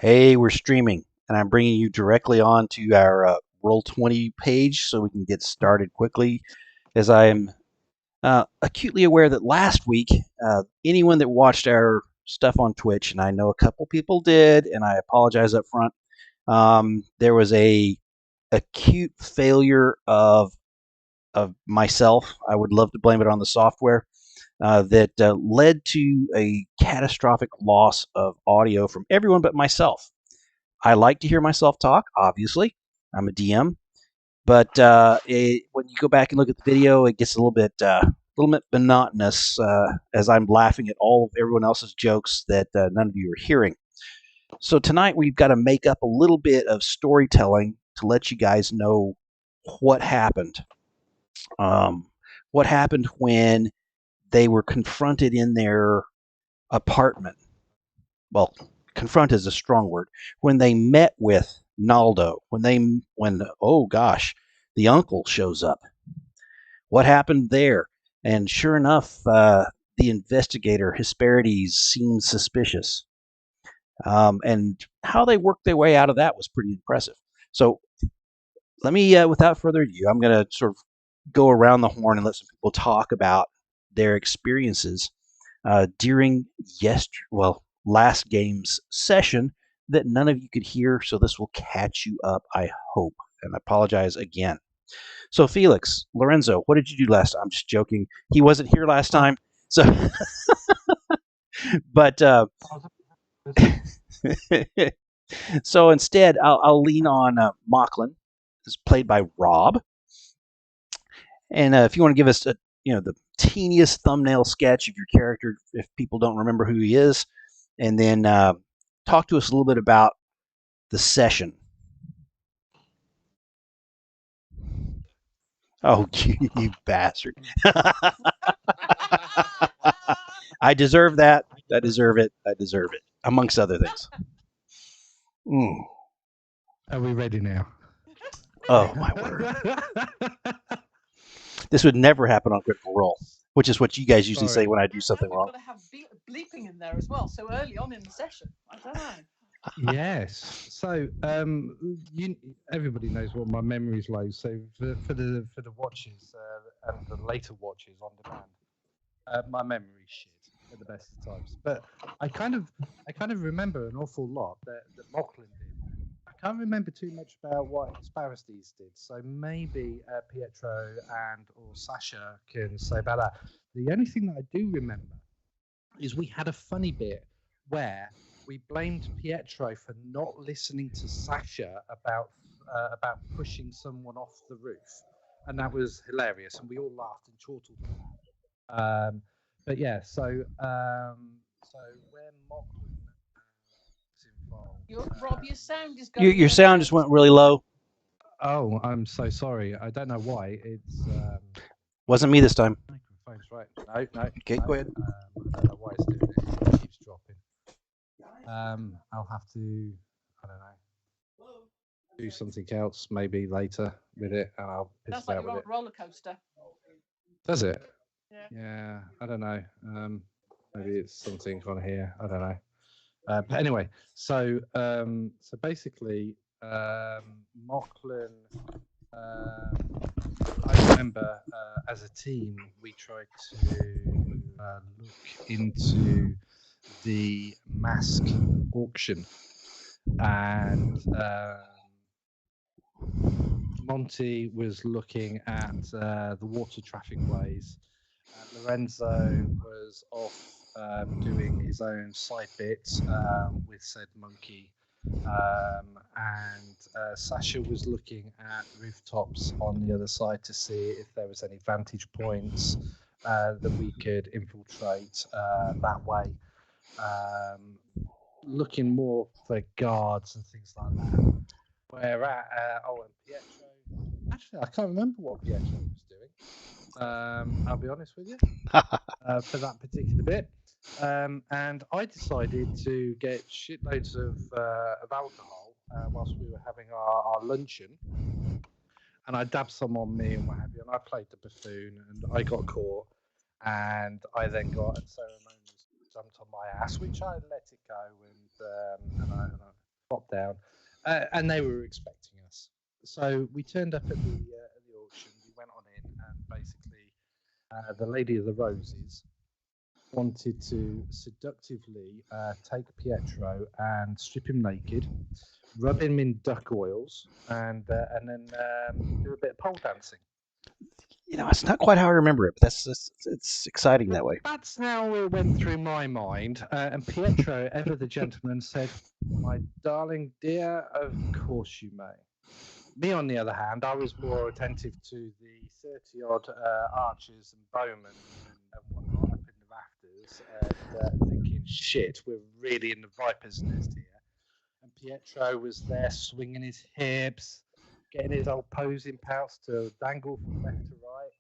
Hey, we're streaming, and I'm bringing you directly on to our Roll20 page so we can get started quickly. As I am acutely aware that last week, anyone that watched our stuff on Twitch, and I know a couple people did, and I apologize up front, there was a acute failure of myself. I would love to blame it on the software. That led to a catastrophic loss of audio from everyone but myself. I like to hear myself talk, obviously. I'm a DM. But when you go back and look at the video, it gets a little bit monotonous as I'm laughing at all of everyone else's jokes that none of you are hearing. So tonight we've got to make up a little bit of storytelling to let you guys know what happened. Um, what happened when they were confronted in their apartment. Well, confront is a strong word. When they met with Naldo, when oh gosh, the uncle shows up. What happened there? And sure enough, the investigator Hesperides seemed suspicious. And how they worked their way out of that was pretty impressive. So let me, without further ado, I'm going to sort of go around the horn and let some people talk about their experiences during last game's session that none of you could hear. So this will catch you up, I hope. And I apologize again. So Felix, Lorenzo, what did you do last time? I'm just joking. He wasn't here last time. So, but so instead, I'll lean on Mocklin, who's played by Rob. And if you want to give us the teeniest thumbnail sketch of your character, if people don't remember who he is, and then talk to us a little bit about the session. Oh, you bastard. I deserve that. I deserve it. I deserve it, amongst other things. Are we ready now? Oh, my word. This would never happen on Critical Role, which is what you guys usually say when I do something wrong. We've got to have bleeping in there as well, so early on in the session. I don't know. Yes. So everybody knows what my memory is like. So for the watches and the later watches on demand, my memory's shit at the best of times. But I kind of remember an awful lot that Mocklin did. I can't remember too much about what Hesperides did. So maybe Pietro or Sasha can say about that. The only thing that I do remember is we had a funny bit where we blamed Pietro for not listening to Sasha about pushing someone off the roof, and that was hilarious, and we all laughed and chortled at that. But yeah, so where Mocklin is involved, Rob, your sound is going. Your sound just went really low. Oh, I'm so sorry. I don't know why. It's wasn't me this time. Microphone's right. No. Okay, go ahead. I don't know why it's doing it. It keeps dropping. I'll have to, I don't know, do something else maybe later with it, and I'll piss That's it like out you're with on a roller coaster. Does it? Yeah. I don't know. Maybe it's something on here. I don't know. But anyway, so basically, Mocklin. I remember as a team we tried to look into the mask auction, and Monty was looking at the water traffic ways. Lorenzo was off doing his own side bits with said monkey. And Sasha was looking at rooftops on the other side to see if there was any vantage points that we could infiltrate that way. Looking more for guards and things like that. Where and Pietro. Actually, I can't remember what Pietro was doing. I'll be honest with you. For that particular bit. And I decided to get shitloads of alcohol whilst we were having our luncheon. And I dabbed some on me and what have you. And I played the buffoon and I got caught. And I then got unceremoniously jumped on my ass, which I let it go. And pop down, and they were expecting us. So we turned up at the auction. We went on in, and basically, the Lady of the Roses wanted to seductively take Pietro and strip him naked, rub him in duck oils, and then do a bit of pole dancing. It's not quite how I remember it, but it's exciting that way. That's how it went through my mind. And Pietro, ever the gentleman, said, "My darling dear, of course you may." Me, on the other hand, I was more attentive to the 30-odd archers and bowmen and whatnot up in the rafters, and thinking, shit, we're really in the viper's nest here. And Pietro was there swinging his hips, getting his old posing pouts to dangle from left to right.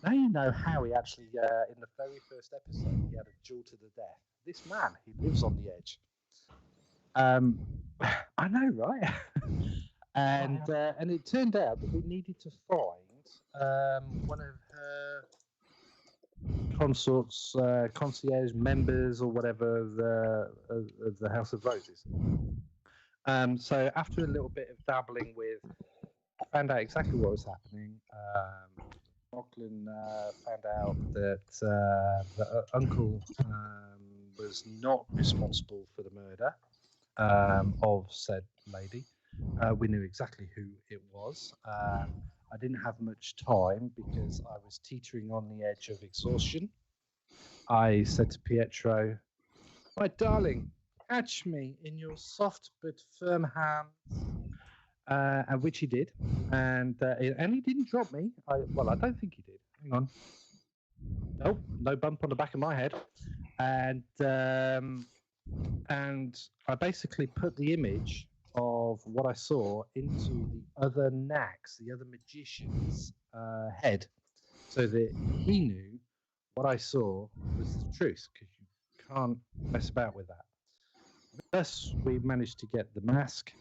Now you know how he actually, in the very first episode, he had a duel to the death. This man, he lives on the edge. I know, right? And it turned out that we needed to find one of her consorts, concierge members or whatever of the House of Roses. So after a little bit of dabbling with, I found out exactly what was happening. Lachlan found out that uncle was not responsible for the murder of said lady. We knew exactly who it was. I didn't have much time because I was teetering on the edge of exhaustion. I said to Pietro, "My darling, catch me in your soft but firm hands," and which he did. And he didn't drop me. I don't think he did. Hang on. Nope, no bump on the back of my head. And I basically put the image of what I saw into the other Nax, the other magician's head, so that he knew what I saw was the truth, because you can't mess about with that. Thus, we managed to get the mask,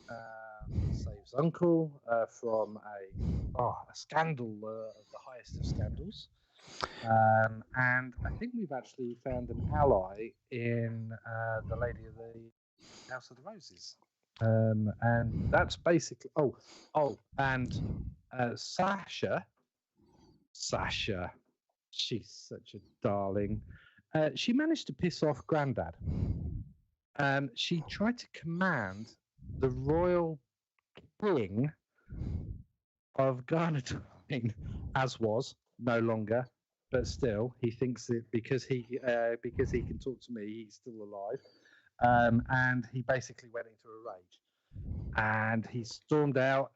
saves Uncle from a scandal of the highest of scandals. And I think we've actually found an ally in the Lady of the House of the Roses. And that's basically and Sasha, she's such a darling. She managed to piss off Grandad. She tried to command the royal king of Garnatine, as was no longer, but still he thinks that because he can talk to me, he's still alive. And he basically went into a rage, and he stormed out,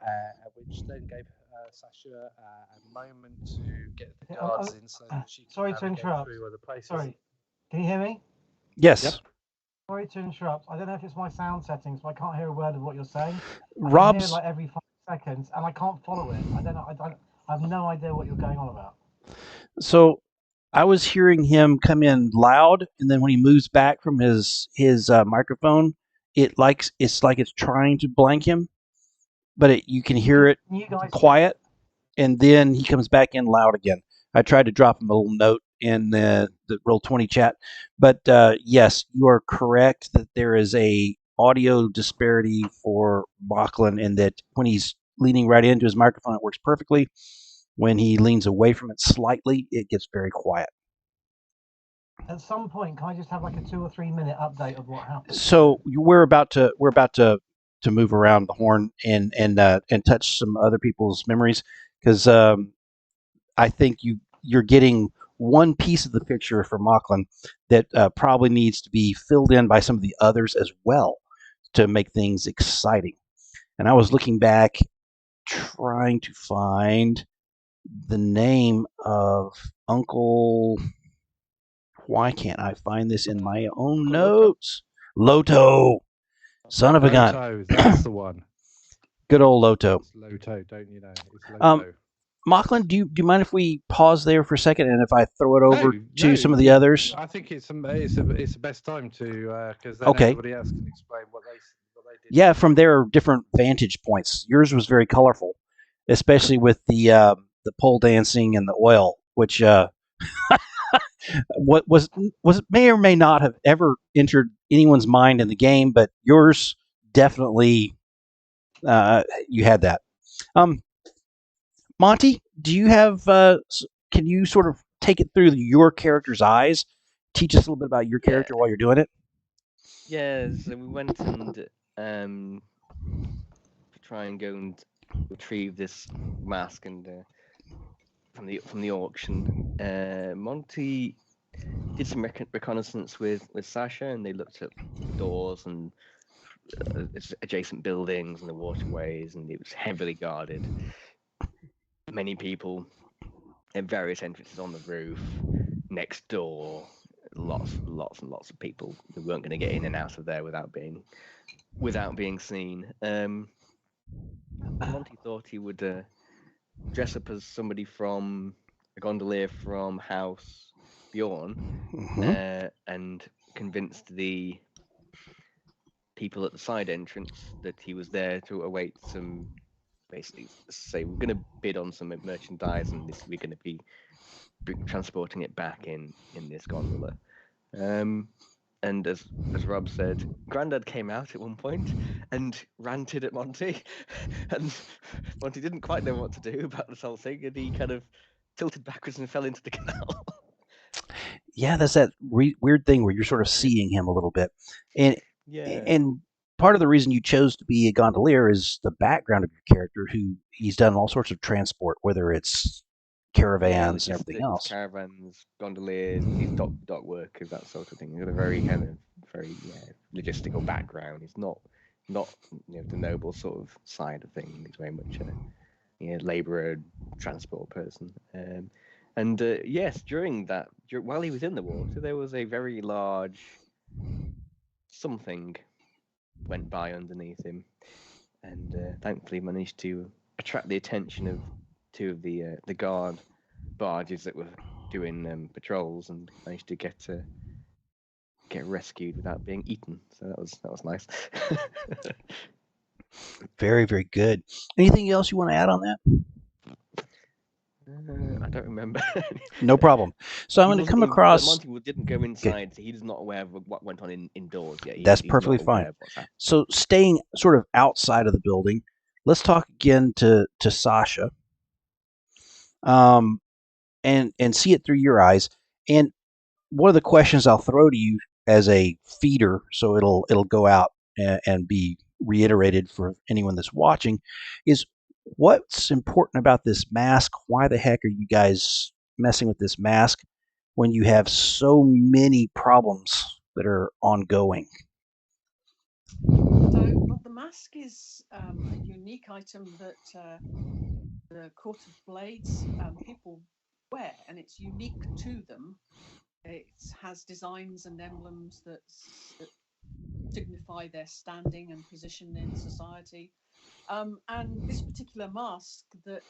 which then gave Sasha a moment to get the guards in, so that she Sorry to interrupt. through other places. Sorry, can you hear me? Yes. Yep. Sorry to interrupt. I don't know if it's my sound settings, but I can't hear a word of what you're saying. Rob's I can hear like every 5 seconds, and I can't follow it. I don't know. I have no idea what you're going on about. So I was hearing him come in loud, and then when he moves back from his microphone, it's like it's trying to blank him, but you can hear it You guys quiet, and then he comes back in loud again. I tried to drop him a little note in the Roll20 chat, but yes, you are correct that there is a audio disparity for Bachlan, and that when he's leaning right into his microphone, it works perfectly. When he leans away from it slightly, it gets very quiet. At some point, can I just have like a 2 or 3 minute update of what happened? So we're about to move around the horn and touch some other people's memories, because I think you're getting one piece of the picture for Mocklin that probably needs to be filled in by some of the others as well to make things exciting. And I was looking back, trying to find the name of Uncle. Why can't I find this in my own notes? Loto. Son of a gun. Loto, that's the one. Good old Loto. It's Loto, don't you know? It's Loto. Mocklin, do you mind if we pause there for a second, and if I throw it over to some of the others? I think it's the best time to, because then Okay. everybody else can explain what they did. Yeah, from their different vantage points. Yours was very colorful, especially with the pole dancing and the oil, which what was may or may not have ever entered anyone's mind in the game, but yours definitely you had that. Um, Monty, do you have? Can you sort of take it through your character's eyes? Teach us a little bit about your Yeah, character while you're doing it. yeah. So we went and try and go and retrieve this mask and from the auction. Monty did some reconnaissance with Sasha, and they looked at doors and adjacent buildings and the waterways, and it was heavily guarded. Many people at various entrances on the roof, next door. Lots and lots of people who weren't going to get in and out of there without being seen. Monty thought he would dress up as somebody from a gondolier from House Bjorn, and convinced the people at the side entrance that he was there to await some, basically say we're going to bid on some merchandise, and we're going to be transporting it back in this gondola. And as Rob said, Grandad came out at one point and ranted at Monty, and Monty didn't quite know what to do about this whole thing, and he kind of tilted backwards and fell into the canal. Yeah, that's that weird thing where you're sort of seeing him a little bit, and Yeah, and part of the reason you chose to be a gondolier is the background of your character, who he's done all sorts of transport, whether it's caravans and everything logistics, else. caravans, gondoliers, he's dock workers, that sort of thing. He's got a very kind of very logistical background. He's not the noble sort of side of things. He's very much a labourer, transport person. And yes, while he was in the water, there was a very large something went by underneath him, and thankfully managed to attract the attention of two of the guard barges that were doing patrols, and managed to get rescued without being eaten. So that was nice. Very, very good. Anything else you want to add on that? I don't remember. No problem. So I'm He going to wasn't. come across. Monty didn't go Okay, inside, so he's not aware of what went on indoors yet. that's He's not perfectly aware fine. of what's happened. So staying sort of outside of the building, let's talk again to Sasha, um, and see it through your eyes. And one of the questions I'll throw to you as a feeder, so it'll go out and be reiterated for anyone that's watching, is what's important about this mask? Why the heck are you guys messing with this mask when you have so many problems that are ongoing? So, well, the mask is a unique item that the Court of Blades people wear, and it's unique to them. It has designs and emblems that signify their standing and position in society. And this particular mask that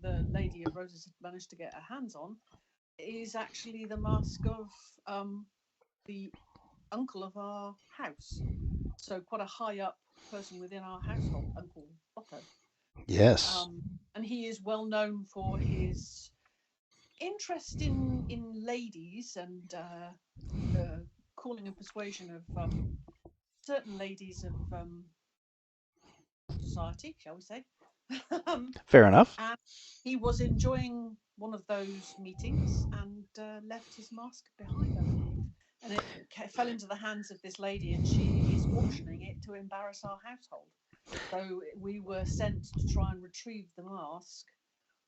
the Lady of Roses had managed to get her hands on is actually the mask of the uncle of our house. So quite a high up person within our household, Uncle Otto. Yes. And he is well known for his interest in ladies and the calling and persuasion of certain ladies of society, shall we say. Fair enough. And he was enjoying one of those meetings and left his mask behind, I believe. And it fell into the hands of this lady, and she is auctioning it to embarrass our household. So we were sent to try and retrieve the mask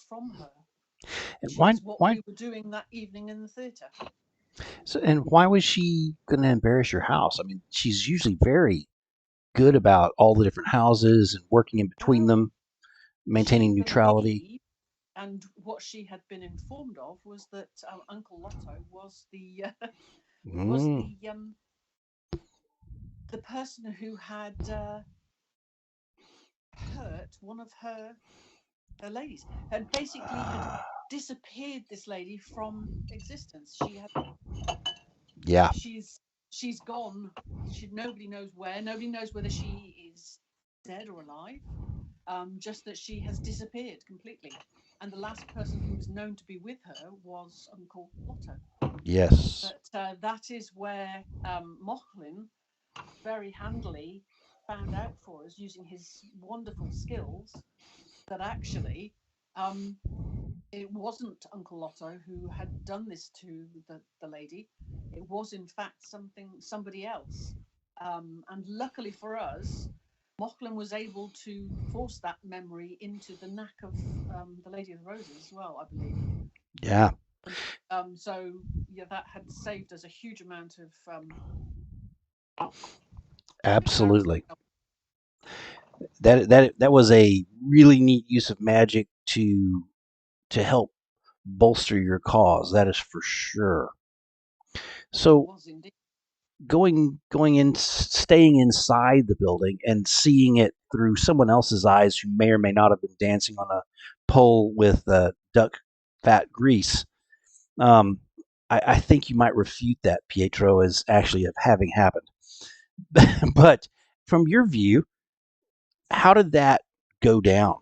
from her, And which why is what why we were doing that evening in the theatre. so and why was she going to embarrass your house? I mean, she's usually very good about all the different houses and working in between Well, them, she maintaining neutrality. believed, and what she had been informed of was that Uncle Lotto was was Mm. the person who had hurt one of her ladies, had basically had disappeared this lady from existence. Yeah. She's gone. Nobody knows where. Nobody knows whether she is dead or alive. Just that she has disappeared completely. And the last person who was known to be with her was Uncle Lotto. Yes. But that is where Mochlin very handily found out for us using his wonderful skills that actually it wasn't Uncle Otto who had done this to the lady. It was in fact somebody else. And luckily for us, Mocklin was able to force that memory into the knack of the Lady of the Roses as well, I believe. Yeah. So yeah, that had saved us a huge amount of Absolutely. That was a really neat use of magic to help bolster your cause. That is for sure. So was indeed. staying inside the building and seeing it through someone else's eyes who may or may not have been dancing on a pole with duck fat grease. I think you might refute that, Pietro, as actually of having happened. But from your view, how did that go down?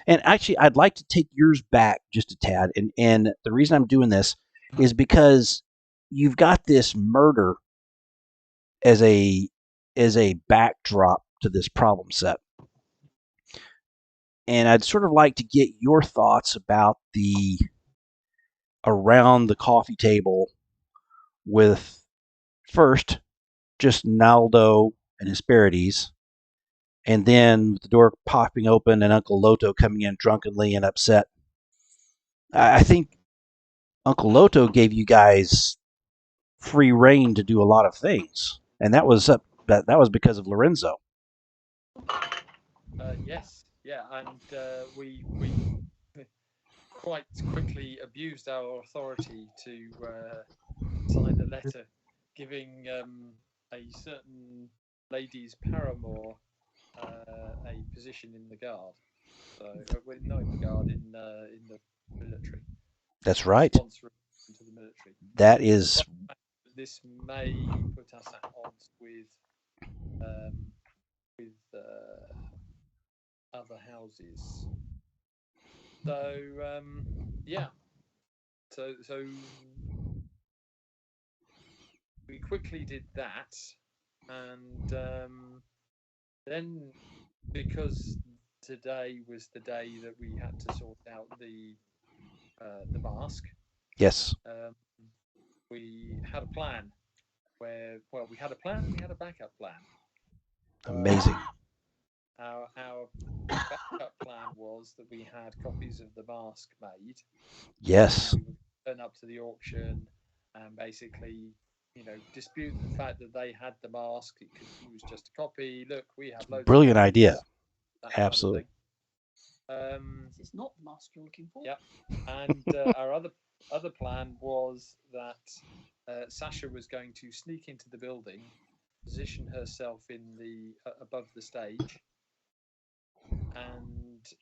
And actually, I'd like to take yours back just a tad. And the reason I'm doing this is because you've got this murder as a backdrop to this problem set. And I'd sort of like to get your thoughts about the around the coffee table with first just Naldo and Hesperides, and then the door popping open and Uncle Loto coming in drunkenly and upset. I think Uncle Loto gave you guys free reign to do a lot of things, and that was because of Lorenzo. Yes, yeah, and we quite quickly abused our authority to sign a letter giving a certain lady's paramour a position in the guard. So not in the guard, in the military. That's right. Sponsor into the military. That is. This may put us at odds with other houses. So yeah. So we quickly did that, and then because today was the day that we had to sort out the mask. Yes. We had a plan we had a plan and we had a backup plan. Amazing. Our backup plan was that we had copies of the mask made. Yes. We would turn up to the auction and basically, dispute the fact that they had the mask. It was just a copy. Look, we have loads. Brilliant of idea. Absolutely. It's not the mask you're looking for. Yeah, and our other plan was that Sasha was going to sneak into the building, position herself in the above the stage, and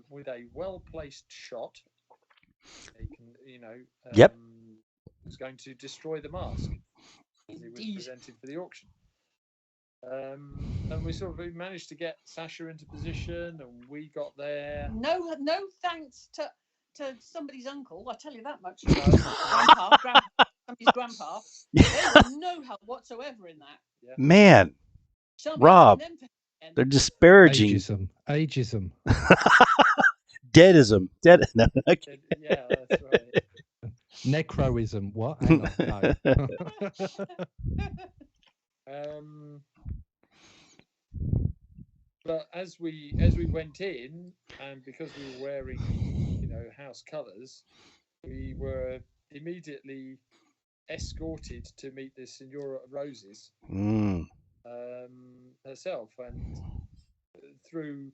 with a well-placed shot, Yep. was going to destroy the mask as it was Indeed. presented for the auction. And we sort of managed to get Sasha into position, and we got there. No thanks to somebody's uncle. I tell you that much. Grandpa, somebody's grandpa. There was no help whatsoever in that. Yeah. Man, Rob, they're disparaging. Ageism. Deadism. No, okay. Yeah, that's right. Necroism. What? Hang on. No. But as we went in, and because we were wearing, house colours, we were immediately escorted to meet the Signora of Roses herself, and through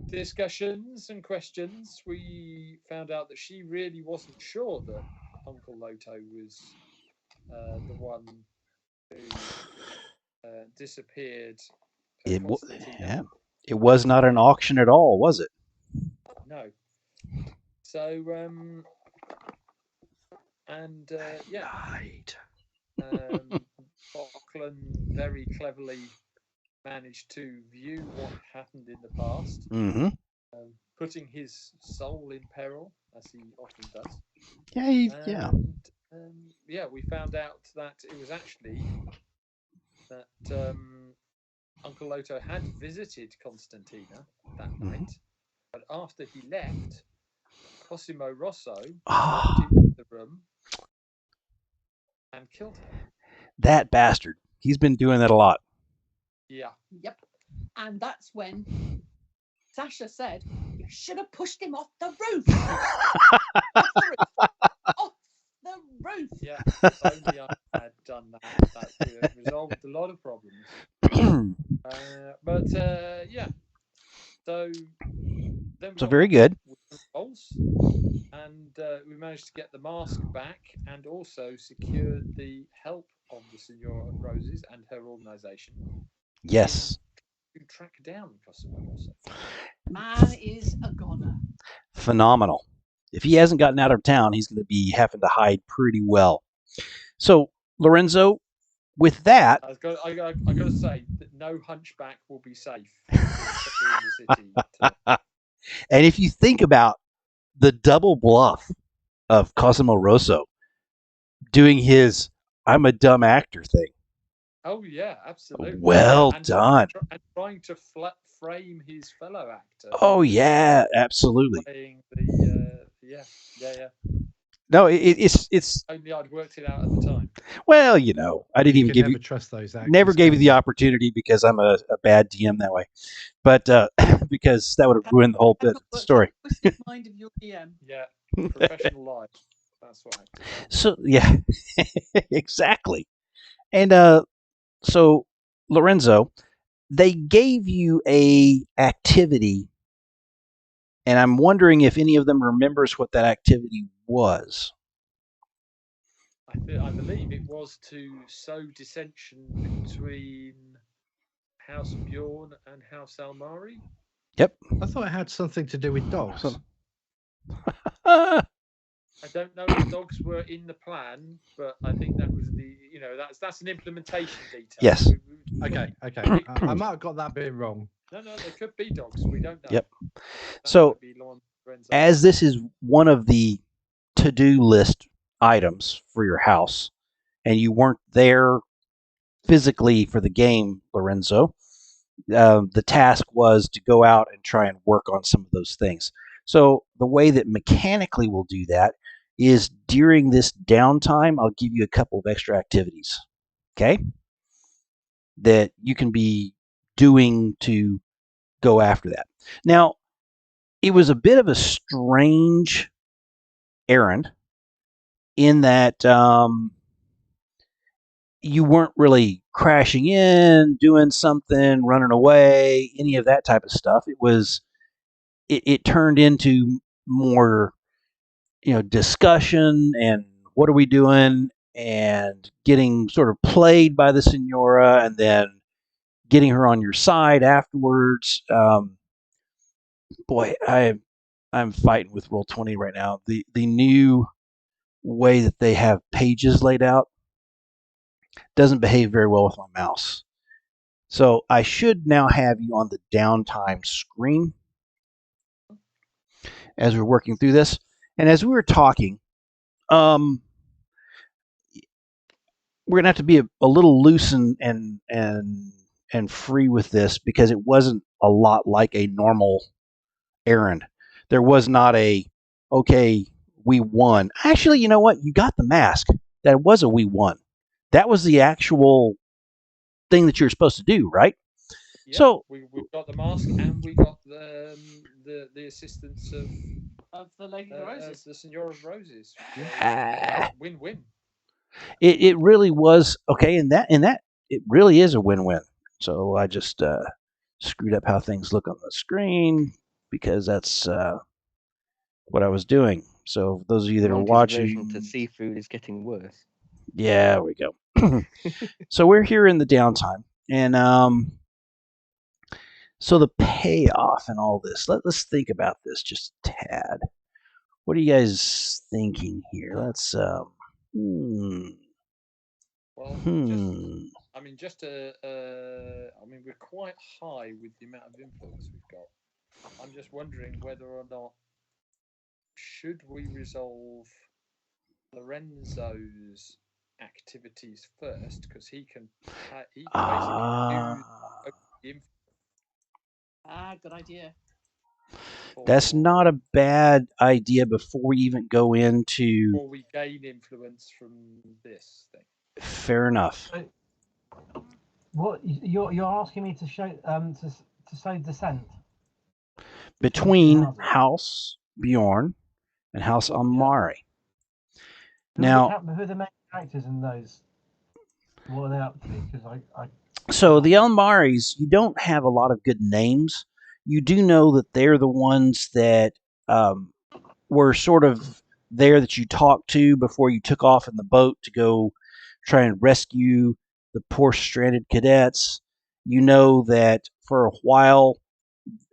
discussions and questions, we found out that she really wasn't sure that Uncle Loto was the one who disappeared. It was not an auction at all, was it? No. So yeah. Right. Auckland very cleverly managed to view what happened in the past, putting his soul in peril, as he often does. Yeah. Yeah, we found out that it was actually that Uncle Loto had visited Constantina that night, but after he left, Cosimo Rosso walked into the room and killed her. That bastard. He's been doing that a lot. Yeah. Yep. And that's when Sasha said, "You should have pushed him off the roof." Off the roof. Off the roof. Yeah. If only I had done that, that would have resolved a lot of problems. Yeah. So then we So got very back good. with the rolls, and we managed to get the mask back, and also secured the help of the Senora of Roses and her organisation Yes. to track down Cosimo Rosso. Man is a goner. Phenomenal. If he hasn't gotten out of town, he's going to be having to hide pretty well. So, Lorenzo, with that, I got to say that no hunchback will be safe in the city. and if you think about the double bluff of Cosimo Rosso doing his "I'm a dumb actor" thing, Oh yeah, absolutely. well and done. trying to frame his fellow actor. Oh yeah, absolutely. Playing the yeah. No, it's Only I'd worked it out at the time. well, you know, I didn't You even can give never you trust those actors. never gave you can the opportunity because I'm a bad DM that way, but because that would have ruined the whole bit story. Twisted mind of your DM. Yeah, professional life. That's what actors are. So yeah, exactly. And so Lorenzo, they gave you a activity, and I'm wondering if any of them remembers what that activity was. I believe it was to sow dissension between House Bjorn and House Almari. Yep. I thought it had something to do with dogs. I don't know if dogs were in the plan, but I think that was that's an implementation detail. Yes. Okay. I might have got that bit wrong. No, there could be dogs. We don't know. Yep. That So, might be Lorenzo. as this is one of the to-do list items for your house, and you weren't there physically for the game, Lorenzo, the task was to go out and try and work on some of those things. So the way that mechanically we'll do that is during this downtime, I'll give you a couple of extra activities, okay, that you can be doing to go after that. Now, it was a bit of a strange errand in that you weren't really crashing in, doing something, running away, any of that type of stuff. It turned into more, discussion and what are we doing, and getting sort of played by the Senora, and then getting her on your side afterwards. Boy, I'm fighting with Roll20 right now. The new way that they have pages laid out doesn't behave very well with my mouse. So I should now have you on the downtime screen as we're working through this. And as we were talking, we're gonna have to be a little loose and free with this, because it wasn't a lot like a normal errand. There was not a okay, we won. Actually, you know what? You got the mask. That was a we won. That was the actual thing that you were supposed to do, right? Yeah, so we got the mask, and we got the assistance of the Lady of the Roses, the Senora of Roses. Win-win. It really was okay, and that it really is a win-win. So I just screwed up how things look on the screen, because that's what I was doing. So those of you that are Monty's aversion watching, to seafood is getting worse. yeah, there we go. So we're here in the downtime, and so the payoff and all this. Let's think about this just a tad. What are you guys thinking here? Let's Well, we're quite high with the amount of influence we've got. I'm just wondering whether or not should we resolve Lorenzo's activities first, because he can basically do influence Good idea. That's or not a bad idea before we even go into. before we gain influence from this thing. Fair enough. So, what you're asking me to show to show dissent Between houses. House Bjorn and House Amari. Who Now, are the main characters in those? What are they up to? Because I so the Almaris, you don't have a lot of good names. You do know that they're the ones that were sort of there that you talked to before you took off in the boat to go try and rescue the poor stranded cadets. You know that for a while,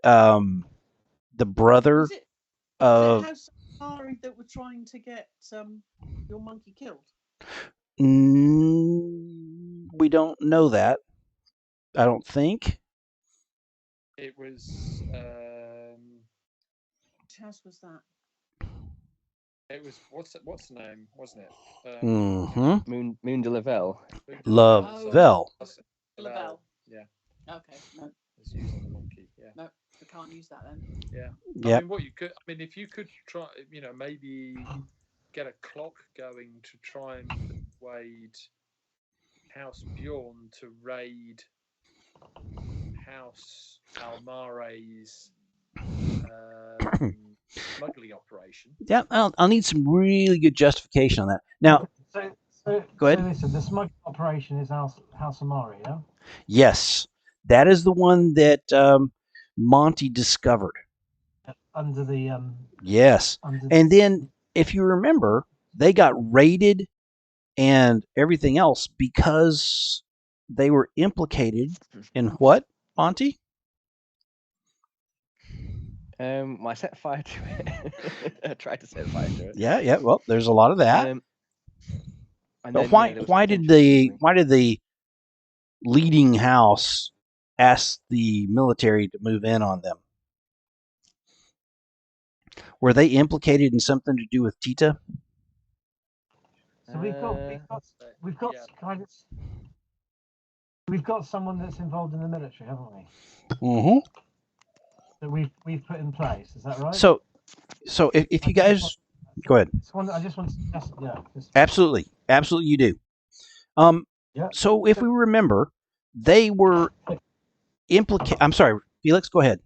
the brother Was it of House Ari that were trying to get your monkey killed? we don't know that. I don't think. It was Which house was that? it was what's the name, wasn't it? Mm-hmm. Moon de Lavelle. Lavelle. Lavelle. Yeah, Okay, no, it's using the monkey. Yeah, no, we can't use that then. yeah. Yep. I mean, what you could, I mean, if you could try, maybe get a clock going to try and persuade House Bjorn to raid House Almare's smuggling operation. Yeah, I'll need some really good justification on that. Now, so go ahead. So listen, the smuggling operation is House Amari, yeah. Yes, that is the one that Monty discovered. Under the Yes, and then if you remember, they got raided and everything else because they were implicated in what, Monty? I set fire to it. I tried to set fire to it. Yeah. Well, there's a lot of that. And But then, why there was did potential the leading house ask the military to move in on them? Were they implicated in something to do with Tita? So we've got yeah. kind of we've got someone that's involved in the military, haven't we? Mm-hmm. That we've put in place. Is that right? So if you guys go ahead. I just want to Absolutely, you do. Yeah. So if we remember, they were implicated. I'm sorry, Felix. Go ahead.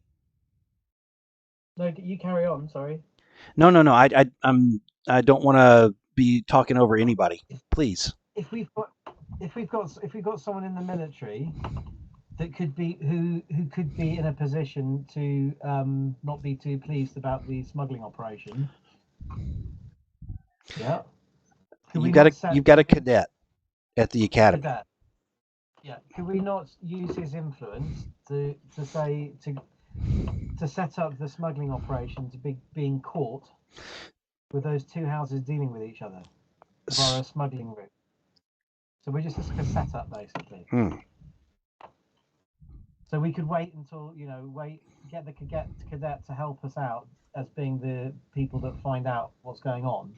No, you carry on. Sorry. No. I don't want to be talking over anybody. Please. If we've got someone in the military that could be who could be in a position to not be too pleased about the smuggling operation. Yeah. You've got a cadet at the academy. Cadet. Yeah. Could we not use his influence to set up the smuggling operation to be being caught with those two houses dealing with each other via a smuggling route? So we're just like a setup basically. So we could wait until get the cadet to help us out as being the people that find out what's going on,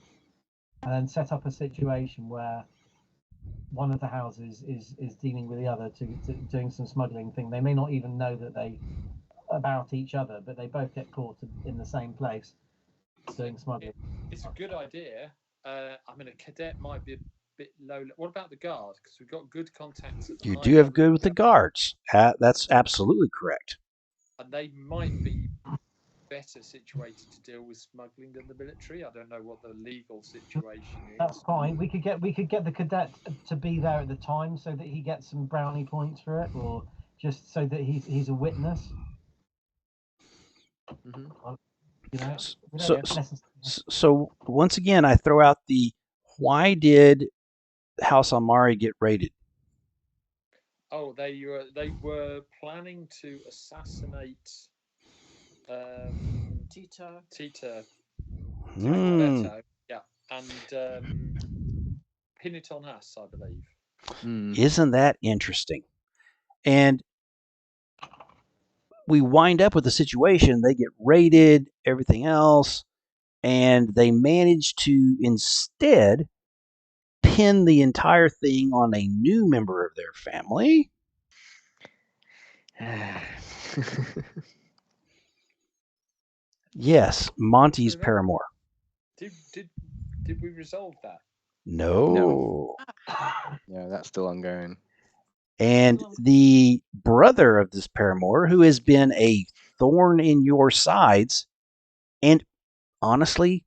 and then set up a situation where one of the houses is dealing with the other to doing some smuggling thing. They may not even know that about each other, but they both get caught in the same place doing smuggling. It's a good idea. I mean, a cadet might be a bit low. What about the guard? Because we've got good contacts at the You do have good with the guards. That's absolutely correct. And they might be better situated to deal with smuggling than the military. I don't know what the legal situation is. That's fine. We could get the cadet to be there at the time so that he gets some brownie points for it, or just so that he's a witness. So once again, I throw out why did House Amari get raided? Oh, they were planning to assassinate Tita. Yeah, and pin it on us, I believe. Isn't that interesting? And we wind up with a situation, they get raided, everything else, and they manage to instead pin the entire thing on a new member of their family. Yes, Monty's So that- paramour. Did we resolve that? No. No, that's still ongoing. And the brother of this paramour, who has been a thorn in your sides, and honestly,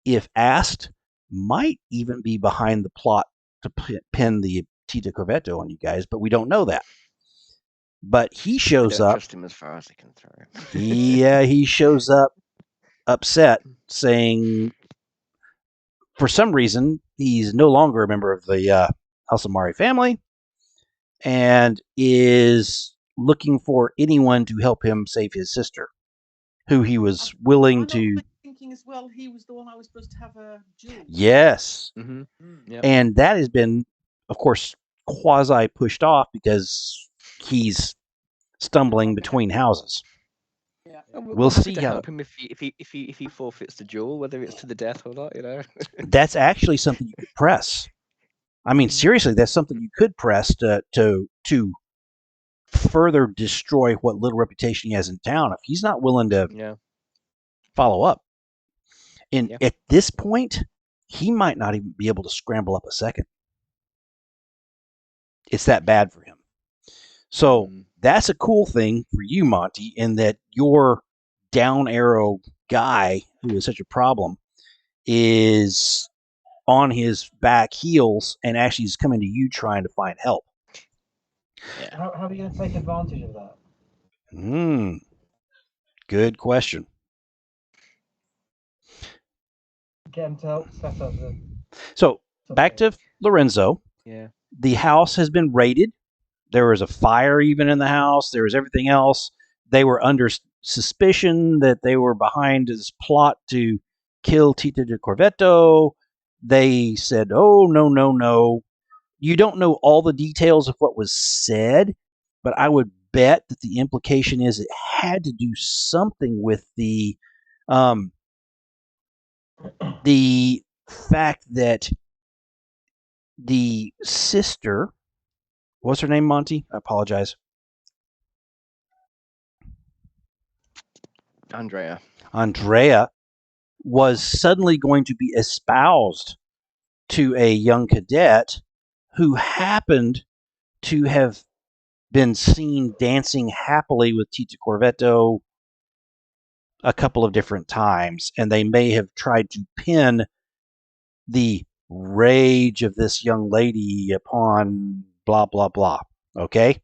if asked, might even be behind the plot to pin the Tita Corvetto on you guys, but we don't know that. But he I shows don't up. trust him as far as I can throw him. Yeah, he shows up upset, saying for some reason he's no longer a member of the Alsamari family and is looking for anyone to help him save his sister, who he was willing I'm to. not thinking as well. He was the one I was supposed to have a duel. Yes, Yep. and that has been, of course, quasi pushed off because he's stumbling between houses. Yeah. We'll happy see to how- help him if he forfeits the duel, whether it's to the death or not. That's actually something you could press. I mean, seriously, that's something you could press to further destroy what little reputation he has in town if he's not willing to Yeah. follow up. And Yeah. at this point, he might not even be able to scramble up a second. It's that bad for him. So that's a cool thing for you, Monty, in that your down arrow guy, who is such a problem, is on his back heels and actually is coming to you trying to find help. Yeah. How are you going to take advantage of that? Good question. Get him to help set up the. So back to Lorenzo. Yeah. The house has been raided. There was a fire even in the house. There was everything else. They were under suspicion that they were behind this plot to kill Tita de Corvetto. They said, oh, no, no, no. You don't know all the details of what was said, but I would bet that the implication is it had to do something with the fact that the sister, what's her name, Monty? I apologize. Andrea was suddenly going to be espoused to a young cadet who happened to have been seen dancing happily with Tita Corvetto a couple of different times, and they may have tried to pin the rage of this young lady upon blah, blah, blah. Okay?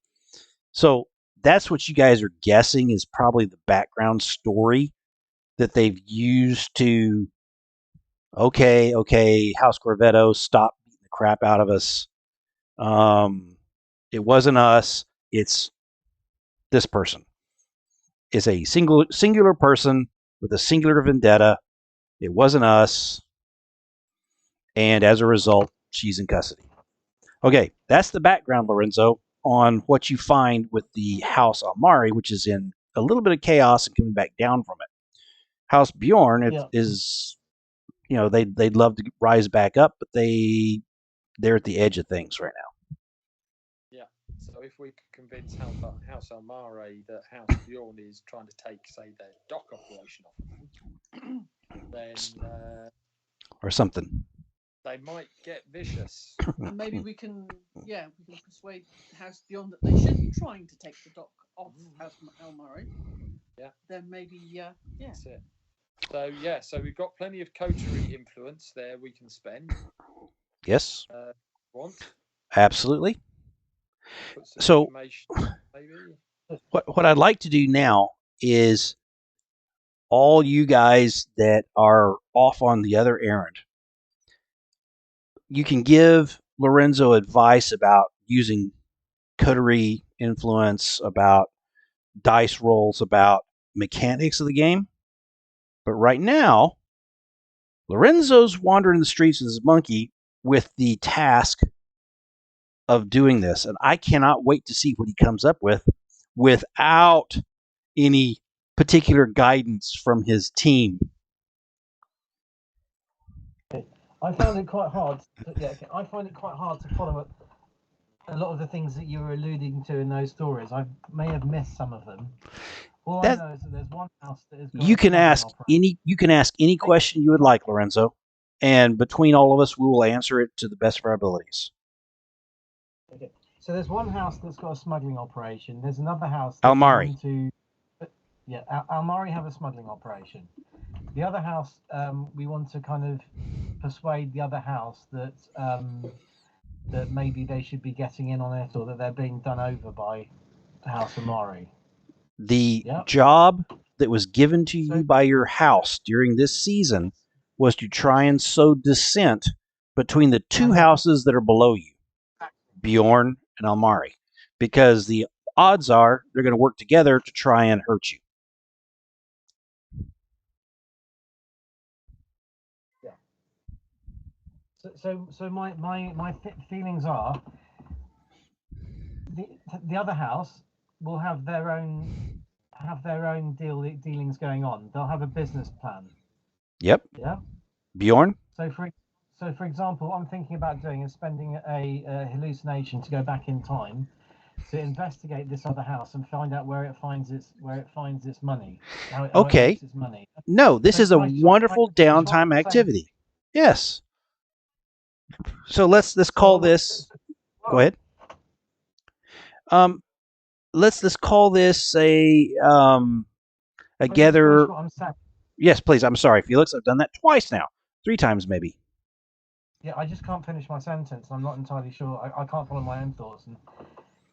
So that's what you guys are guessing is probably the background story that they've used to, okay, House Corvetto, stop beating the crap out of us. It wasn't us. It's this person. It's a singular person with a singular vendetta. It wasn't us. And as a result, she's in custody. Okay, that's the background, Lorenzo, on what you find with the House Almari, which is in a little bit of chaos and coming back down from it. House Bjorn is, they'd love to rise back up, but they're at the edge of things right now. Yeah. So if we could convince House Almare that House Bjorn is trying to take, say, their dock operation off of them, then or something. They might get vicious. And maybe we can persuade House Beyond that they should be trying to take the dock off House Almari. Yeah. Then maybe, That's it. So we've got plenty of coterie influence there we can spend. Yes. Want? Absolutely. So maybe. What I'd like to do now is all you guys that are off on the other errand, you can give Lorenzo advice about using coterie influence, about dice rolls, about mechanics of the game. But right now, Lorenzo's wandering the streets with his monkey with the task of doing this. And I cannot wait to see what he comes up with without any particular guidance from his team. I found it quite hard. I find it quite hard to follow a lot of the things that you were alluding to in those stories. I may have missed some of them. All I That know is that there's one house that has got you a can smuggling ask operation. any question you would like, Lorenzo, and between all of us, we will answer it to the best of our abilities. Okay. So there's one house that's got a smuggling operation. There's another house that we Almari. want to. Yeah, Almari have a smuggling operation. The other house, we want to kind of persuade the other house that that maybe they should be getting in on it, or that they're being done over by House Amari. The Yep. job that was given to So- you by your house during this season was to try and sow dissent between the two houses that are below you, Bjorn and Almari, because the odds are they're going to work together to try and hurt you. So my feelings are the other house will have their own dealings going on. They'll have a business plan. Yep. Yeah. Bjorn? So for example, what I'm thinking about doing is spending a hallucination to go back in time to investigate this other house and find out where it finds its money. How it Okay. makes its money. No, this So is a shall I wonderful shall I downtime say- activity. Yes. So let's call this. Go ahead. Let's call this a gather. What I'm saying. Yes, please. I'm sorry, Felix. I've done that twice now, 3 times maybe. Yeah, I just can't finish my sentence. I'm not entirely sure. I can't follow my own thoughts.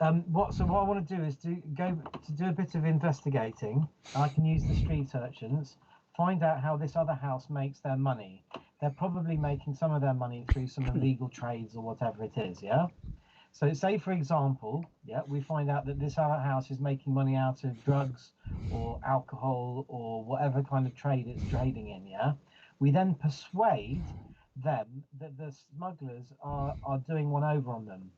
And what I want to do is to do a bit of investigating. And I can use the street urchins, find out how this other house makes their money. They're probably making some of their money through some illegal trades or whatever it is. Yeah. So say for example, yeah, we find out that this other house is making money out of drugs or alcohol or whatever kind of trade it's trading in. Yeah. We then persuade them that the smugglers are doing one over on them.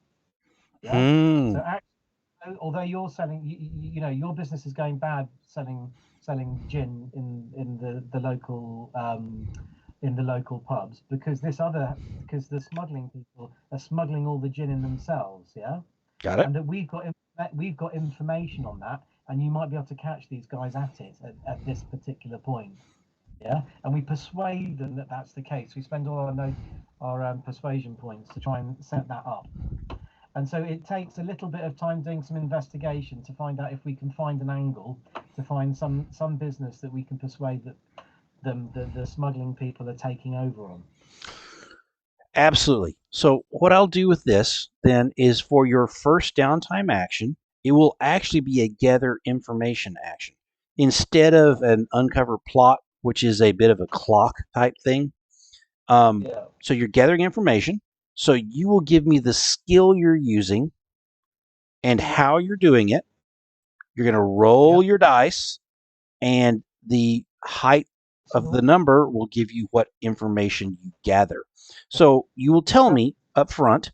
Yeah. Hmm. So actually, although you're selling, you know, your business is going bad selling gin in the local pubs because the smuggling people are smuggling all the gin in themselves. Yeah. Got it. And that we've got information on that, and you might be able to catch these guys at it at this particular point. Yeah, and we persuade them that that's the case. We spend all our persuasion points to try and set that up. And so it takes a little bit of time doing some investigation to find out if we can find an angle to find some business that we can persuade that the smuggling people are taking over on. Absolutely. So what I'll do with this then is for your first downtime action, it will actually be a gather information action instead of an uncover plot, which is a bit of a clock type thing. Yeah. So you're gathering information. So you will give me the skill you're using and how you're doing it. You're going to roll your dice, and the height of the number will give you what information you gather. So you will tell me up front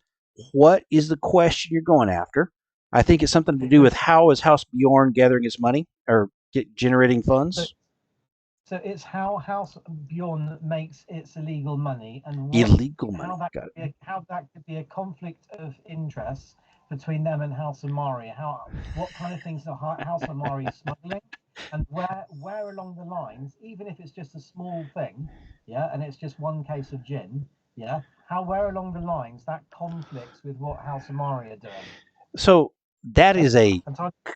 what is the question you're going after. I think it's something to do with how is House Bjorn gathering his money or generating funds. So it's how House Bjorn makes its illegal money and Illegal money. how that could be a conflict of interest between them and House Amari. What kind of things are House Amari smuggling, and where along the lines, even if it's just a small thing, yeah, and it's just one case of gin, yeah, where along the lines that conflicts with what House Amari are doing. So that is a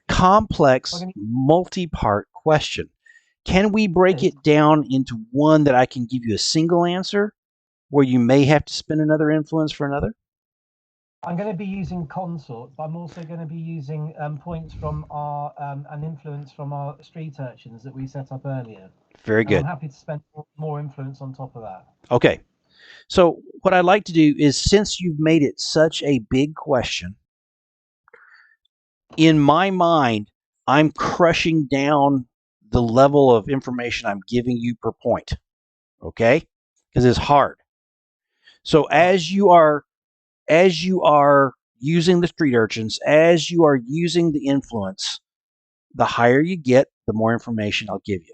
complex, multi-part question. Can we break it down into one that I can give you a single answer, where you may have to spend another influence for another? I'm going to be using consort, but I'm also going to be using points from our an influence from our street urchins that we set up earlier. Very good. And I'm happy to spend more influence on top of that. Okay. So what I'd like to do is, since you've made it such a big question, in my mind, I'm crushing down the level of information I'm giving you per point. Okay? Because it's hard. So as you are using the street urchins, as you are using the influence, the higher you get, the more information I'll give you.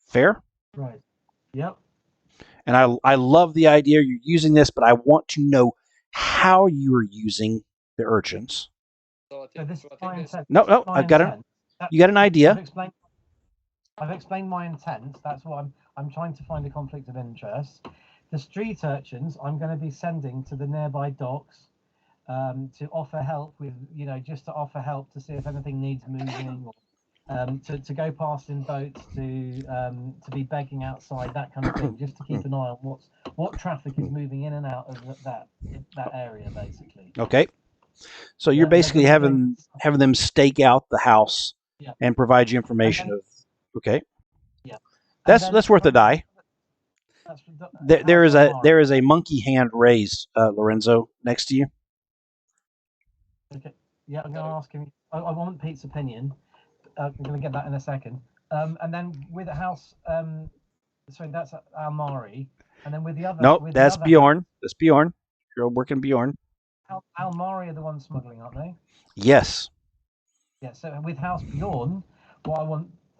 Fair? Right. Yep. And I love the idea you're using this, but I want to know how you are using the urchins. So I So think, this so is I my think there's, intent. No, This is no, my I've got intent. you got an idea. I've explained my intent. That's what I'm trying to find a conflict of interest. The street urchins I'm going to be sending to the nearby docks to offer help with, just to offer help to see if anything needs moving, or to go past in boats, to be begging outside, that kind of thing, just to keep an eye on what traffic is moving in and out of that area, basically. Okay. So you're Yeah, and they're basically gonna be having them stake out the house Yeah. and provide you information then- of. Okay. Yeah. That's worth a die. That's There is Almari. there is a monkey hand raised, Lorenzo, next to you. Okay. Yeah, I'm going to ask him. I want Pete's opinion. I'm going to get that in a second. And then with the house, sorry, that's Almari. And then with the other, Nope, with the that's other Bjorn. That's Bjorn. You're working Bjorn. Almari are the ones smuggling, aren't they? Yes. Yeah. So with House Bjorn, what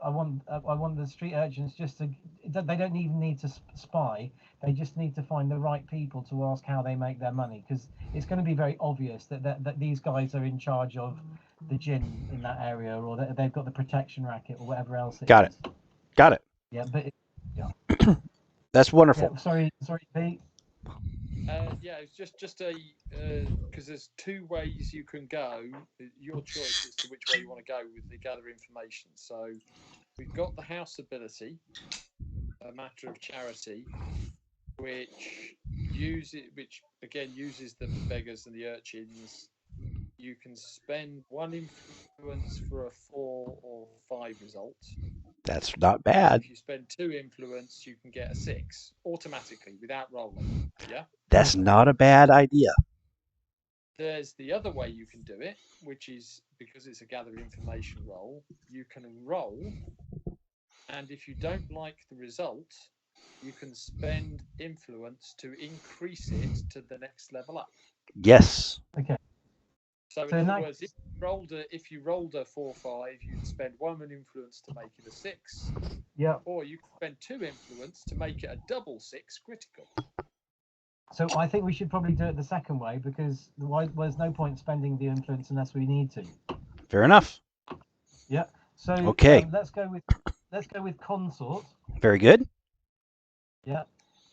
I want the street urchins just to. They don't even need to spy. They just need to find the right people to ask how they make their money, because it's going to be very obvious that these guys are in charge of the gin in that area, or that they've got the protection racket, or whatever else. Got it. Got it. Yeah, but That's wonderful. yeah, sorry, Pete. yeah, it's just a because there's two ways you can go. Your choice as to which way you want to go with the gather information. So we've got the house ability, a matter of charity, which again uses the beggars and the urchins. You can spend 1 influence for a 4 or 5 result. That's not bad. If you spend 2 influence, you can get a 6 automatically without rolling. Yeah. That's not a bad idea. There's the other way you can do it, which is because it's a gather information roll. You can roll, and if you don't like the result, you can spend influence to increase it to the next level up. Yes. Okay. So in other words, if you rolled a 4/5, you'd spend 1 influence to make it a 6. Yeah. Or you could spend 2 influence to make it a double 6 critical. So I think we should probably do it the second way, because there's no point spending the influence unless we need to. Fair enough. Yeah. So okay. Let's go with consort. Very good. Yeah.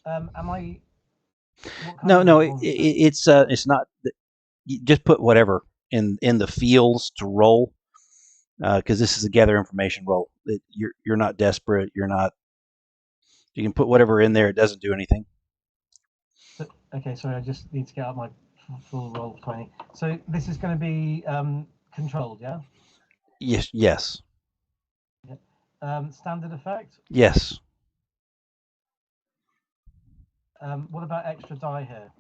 Am I? No. It's not. You just put whatever in the fields to roll, because this is a gather information roll. You're not desperate. You're not. You can put whatever in there. It doesn't do anything. So, okay, sorry. I just need to get out my full roll 20. So this is going to be controlled, yeah. Yes. Yes. Yeah. Standard effect. Yes. What about extra die here?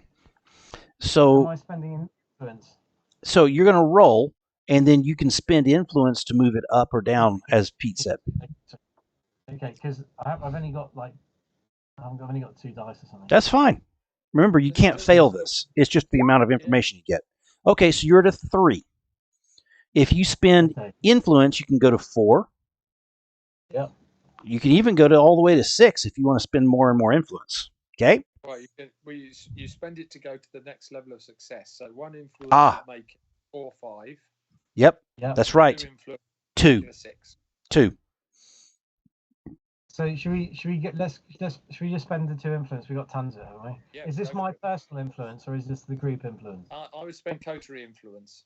So. Am I spending influence? So you're going to roll, and then you can spend influence to move it up or down, as Pete said. Okay, because I've only got I've only got 2 dice or something. That's fine. Remember, you can't fail this. It's just the amount of information you get. Okay, so you're at a 3. If you spend influence, you can go to 4. Yep. You can even go to all the way to 6 if you want to spend more and more influence. Okay. Right, you spend it to go to the next level of success. So 1 influence would make 4 or 5. Yep. That's right. 2 influence 2. 6. 2. So should we just spend the 2 influence? We got tons of it, haven't we? Yeah, is this my personal influence, or is this the group influence? I would spend coterie influence.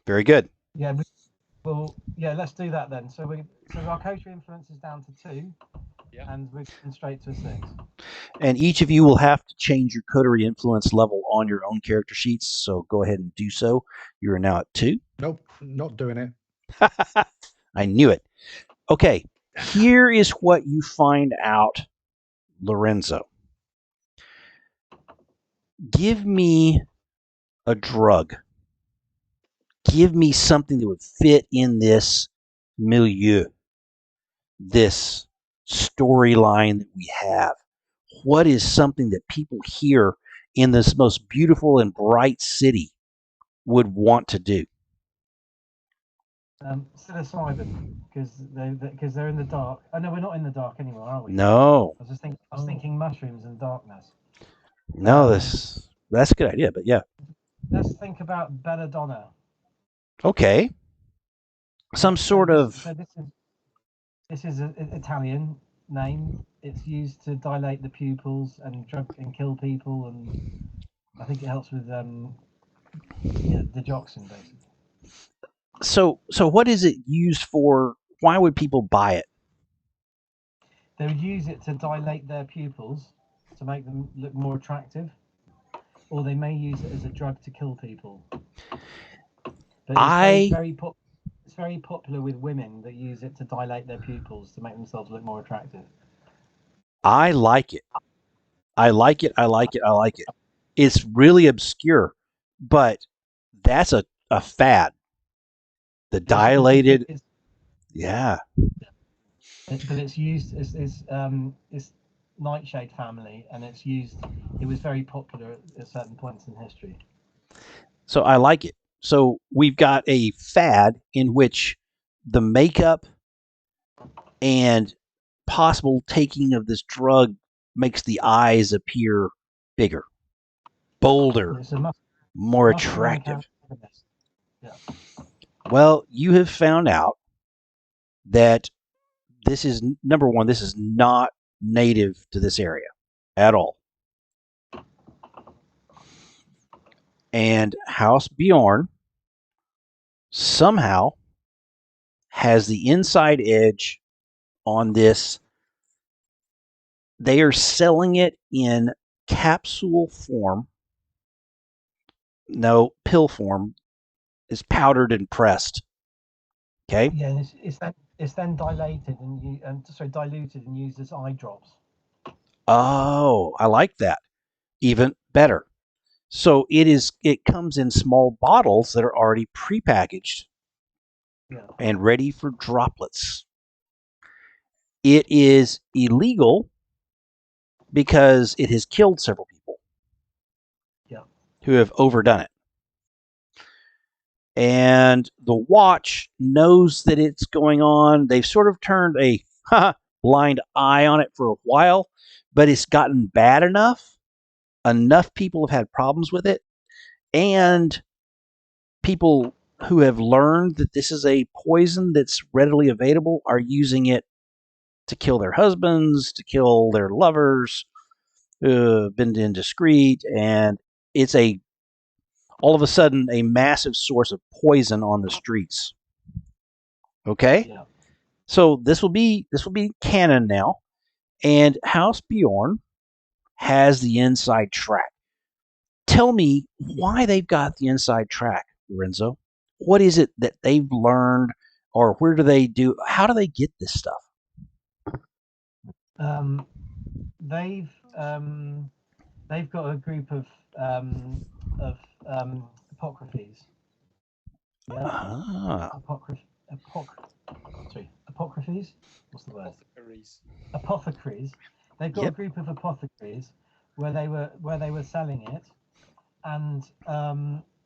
Very good. Yeah. Well, yeah. Let's do that then. So our coterie influence is down to 2. Yeah. And we're going straight to a 6. And each of you will have to change your coterie influence level on your own character sheets. So go ahead and do so. You are now at 2. Nope, not doing it. I knew it. Okay. Here is what you find out, Lorenzo. Give me a drug. Give me something that would fit in this milieu, this storyline that we have. What is something that people here in this most beautiful and bright city would want to do? Psilocybin, because they're in the dark. Oh no, we're not in the dark anymore, are we? No. I was thinking mushrooms and darkness. No, that's a good idea, but yeah. let's think about belladonna. Okay. Some sort of. So this is an Italian name. It's used to dilate the pupils and kill people, and I think it helps with digoxin basically. So what is it used for? Why would people buy it? They would use it to dilate their pupils to make them look more attractive, or they may use it as a drug to kill people. But it's very popular with women that use it to dilate their pupils to make themselves look more attractive. I like it. I like it. I like it. I like it. It's really obscure, but that's a fad. The dilated, yeah. But it's used it's nightshade family, and it's used. It was very popular at certain points in history. So I like it. So we've got a fad in which the makeup and possible taking of this drug makes the eyes appear bigger, bolder, more attractive. Yeah. Well, you have found out that this is number one, this is not native to this area at all. And House Bjorn somehow has the inside edge on this. They are selling it in capsule form. No, pill form. Is powdered and pressed. Okay. Yeah, it's then dilated diluted and used as eye drops. Oh, I like that. Even better. So it comes in small bottles that are already prepackaged and ready for droplets. It is illegal because it has killed several people who have overdone it. And the watch knows that it's going on. They've sort of turned a blind eye on it for a while, but it's gotten bad enough. Enough people have had problems with it, and people who have learned that this is a poison that's readily available are using it to kill their husbands, to kill their lovers, been indiscreet, and it's all of a sudden a massive source of poison on the streets. Okay? Yeah. So this will be canon now, and House Bjorn has the inside track. Tell me why they've got the inside track, Lorenzo. What is it that they've learned, or where do they do? How do they get this stuff? They've got a group of apocryphes. Yeah. Apocryphes. What's the word? Apothecaries. They've got a group of apothecaries where they were selling it, and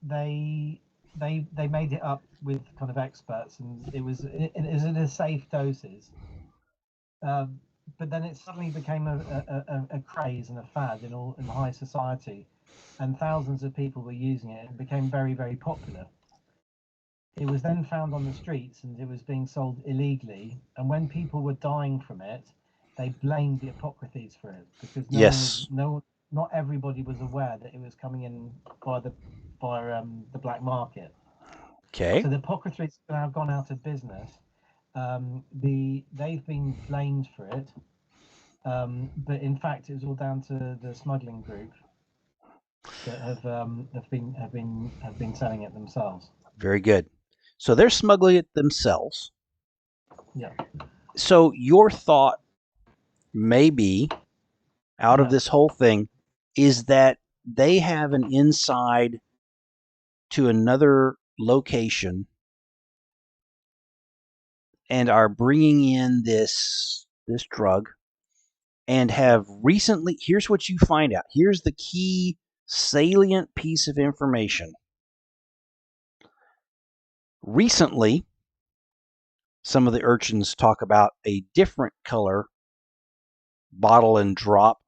they made it up with kind of experts, and it was in a safe doses. But then it suddenly became a craze and a fad in high society, and thousands of people were using it, and became very, very popular. It was then found on the streets, and it was being sold illegally. And when people were dying from it, they blamed the apocryphes for it, because not everybody was aware that it was coming in by the black market. Okay. So the apocryphes have now gone out of business. They've been blamed for it, but in fact, it was all down to the smuggling group that have been selling it themselves. Very good. So they're smuggling it themselves. Yeah. So your thought maybe out of this whole thing is that they have an inside to another location and are bringing in this drug and have recently, here's what you find out. Here's the key salient piece of information. Recently, some of the urchins talk about a different color bottle and drop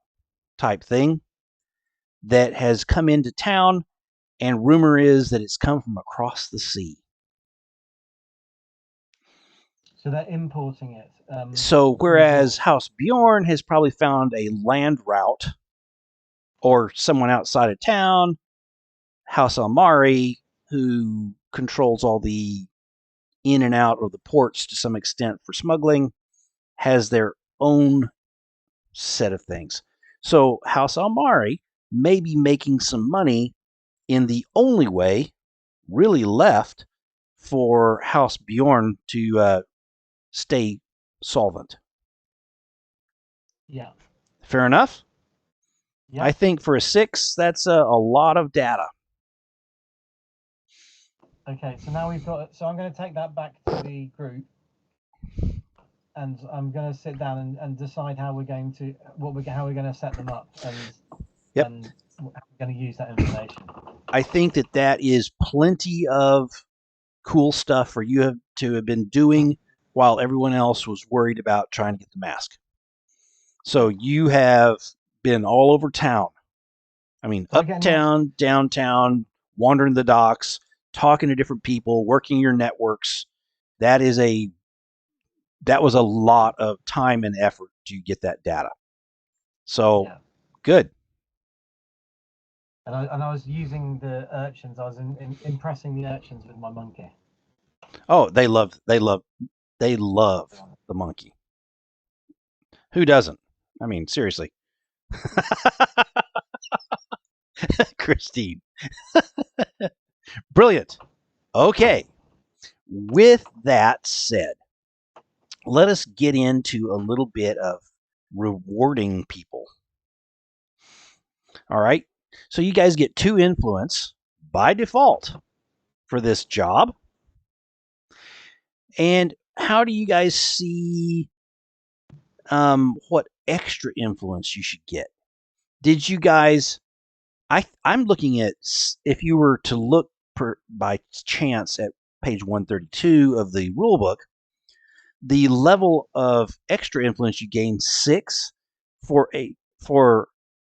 type thing that has come into town and rumor is that it's come from across the sea. So they're importing it. So whereas abroad. House Bjorn has probably found a land route or someone outside of town, House Almari, who controls all the in and out of the ports to some extent for smuggling, has their own set of things. So House Almari may be making some money in the only way really left for House Bjorn to stay solvent. Yeah. Fair enough? Yeah. I think for a 6, that's a lot of data. Okay, so now we've got. So I'm going to take that back to the group, and I'm going to sit down and decide how we're going to how we're going to set them up, and Yep. and how we're going to use that information. I think that is plenty of cool stuff for you to have been doing while everyone else was worried about trying to get the mask. So you have been all over town. I mean, So I get uptown, downtown, wandering the docks, talking to different people, working your networks. That was a lot of time and effort to get that data. So Yeah. good. And I was using the urchins. I was impressing the urchins with my monkey. Oh, they love the monkey. Who doesn't? I mean, seriously. Christine. Brilliant. Okay. With that said, let us get into a little bit of rewarding people. All right. So you guys get 2 influence by default for this job. And how do you guys see what extra influence you should get? Did you guys? I'm looking at, if you were to look by chance at page 132 of the rule book, the level of extra influence you gain 6 for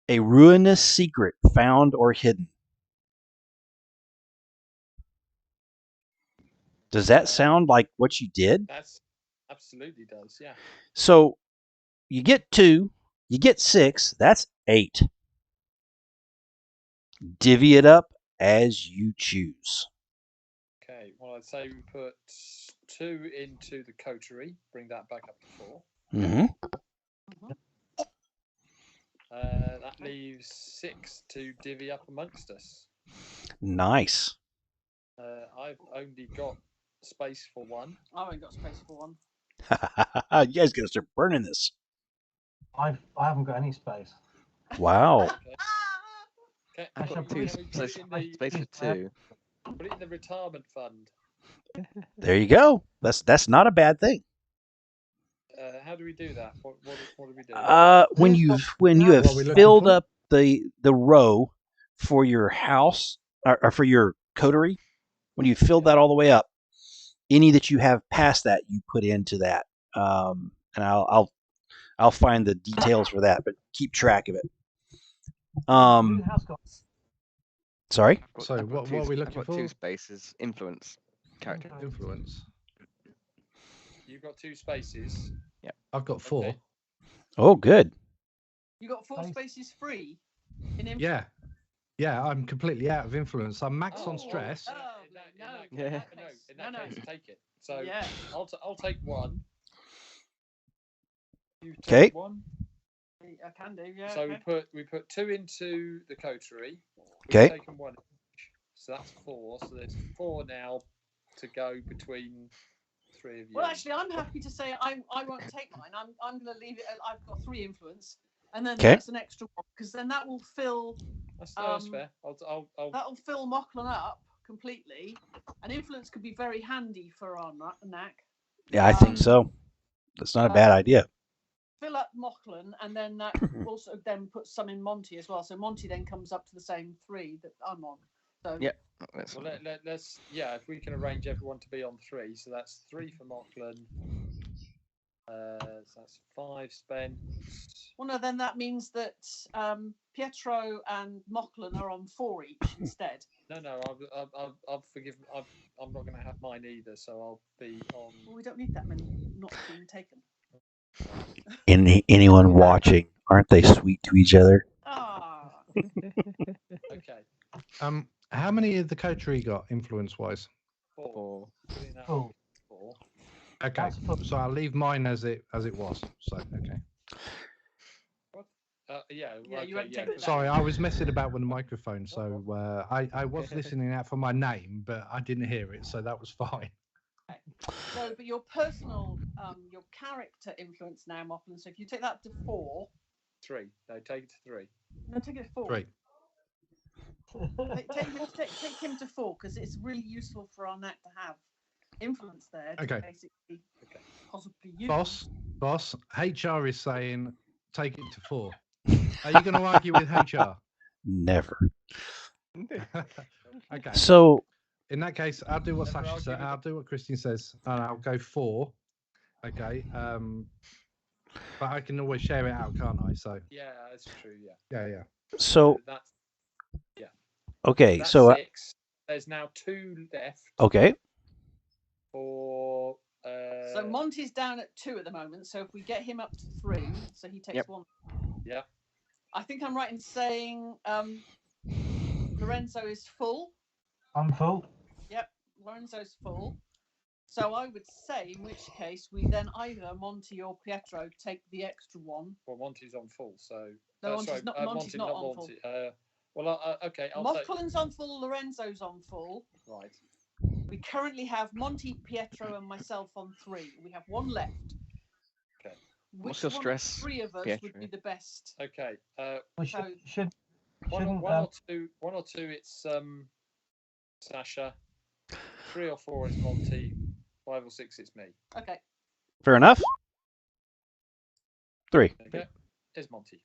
a ruinous secret found or hidden. Does that sound like what you did? That's absolutely does, yeah. So you get 2, you get 6, that's 8. Divvy it up as you choose. Okay, well, I'd say we put 2 into the coterie, bring that back up to 4. Mm-hmm. That leaves 6 to divvy up amongst us. Nice. I've only got space for 1. I haven't got space for 1. You guys gotta start burning this. I haven't got any space. Wow. Okay, I can shall we put put it in the, Space for 2. put it in the retirement fund? There you go. That's not a bad thing. How do we do that? What do we do? When you have What are we looking filled for? up the row for your house or for your coterie, when you filled that all the way up, any that you have past that, you put into that. And I'll find the details for that, but keep track of it. Who has got? Sorry. So what are we looking I've got for? 2 spaces. Influence character. Influence. You've got 2 spaces. I've got 4. Okay. Oh, good. You got 4 spaces free in influence. Yeah. Yeah, I'm completely out of influence. I'm max on Oh, stress. oh, In no, that case, take it. So Yeah. I'll take 1. You Okay. take 1. I can do, yeah. So okay. we put 2 into the coterie. Okay. We've taken 1 each. So that's 4. So there's 4 now to go between 3 of you. Well, actually, I'm happy to say I won't take mine. I'm going to leave it. I've got 3 influence, and then that's an extra 1 because then that will fill. That's fair. I'll That'll fill Mocklin up completely, and influence could be very handy for our knack. Yeah, I think so. That's not a bad idea. Fill up Mocklin, and then that also then puts some in Monty as well. So Monty then comes up to the same 3 that I'm on. So Yeah. well, let's if we can arrange everyone to be on 3, so that's 3 for Mocklin, So that's 5 spent. Well, no, then that means that Pietro and Mocklin are on 4 each instead. No, I've forgiven. I'm not going to have mine either, so I'll be on. Well, we don't need that many not being taken. Anyone watching, aren't they sweet to each other? Ah, Okay. How many of the coterie got influence-wise? 4. Putting that Cool. 4. Okay, That's full. so I'll leave mine as it was. So okay. Yeah. Yeah, Okay, you won't take yeah, it Sorry, I was messing about with the microphone, so I was listening out for my name, but I didn't hear it, so that was fine. so but your personal, your character influence now, Mocklin. So if you take that to 4, 3. No, take it to 3. no, take it to 4. 3. Take him to 4 because it's really useful for our net to have influence there. To Okay. basically, possibly use. Boss, HR is saying take it to 4. Are you going to argue with HR? Never. Okay. So In that case, I'll do what Never Sasha argue said. with I'll do what Christine says, and I'll go 4. Okay. But I can always share it out, can't I? So Yeah, that's true. Yeah. yeah. so That's okay. that's So 6. There's now 2 left okay. for. So Monty's down at 2 at the moment. So if we get him up to 3, so he takes Yep. 1. Yeah. I think I'm right in saying Lorenzo is full. I'm full. Yep, Lorenzo's full. So I would say, in which case, we then either Monty or Pietro take the extra 1. Well, Monty's on full, so. No, sorry, Monty's not on full. Well, okay. Mothcolin's on full. Lorenzo's on full. Right. We currently have Monty, Pietro, and myself on 3. We have 1 left. Okay. What's Which your one of stress, the 3 of us would Pietro? be the best? Okay. We So- shouldn't. One or two. It's Sasha. 3 or 4 it's Monty. 5 or 6 it's me. Okay. Fair enough. 3. Okay. It's Monty.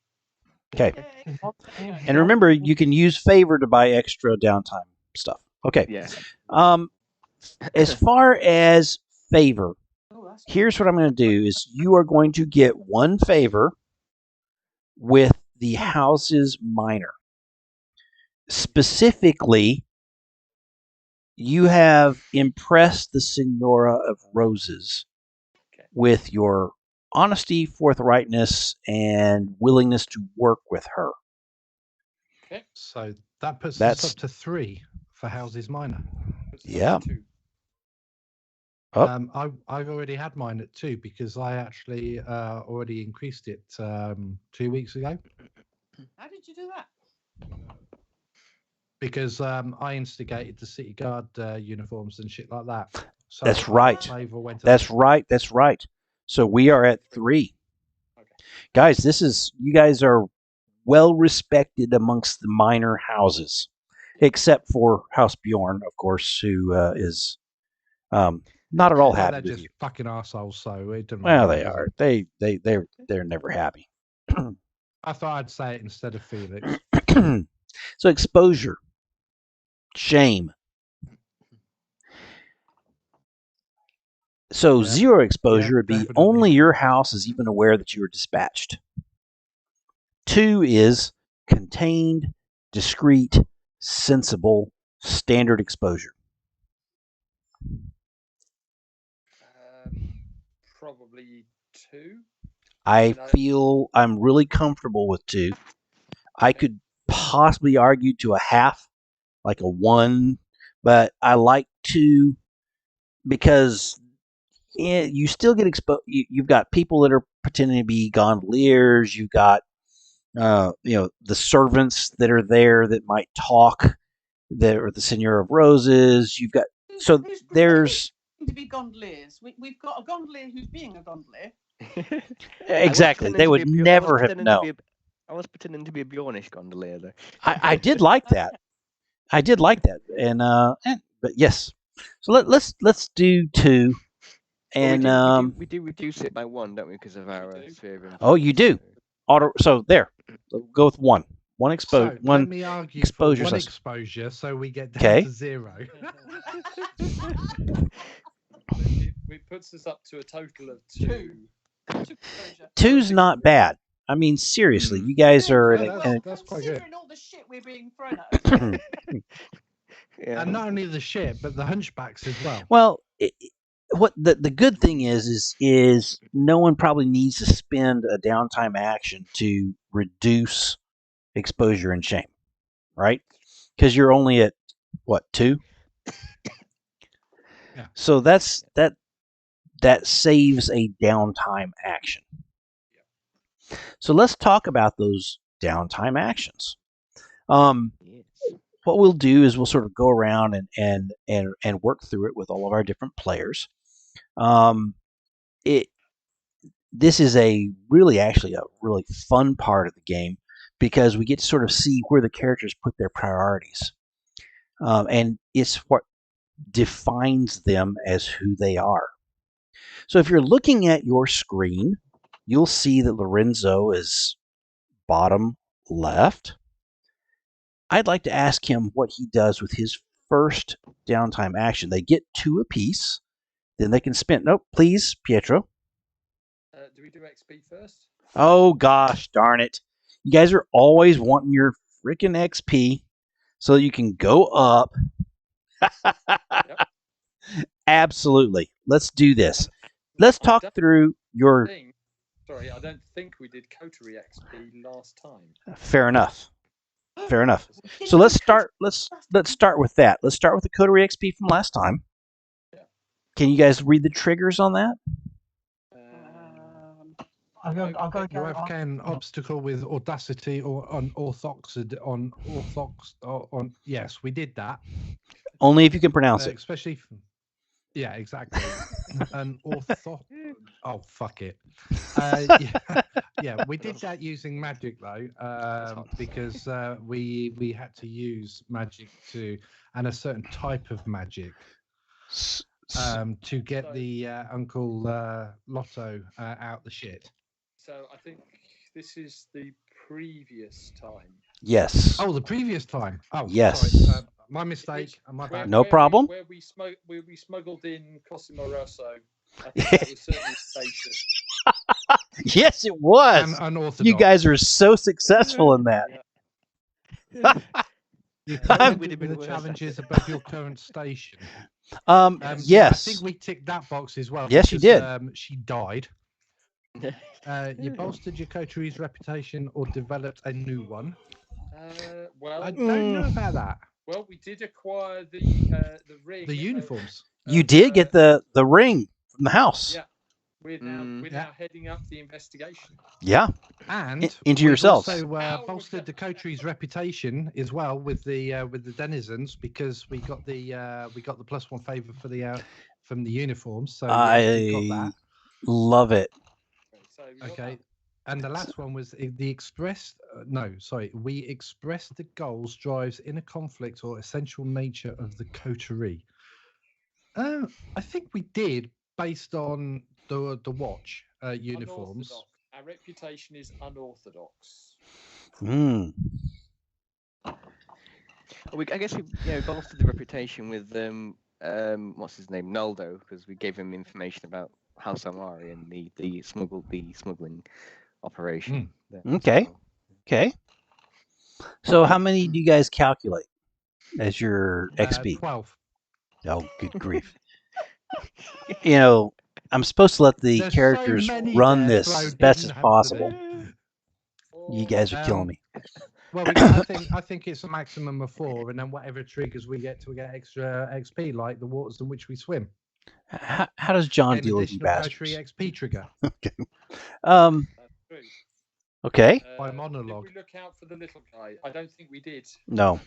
Okay. Yay. And remember, you can use favor to buy extra downtime stuff. Okay. Yeah. As far as favor, Oh, that's here's what I'm going to do: is you are going to get 1 favor with the house's minor. Specifically, you have impressed the Senora of Roses Okay. with your honesty, forthrightness, and willingness to work with her. Okay. So that puts us That's- up to 3 for Houses Minor. Puts us Yeah. up to 2. Oh. I've already had mine at 2 because I actually already increased it 2 weeks ago. How did you do that? Because I instigated the City Guard uniforms and shit like that. So That's our right. flavor went up. That's right. That's right. So we are at 3. Okay. Guys, you guys are well respected amongst the minor houses, except for House Bjorn, of course, who is not at all Well, happy they're with just you. fucking arseholes, so it doesn't Well, really they matter, are. does it? They're never happy. I thought I'd say it instead of Felix. So exposure, shame. So Yep. 0 exposure Yep, would be definitely. only your house is even aware that you were dispatched. 2 is contained, discreet, sensible, standard exposure. Probably 2. I No. feel I'm really comfortable with 2. I could possibly argue to a half, like a 1, but I like 2 because you still get exposed. You've got people that are pretending to be gondoliers. You've got the servants that are there that might talk. That are the Seigneur of Roses. You've got so Who's there's pretending to be gondoliers? We've got a gondolier who's being a gondolier. exactly. They would never have known. I was pretending to be a Bjornish gondolier, though. I did like that. I did like that, but yes. So let's do 2, and we do reduce it by 1, don't we, because of our do. sphere of influence. Oh, you do. So there, go with 1. One So exposure. let me argue exposure for 1 system. exposure, so we get down Okay. to 0. It puts us up to a total of 2. much exposure. Two's not bad. I mean, seriously, you guys Yeah, are pretty in Yeah, a, well, in that's quite good. considering all the shit we're being thrown at us. Yeah. And not only the shit, but the hunchbacks as well. well. What the good thing is no one probably needs to spend a downtime action to reduce exposure and shame, right? Because you're only at what 2. Yeah. So that saves a downtime action. So let's talk about those downtime actions. Yes. What we'll do is we'll sort of go around and work through it with all of our different players. It This is actually a really fun part of the game because we get to sort of see where the characters put their priorities, and it's what defines them as who they are. So if you're looking at your screen, you'll see that Lorenzo is bottom left. I'd like to ask him what he does with his first downtime action. They get 2 apiece, then they can spend. Nope, please, Pietro. Do we do XP first? Oh gosh, darn it! You guys are always wanting your freaking XP so you can go up. Yep. Absolutely. Let's do this. Let's talk through your. Sorry, I don't think we did coterie XP last time. Fair enough. Fair enough. So let's start. Let's start with that. Let's start with the coterie XP from last time. Yeah. Can you guys read the triggers on that? I'll go You have can obstacle with audacity or on yes, we did that. Only if you can pronounce it. Especially yeah, exactly. An oh fuck it. Yeah, we did that using magic though, because we had to use magic and a certain type of magic to get the Uncle Lotto out the shit. So I think this is the previous time. Yes. Oh, the previous time. Oh, yes. Sorry. My mistake. My bad. No problem. Where we smuggled in Cosimo Rosso. I think that was certainly spacious. Yes, it was. And unorthodox. You guys are so successful in that. Yeah. You completed the challenges above your current station. Yes. I think we ticked that box as well. Yes, because, you did. She died. You bolstered your coteries reputation or developed a new one. Well, I don't know about that. Well, we did acquire the ring. The uniforms. You did get the ring from the house. Yeah. We're now heading up the investigation. Yeah. And into yourselves. Also bolstered the coteries reputation as well with the denizens because we got the +1 favor for the from the uniforms. So we got that. Love it. Okay. And the last one was the expressed. We expressed the goals, drives, inner conflict, or essential nature of the coterie. I think we did based on the watch uniforms. Unorthodox. Our reputation is unorthodox. I guess we bolstered the reputation with what's his name, Naldo, because we gave him information about House Amari and the smuggling operation. Okay. Okay. So how many do you guys calculate as your XP? 12. Oh, good grief. I'm supposed to let the characters run this as best as possible. You guys are killing me. Well, I think it's a maximum of 4, and then whatever triggers we get extra XP, like the waters in which we swim. How does John deal with you bastards? XP trigger. Okay. That's true. Okay. By monologue. Did we look out for the little guy? I don't think we did. No.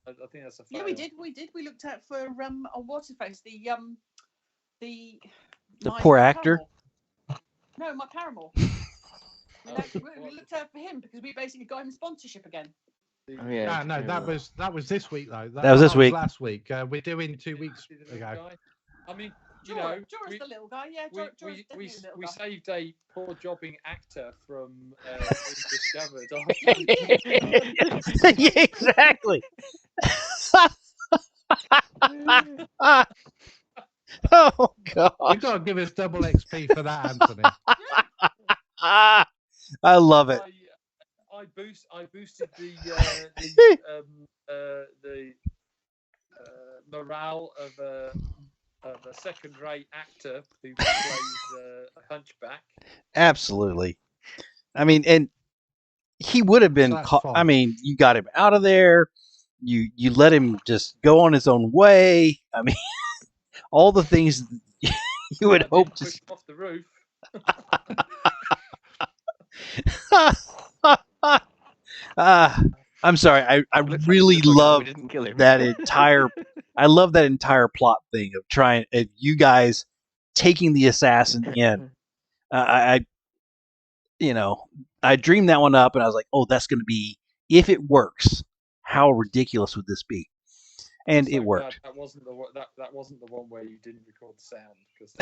I think that's a fail. Yeah, we did. We looked out for a waterface. The poor actor. No, my paramour. We looked out for him because we basically got him sponsorship again. Oh, yeah. No, that was this week though. That was this week. Last week. We're doing 2 weeks ago. I mean, Jorah's the little guy. Yeah, we saved a poor jobbing actor from being discovered. Yeah, exactly. Oh God! You got to give us double XP for that, Anthony. I love it. I boosted the morale of a second-rate actor who plays a hunchback. Absolutely. I mean, and he would have been. that's I fine. mean, you got him out of there. You let him just go on his own way. I mean, all the things you would I hope didn't to. push him off the roof. I'm sorry. I really looks like love we didn't kill him. that entire. I love that entire plot thing of trying of you guys taking the assassin in. I you know I dreamed that one up, and I was like, oh, that's going to be if it works. How ridiculous would this be? And I'm it so worked. glad that wasn't the one where you didn't record the sound because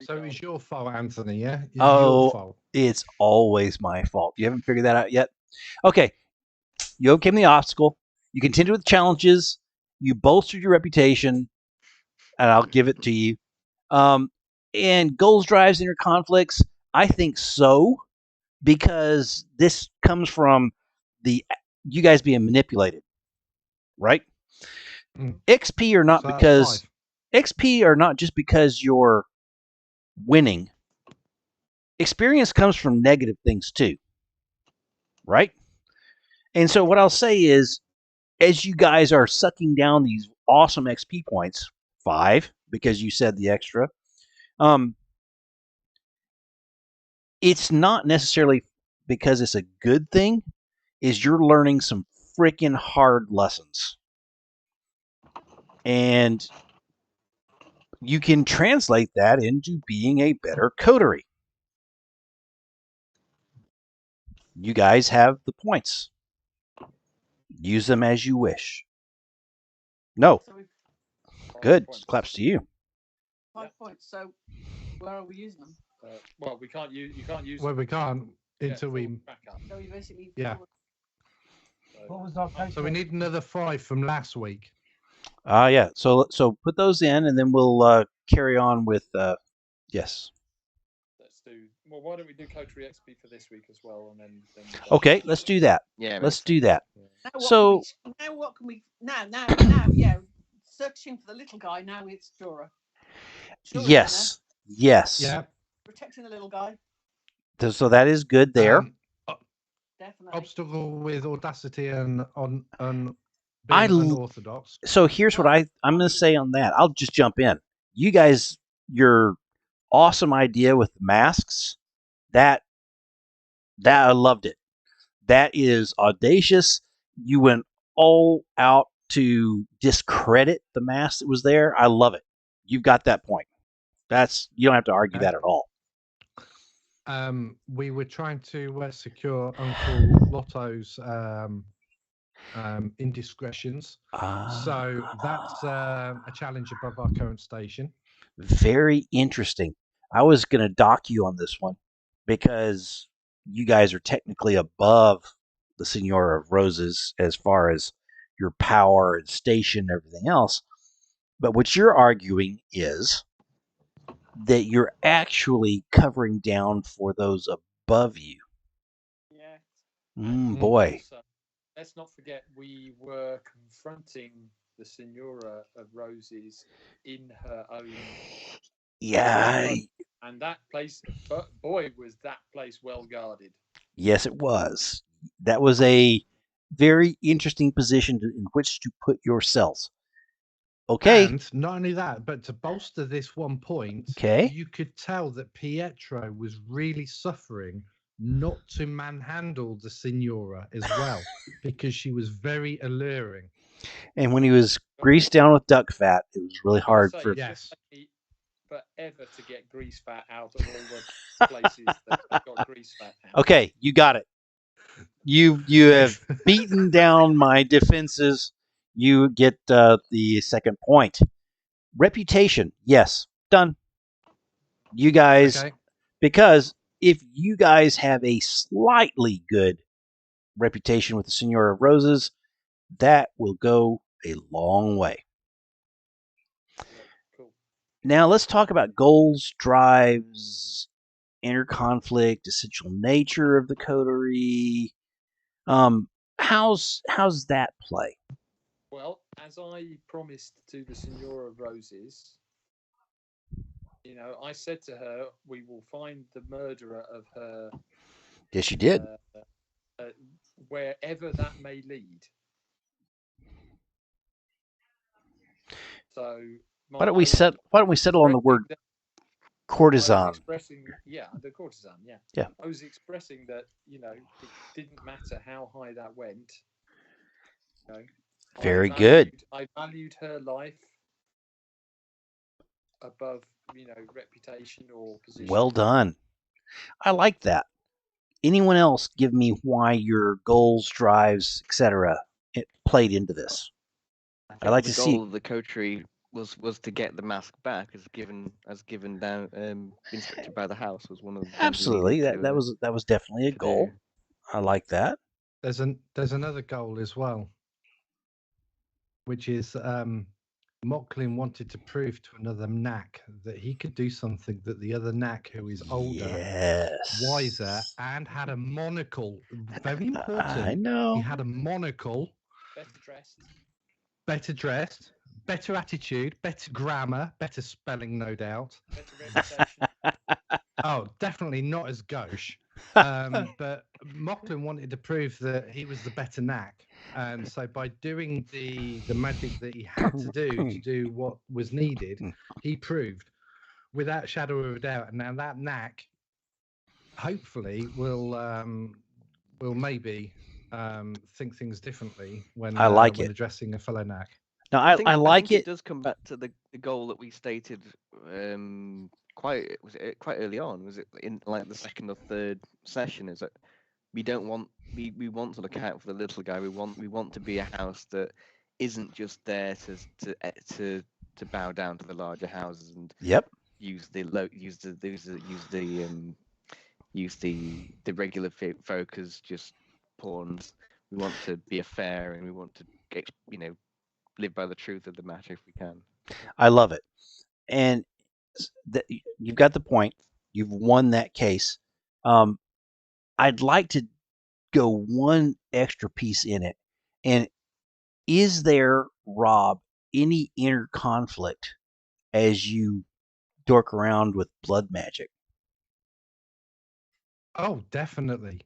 So it was your fault, Anthony. Yeah, it's Oh, your fault. it's always my fault. You haven't figured that out yet? Okay. You overcame the obstacle. You continued with challenges. You bolstered your reputation, and I'll give it to you. And goals, drives, inner conflicts. I think so, because this comes from the you guys being manipulated, right? Mm. XP are not So that's because 5. XP are not just because you're winning. Experience comes from negative things too, right? And so what I'll say is, as you guys are sucking down these awesome XP points, 5 because you said the extra, um, it's not necessarily because it's a good thing. Is you're learning some freaking hard lessons, and you can translate that into being a better coterie. You guys have the points. Use them as you wish. No, So we've good. points. Claps to you. 5 points. So where are we using them? Well, we can't use. You can't use. Well, them we can't get until full we. backup. So we basically Yeah. What was our coach? So we need another 5 from last week. Yeah. So put those in, and then we'll carry on with yes. Let's do. Well, why don't we do Coterie XP for this week as well, and then Okay, let's do that. Yeah, Let's makes do sense. that. Now what So can we, now what can we now yeah, searching for the little guy. Now it's Dora. Sure, yes, yes. Yeah. protecting the little guy. So that is good there. Definitely. Obstacle with audacity and on being I l- unorthodox. So here's what I'm going to say on that. I'll just jump in. You guys, your awesome idea with the masks, that I loved it. That is audacious. You went all out to discredit the mask that was there. I love it. You've got that point. That's you don't have to argue that at all. We were trying to secure Uncle Lotto's indiscretions. So that's a challenge above our current station. Very interesting. I was going to dock you on this one because you guys are technically above the Senora of Roses as far as your power and station and everything else. But what you're arguing is that you're actually covering down for those above you. Yeah. Boy. Also, let's not forget we were confronting the Senora of Roses in her own. Yeah. And that place, but boy, was that place well guarded. Yes, it was. That was a very interesting position in which to put yourselves. Okay. And not only that, but to bolster this 1 point, Okay. you could tell that Pietro was really suffering not to manhandle the Signora as well because she was very alluring. And when he was greased down with duck fat, it was really hard for. Yes. Forever to get grease fat out of all the places that got grease fat out. Okay, you got it. You have beaten down my defenses. You get the second point. Reputation, yes, done. You guys, Okay. because if you guys have a slightly good reputation with the Senora of Roses, that will go a long way. Cool. Now let's talk about goals, drives, inner conflict, essential nature of the coterie. How's that play? Well, as I promised to the Signora of Roses, I said to her, we will find the murderer of her Yes, you did. uh, wherever that may lead. So Why don't we settle on the word I was courtesan? expressing, the courtesan, yeah. Yeah. I was expressing that, it didn't matter how high that went. Very good. I valued her life above, reputation or position. Well done. I like that. Anyone else give me why your goals, drives, etc. played into this? I like think to the see. goal of the coterie was to get the mask back, as given down, instructed by the house, was one of the things Absolutely. we needed That was definitely a to goal. do. I like that. There's another goal as well, which is Mocklin wanted to prove to another knack that he could do something that the other knack, who is older, Yes. wiser, and had a monocle. Very important. I know. He had a monocle. Better dressed, better attitude, better grammar, better spelling, no doubt. Better reputation. Oh, definitely not as gauche. But Mocklin wanted to prove that he was the better knack. And so by doing the magic that he had to do what was needed, he proved without shadow of a doubt. And now that knack hopefully will maybe think things differently when I like it. addressing a fellow knack. No, I like think it. It does come back to the goal that we stated quite early on. Was it in like the second or third session? Is that we don't want we want to look out for the little guy. We want to be a house that isn't just there to bow down to the larger houses and use the regular folk as just pawns. We want to be a fair, and we want to get live by the truth of the matter if we can. I love it, and you've got the point. You've won that case. I'd like to go one extra piece in it, and is there, Rob, any inner conflict as you dork around with blood magic? Oh, definitely.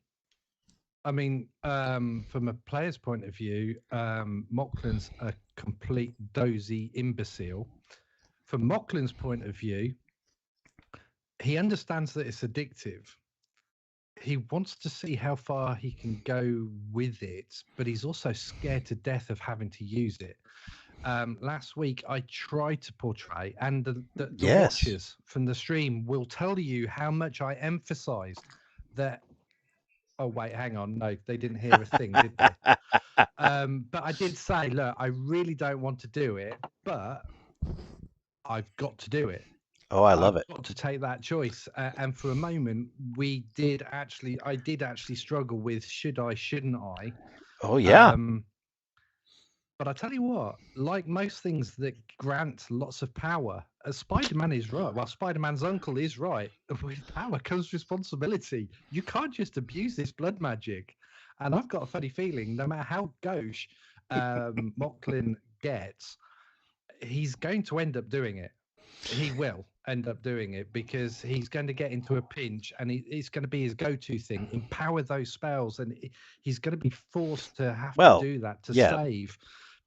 I mean, from a player's point of view, Mocklin's a complete dozy imbecile. From Mocklin's point of view, he understands that it's addictive. He wants to see how far he can go with it, but he's also scared to death of having to use it. Last week, I tried to portray, and the watchers from the stream will tell you how much I emphasized that. Oh, wait, hang on. No, they didn't hear a thing, did they? But I did say, look, I really don't want to do it, but I've got to do it. Oh, I love it. I've got to take that choice. And for a moment, I did actually struggle with should I, shouldn't I? Oh, yeah. But I tell you what, like most things that grant lots of power, Spider-Man is right. Well, Spider-Man's uncle is right. With power comes responsibility. You can't just abuse this blood magic. And I've got a funny feeling, no matter how gauche Mocklin gets, he's going to end up doing it. He will end up doing it because he's going to get into a pinch, and it's going to be his go-to thing. Empower those spells, and he's going to be forced to have to do that to save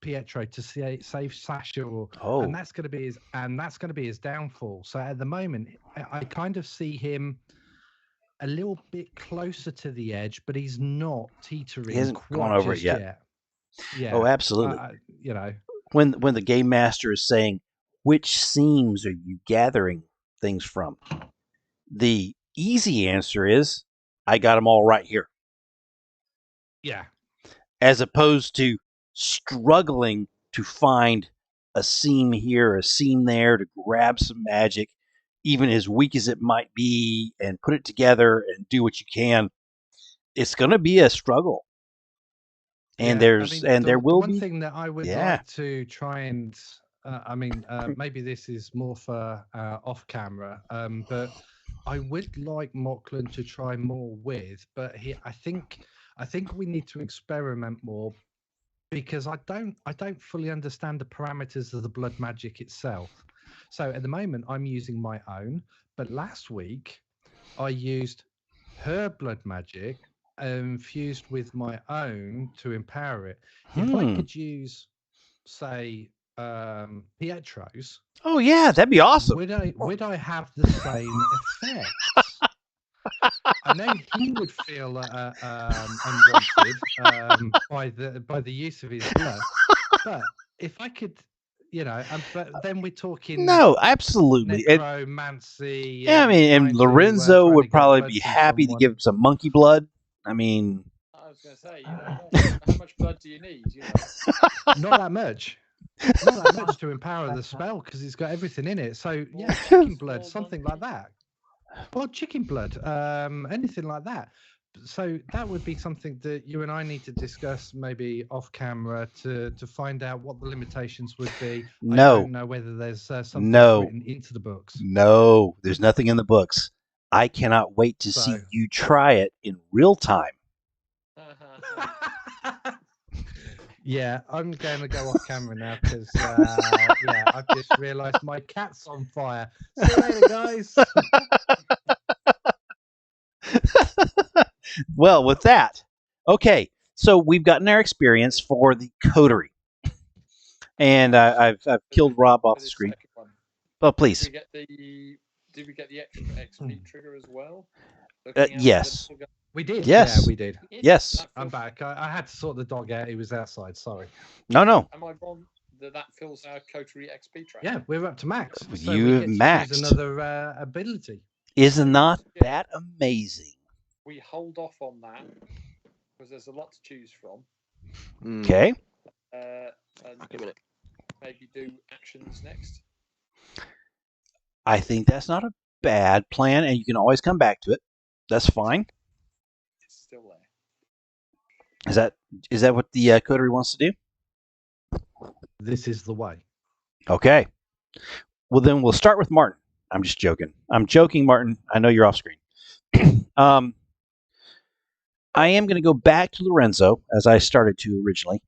Pietro, to save Sasha, and that's going to be his downfall. So at the moment, I kind of see him a little bit closer to the edge, but he's not teetering. He hasn't gone over it yet. Yeah. Oh, absolutely. When the game master is saying, which seams are you gathering things from? The easy answer is, I got them all right here. Yeah. As opposed to struggling to find a seam here, a seam there, to grab some magic, even as weak as it might be, and put it together and do what you can. It's going to be a struggle. And there will be one thing that I would like to try and maybe this is more for off camera, but I would like Mocklin to try more with, but I think we need to experiment more because I don't fully understand the parameters of the blood magic itself. So at the moment I'm using my own, but last week I used her blood magic fused with my own to empower it. If I could use, say, Pietro's, Oh yeah, that'd be awesome. would I have the same effect? I know he would feel unwanted by the use of his blood, but if I could, but then we're talking No, absolutely. necromancy. Yeah, I mean, and Lorenzo trying to would get probably blood be from happy to someone. give him some monkey blood. I mean, I was going to say, how much blood do you need? Not that much. Not that much to empower the spell because it's got everything in it. So yeah, chicken blood, something like that. Or chicken blood, anything like that. So that would be something that you and I need to discuss maybe off camera to find out what the limitations would be. I don't know whether there's something written into the books. No, there's nothing in the books. I cannot wait to see you try it in real time. Yeah, I'm going to go off camera now because yeah, I've just realised my cat's on fire. See you later, guys. Well, with that, okay, so we've gotten our experience for the coterie, and I've killed Rob off the screen. Oh, please. Did we get the extra XP trigger as well? Yes. We did. Yes. Yeah, we did. Yes. I'm back. I had to sort the dog out. He was outside. Sorry. No. Am I wrong that fills our coterie XP track? Yeah, we're up to max. So you maxed. Choose another ability. Is not that amazing? We hold off on that because there's a lot to choose from. Okay. And maybe do actions next. I think that's not a bad plan, and you can always come back to it. That's fine. It's still there. Is that what the coterie wants to do? This is the way. Okay. Well, then we'll start with Martin. I'm just joking. I'm joking, Martin. I know you're off screen. I am going to go back to Lorenzo, as I started to originally,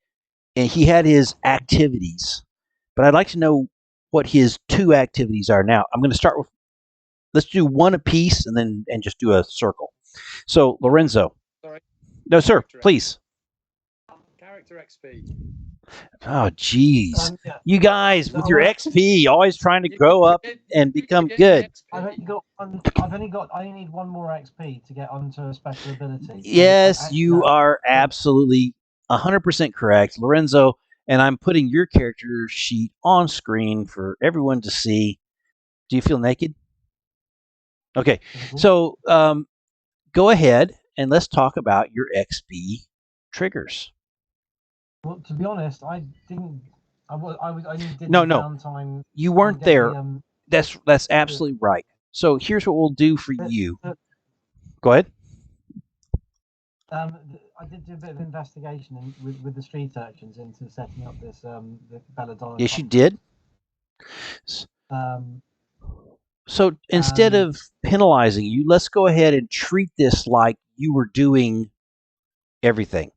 and he had his activities, but I'd like to know what his 2 activities are now. I'm going to start with, let's do one apiece and just do a circle. So, Lorenzo. Sorry. No, sir, please. Character XP. Oh, geez. You guys, with your XP, always trying to grow up and become good. I only need 1 more XP to get onto a special ability. Yes, you are absolutely 100% correct, Lorenzo. And I'm putting your character sheet on screen for everyone to see. Do you feel naked? Okay, so go ahead and let's talk about your XP triggers. Well, to be honest, I didn't. I only did no. downtime. You weren't there. That's absolutely right. So here's what we'll do for you. Go ahead. I did do a bit of investigation with the street urchins into setting up this the Belladonna. Yes, you did. So instead of penalizing you, let's go ahead and treat this like you were doing everything.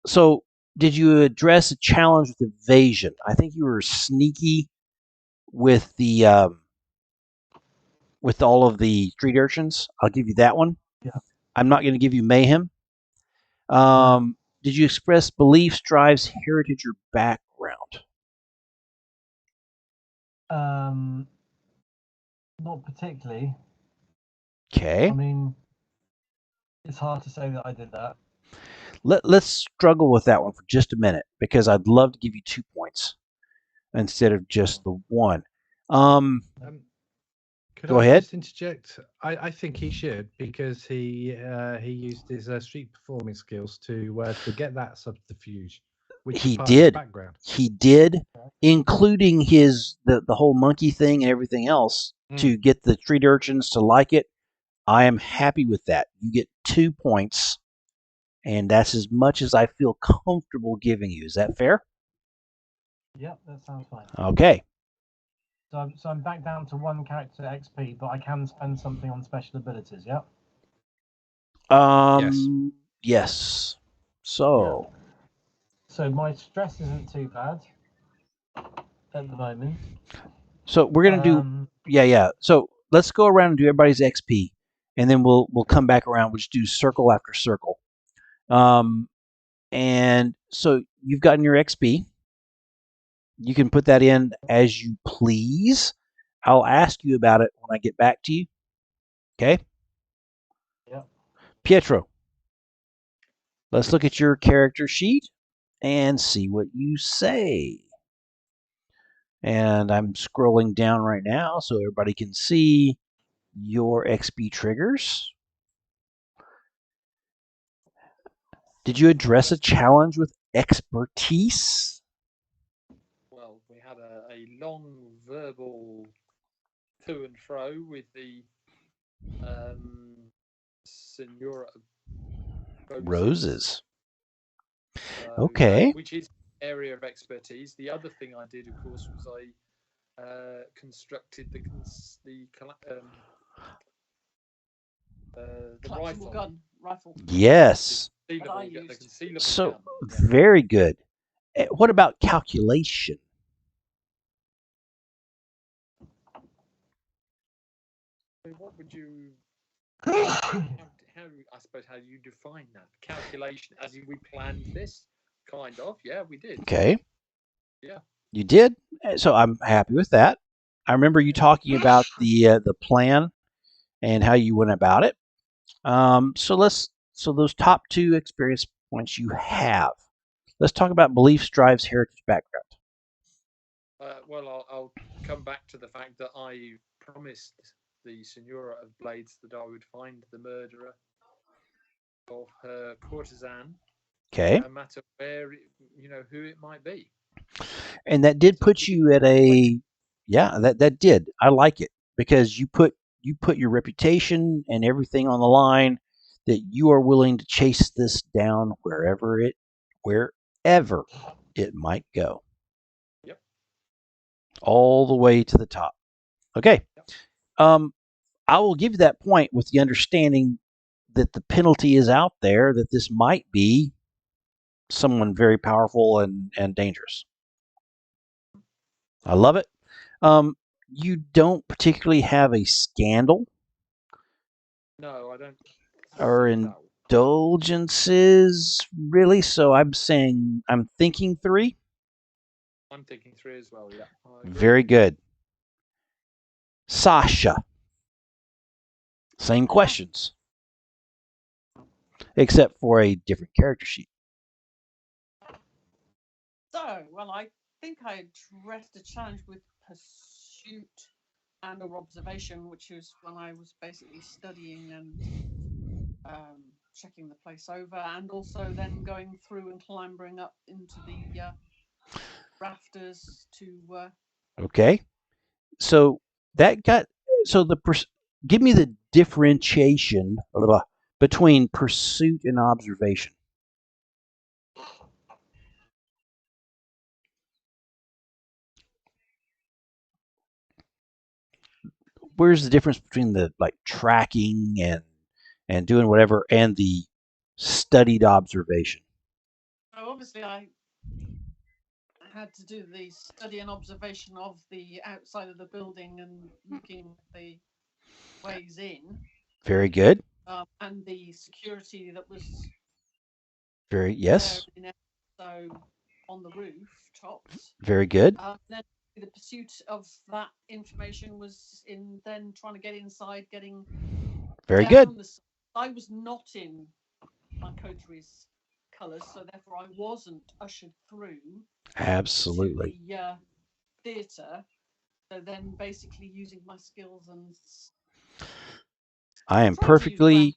So did you address a challenge with evasion? I think you were sneaky with the with all of the street urchins. I'll give you that one. Yeah. I'm not going to give you mayhem. Did you express beliefs, drives, heritage, or background? Not particularly. Okay. I mean, it's hard to say that I did that. Let's struggle with that one for just a minute because I'd love to give you 2 points instead of just the 1. Could Go I ahead. just interject? I think he should because he used his street performing skills to get that subterfuge. Which He is part did. of the background. He did, including his the whole monkey thing and everything else to get the street urchins to like it. I am happy with that. You get 2 points, and that's as much as I feel comfortable giving you. Is that fair? Yep, that sounds fine. Okay. So I'm back down to 1 character XP, but I can spend something on special abilities. Yeah. Yes. So. So my stress isn't too bad at the moment. So we're gonna do. Yeah. So let's go around and do everybody's XP, and then we'll come back around. We'll just do circle after circle. And so you've gotten your XP. You can put that in as you please. I'll ask you about it when I get back to you. Okay? Yeah. Pietro, let's look at your character sheet and see what you say. And I'm scrolling down right now so everybody can see your XP triggers. Did you address a challenge with expertise? Well, we had a long verbal to and fro with the Senora Roses. So, Okay. which is area of expertise. The other thing I did, of course, was I constructed the rifle. Rifle. Yes. The concealable So gun. very good. What about calculation? What would you? how I suppose how you define that calculation? As in, we planned this, kind of. Yeah, we did. Okay. Yeah. You did. So I'm happy with that. I remember you talking about the plan and how you went about it. So those top 2 experience points you have. Let's talk about beliefs, drives, heritage, background. Well, I'll come back to the fact that I promised the Senora of Blades that I would find the murderer of her courtesan. Okay. No matter where, who it might be. And that did put you at a, that did. I like it because you put your reputation and everything on the line that you are willing to chase this down wherever it might go. Yep. All the way to the top. Okay. Yep. I will give you that point with the understanding that the penalty is out there, that this might be someone very powerful and dangerous. I love it. You don't particularly have a scandal. No, I don't. Or indulgences, really. So I'm thinking 3. I'm thinking 3 as well. Yeah. Very good. Sasha. Same questions, except for a different character sheet. So, well, I think I addressed a challenge with pursuit and or observation, which was when I was basically studying and checking the place over, and also then going through and clambering up into the rafters to. Okay, so that got give me the differentiation between pursuit and observation. Where's the difference between the tracking and doing whatever and the studied observation? So obviously I had to do the study and observation of the outside of the building and looking at the ways in. Very good. And the security that was yes. So on the rooftops. Very good. Then the pursuit of that information was in then trying to get inside, getting very good. I was not in my coteries colours, so therefore I wasn't ushered through. Absolutely. To the theatre. So then basically using my skills and I am perfectly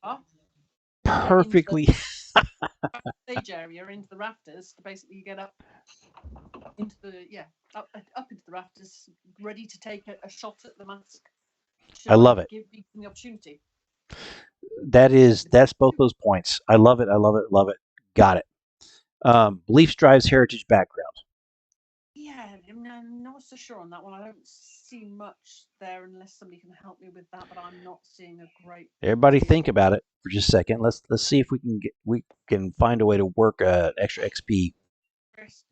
stage area into the rafters to basically get up into the up into the rafters, ready to take a shot at the mask. I love it. Give me the opportunity. That's both those points. I love it. I love it. Love it. Got it. Beliefs, drives, heritage, background. Yeah, No, not so sure on that one. I don't see much there unless somebody can help me with that, but I'm not seeing a great Everybody deal. think about it for just a second. Let's see if we can find a way to work extra XP.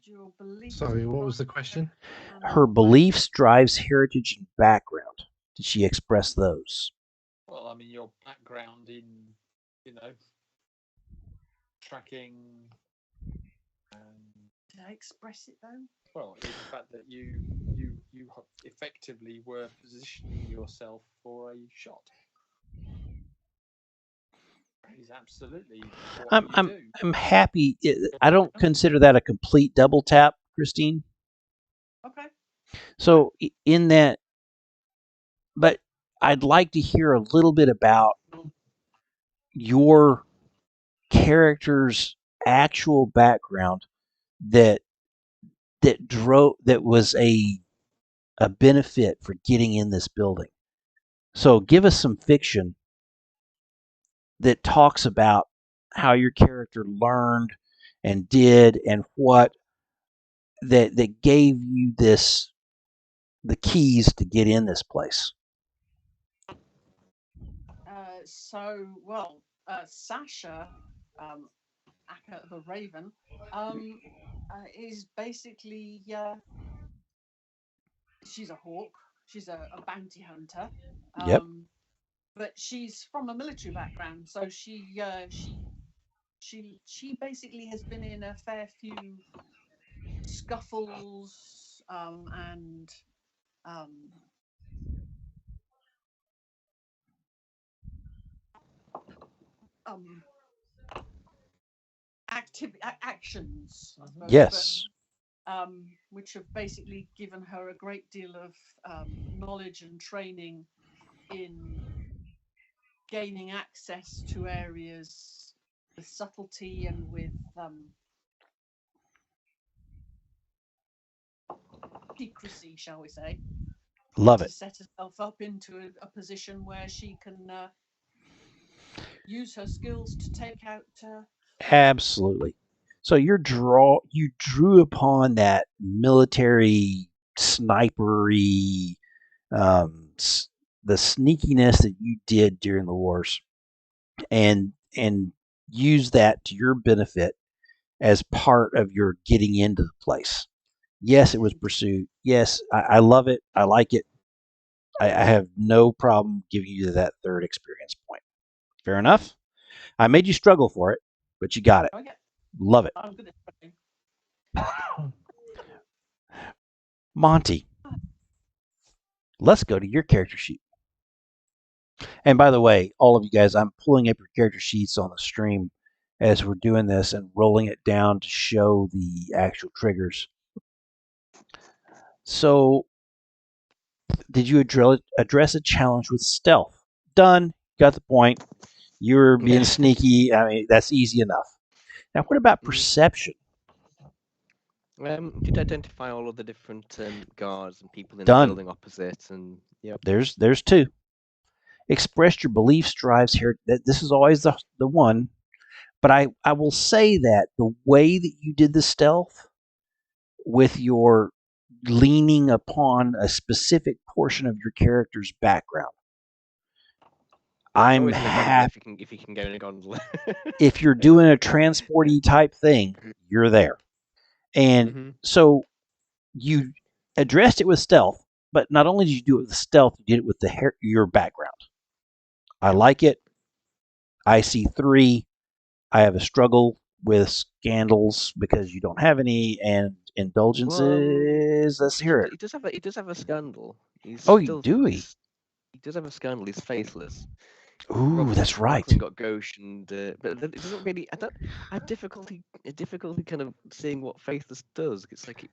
Your beliefs Sorry, what was the question? Her beliefs, drives, heritage, and background. Did she express those? Well, I mean, your background in, tracking. Did I express it though? Well, in the fact that you effectively were positioning yourself for a shot. Is absolutely what you do. I'm happy. I don't consider that a complete double tap, Christine. Okay. So in that, but I'd like to hear a little bit about your character's actual background that was a benefit for getting in this building. So give us some fiction that talks about how your character learned and did and what that gave you the keys to get in this place. Sasha, Aka the Raven, is basically she's a hawk. She's a bounty hunter. Yep. But she's from a military background, so she basically has been in a fair few scuffles and actions, I suppose. Yes. But, which have basically given her a great deal of knowledge and training in gaining access to areas with subtlety and with secrecy, shall we say. Love to it. set herself up into a position where she can use her skills to take out. Absolutely. So you drew upon that military snipery, the sneakiness that you did during the wars, and use that to your benefit as part of your getting into the place. Yes, it was pursuit. Yes, I love it. I like it. I have no problem giving you that third experience point. Fair enough. I made you struggle for it, but you got it. Okay. Love it. I'm good at Monty, let's go to your character sheet. And by the way, all of you guys, I'm pulling up your character sheets on the stream as we're doing this and rolling it down to show the actual triggers. So, did you address a challenge with stealth? Done. Got the point. You were being sneaky. I mean, that's easy enough. Now, what about perception? Did identify all of the different guards and people in Done. the building opposite, and yep. There's two. Expressed your beliefs, drives here. This is always the one, but I will say that the way that you did the stealth with your leaning upon a specific portion of your character's background. I'm happy if you can get in a gondola. if you're doing a transporty type thing, you're there. And so you addressed it with stealth, but not only did you do it with stealth, you did it with your background. I like it. I see 3. I have a struggle with scandals because you don't have any, and indulgences. Let's hear it. He does have a scandal. He's Oh, still, do he does have a scandal. He's faithless. Ooh, that's right. Rockland got gauche, and but it doesn't really. I have difficulty kind of seeing what faithless does. It's like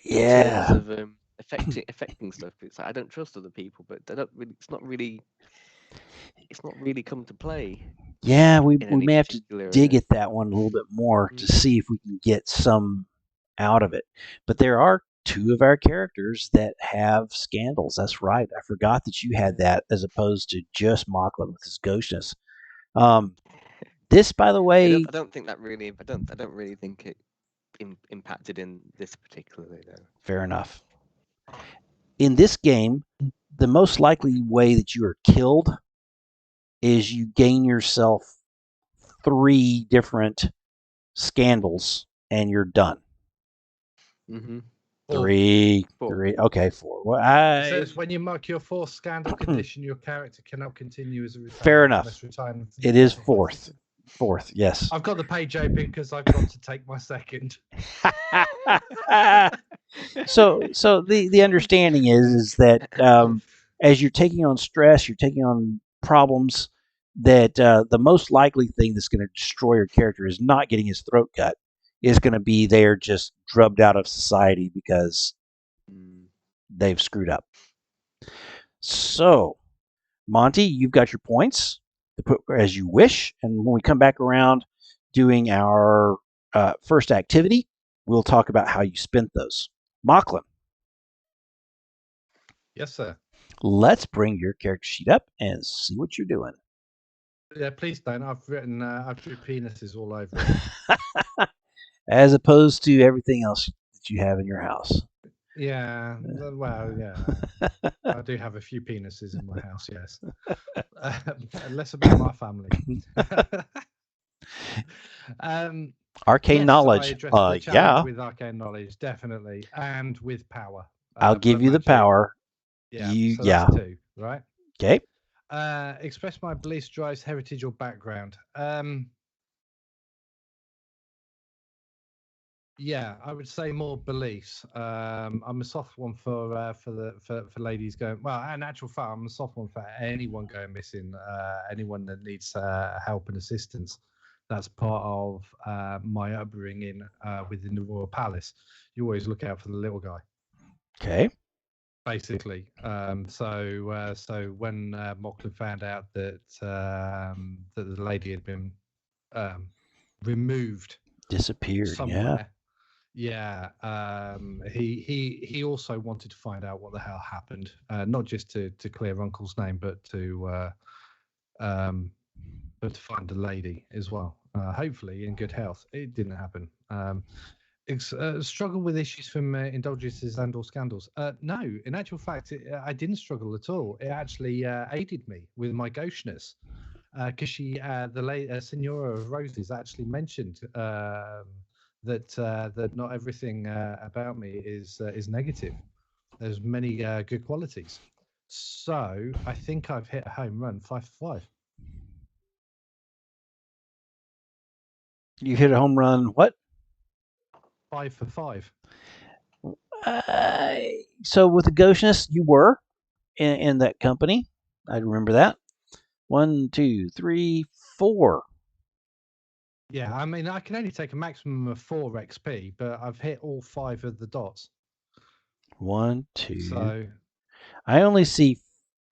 in terms of affecting stuff. It's like I don't trust other people, but I don't really. It's not really come to play. Yeah, we may have to dig at that one a little bit more to see if we can get some out of it. But there are 2 of our characters that have scandals. That's right. I forgot that you had that as opposed to just Mocklin with his ghostiness. This, by the way, I don't think that really. I don't really think it impacted in this particularly though. Fair enough. In this game, the most likely way that you are killed is you gain yourself 3 different scandals and you're done. Mm-hmm. 3. Four. 3. Okay, 4. Well, It says when you mark your 4th scandal condition, your character cannot continue as a retainer. Fair enough. Unless retiring from It the is team. 4th. 4th, yes. I've got the page open because I've got to take my 2nd. So the understanding is that as you're taking on stress, you're taking on problems, that the most likely thing that's going to destroy your character is not getting his throat cut. Is going to be they're just drubbed out of society because they've screwed up. So, Monty, you've got your points to put as you wish, and when we come back around doing our first activity, we'll talk about how you spent those. Mocklin. Yes, sir. Let's bring your character sheet up and see what you're doing. Yeah, please don't. I've drew penises all over it. As opposed to everything else that you have in your house. Yeah, well, yeah. I do have a few penises in my house, yes. Less about my family. Arcane yes, knowledge. I addressed the challenge Yeah. with arcane knowledge, definitely, and with power. I'll give you the power. Yeah, so yeah. that's 2, right? Okay. Express my beliefs, drives, heritage, or background. Yeah, I would say more beliefs. I'm a soft one for ladies going. Well, in actual fact, I'm a soft one for anyone going missing. Anyone that needs help and assistance. That's part of my upbringing within the royal palace. You always look out for the little guy. Okay. Basically, so when Mocklin found out that that the lady had been removed, disappeared somewhere. Yeah, he also wanted to find out what the hell happened, not just to clear Uncle's name, but to find the lady as well. Hopefully in good health. It didn't happen. Struggle with issues from indulgences and or scandals. No, in actual fact, I didn't struggle at all. It actually aided me with my gauchness. Because the late Signora of Roses actually mentioned that not everything about me is negative. There's many good qualities. So I think I've hit a home run, 5 for 5. You hit a home run. What? 5 for 5. So with the gauchness, you were in that company. I remember that. 1, 2, 3, 4. Yeah, I mean, I can only take a maximum of 4 XP, but I've hit all 5 of the dots. 1, 2. So I only see.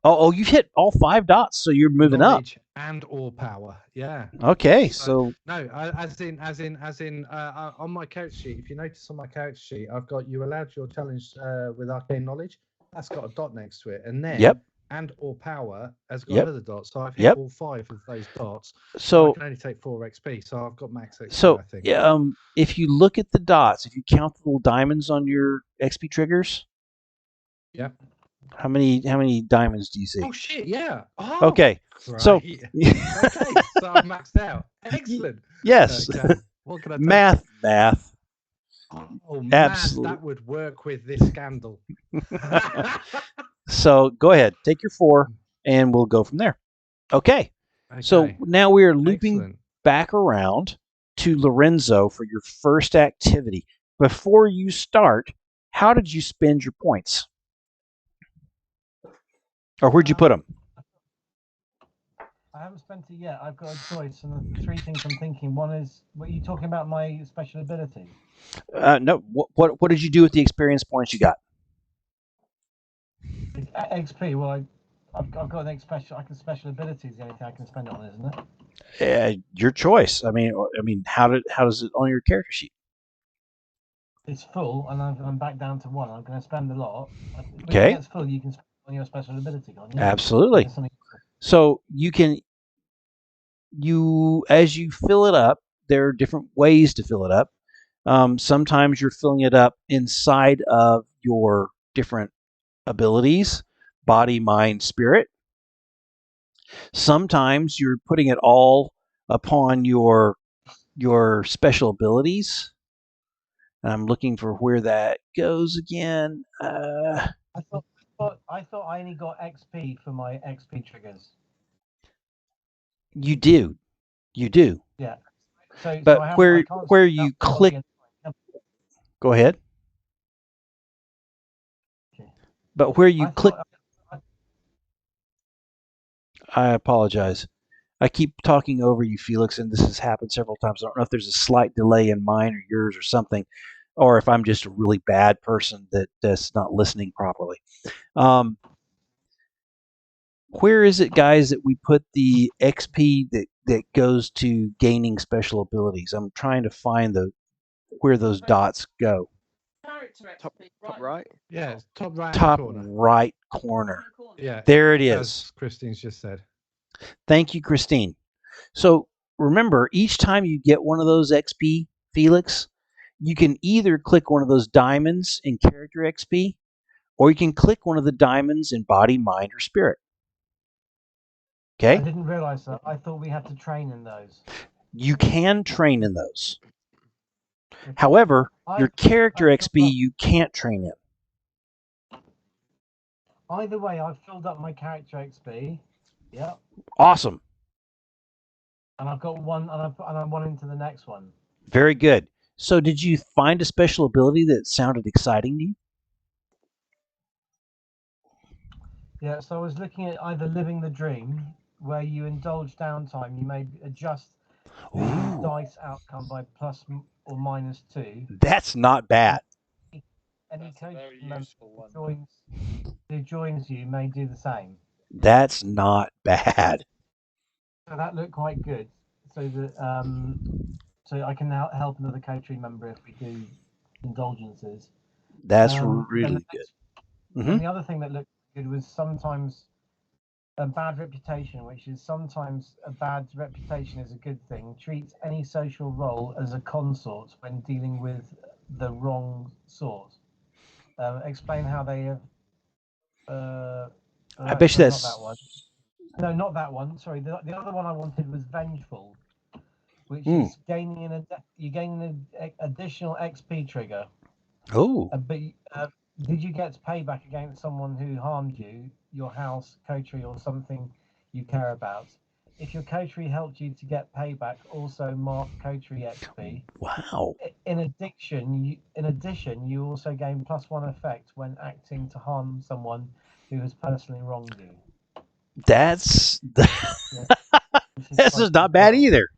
Oh, you hit all 5 dots, so you're moving knowledge and or power. Yeah. Okay, so no, as in on my character sheet. If you notice on my character sheet, I've got you allowed your challenge with arcane knowledge. That's got a dot next to it, and then and or power has got another dot. So I've hit all 5 of those dots. So I can only take 4 XP. So I've got max XP. So I think. if you look at the dots, if you count the little diamonds on your XP triggers. Yep. How many diamonds do you see? Oh shit! Yeah. Oh, okay. Right. So okay. So I've maxed out. Excellent. Yes. Okay. What can I take? Math. Oh man, that would work with this scandal. So go ahead, take your 4, and we'll go from there. Okay. So now we are looping back around to Lorenzo for your first activity. Before you start, how did you spend your points? Or where'd you put them? I haven't spent it yet. I've got a choice, and the 3 things I'm thinking. One is, were you talking about my special ability? No. What did you do with the experience points you got? XP. Well, I've got an special. I can special abilities. The only thing I can spend it on, isn't it? Your choice. I mean, how does it on your character sheet? It's full, and I'm back down to 1. I'm going to spend a lot. Okay. When it's full, you can spend on your special ability, can't you? Absolutely. So as you fill it up, there are different ways to fill it up. Sometimes you're filling it up inside of your different abilities, body, mind, spirit. Sometimes you're putting it all upon your special abilities. I'm looking for where that goes again. I thought I only got XP for my XP triggers. You do. Yeah. So But I haven't. I where can't. where you click, go ahead. Okay. But where you I click, thought. I apologize. I keep talking over you, Felix, and this has happened several times. I don't know if there's a slight delay in mine or yours or something, or if I'm just a really bad person that's not listening properly. Where is it, guys, that we put the XP that goes to gaining special abilities? I'm trying to find where those dots go. Character Top XP, top right? right. Yeah, it's top right hand Top corner. right corner. Yeah, There it is. as Christine's just said. Thank you, Christine. So remember, each time you get one of those XP, Felix, you can either click one of those diamonds in character XP, or you can click one of the diamonds in body, mind, or spirit. I Okay? didn't realize that. I thought we had to train in those. You can train in those. Okay. However, your character I XP filled you can't train in. either way, I've filled up my character XP. Yeah. Awesome. And I've got one, and I'm one into the next one. Very good. So, did you find a special ability that sounded exciting to you? Yeah. So I was looking at either living the dream, where you indulge downtime, you may adjust the Ooh, dice outcome by or -2. that's not bad. Any That's a coach very member useful one. who joins you may do the same. That's not bad. So that looked quite good. So that so I can help another coterie member if we do indulgences. That's Then really good. and the other thing that looked good was sometimes a bad reputation, which is sometimes a bad reputation is a good thing, treats any social role as a consort when dealing with the wrong sort. Explain how they have. I bet you Sorry, not that's that one. No, not that one. Sorry, the other one I wanted was vengeful, which is gaining you gain an additional XP trigger. Oh, But did you get payback against someone who harmed you, your house, coterie, or something you care about? If your coterie helped you to get payback, also mark coterie XP. wow. In addition, you also gain +1 effect when acting to harm someone who has personally wronged you. That's Yeah, this is not bad either.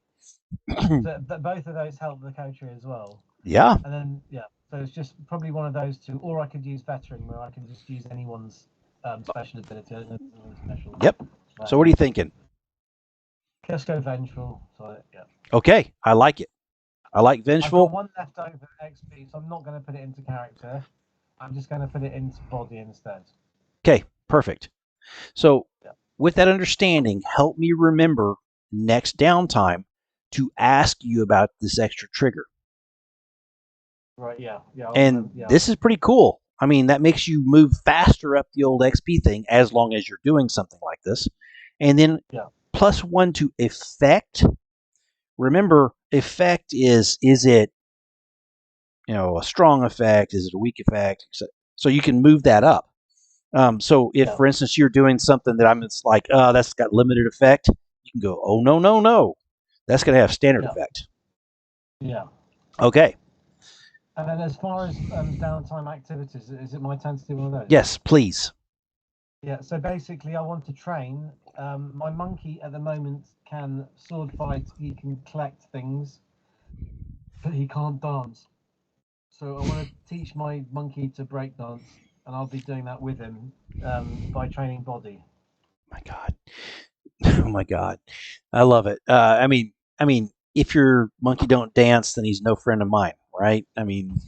So both of those help the coterie as well. Yeah. And then so it's just probably one of those two, or I could use veteran, where I can just use anyone's special ability. I don't know if there's anything special. Yep. So what are you thinking? Just go vengeful. So yeah. Okay, I like it. I like I've got vengeful. one left over XP, so I'm not going to put it into character. I'm just going to put it into body instead. Okay, perfect. So Yeah. with that understanding, help me remember next downtime to ask you about this extra trigger. Right. Yeah. Yeah. And this is pretty cool. I mean, that makes you move faster up the old XP thing as long as you're doing something like this. And then +1 to effect. Remember, effect is it, a strong effect? Is it a weak effect? So you can move that up. So if, for instance, you're doing something that I'm just like, that's got limited effect, you can go, oh, no, no, no. That's going to have standard effect. Yeah. Okay. And then as far as downtime activities, is it my turn to do one of those? Yes, please. Yeah, so basically I want to train. My monkey at the moment can sword fight, he can collect things, but he can't dance. So I want to teach my monkey to break dance, and I'll be doing that with him by training body. My God. Oh my God. I love it. I mean, if your monkey don't dance, then he's no friend of mine, right? I mean,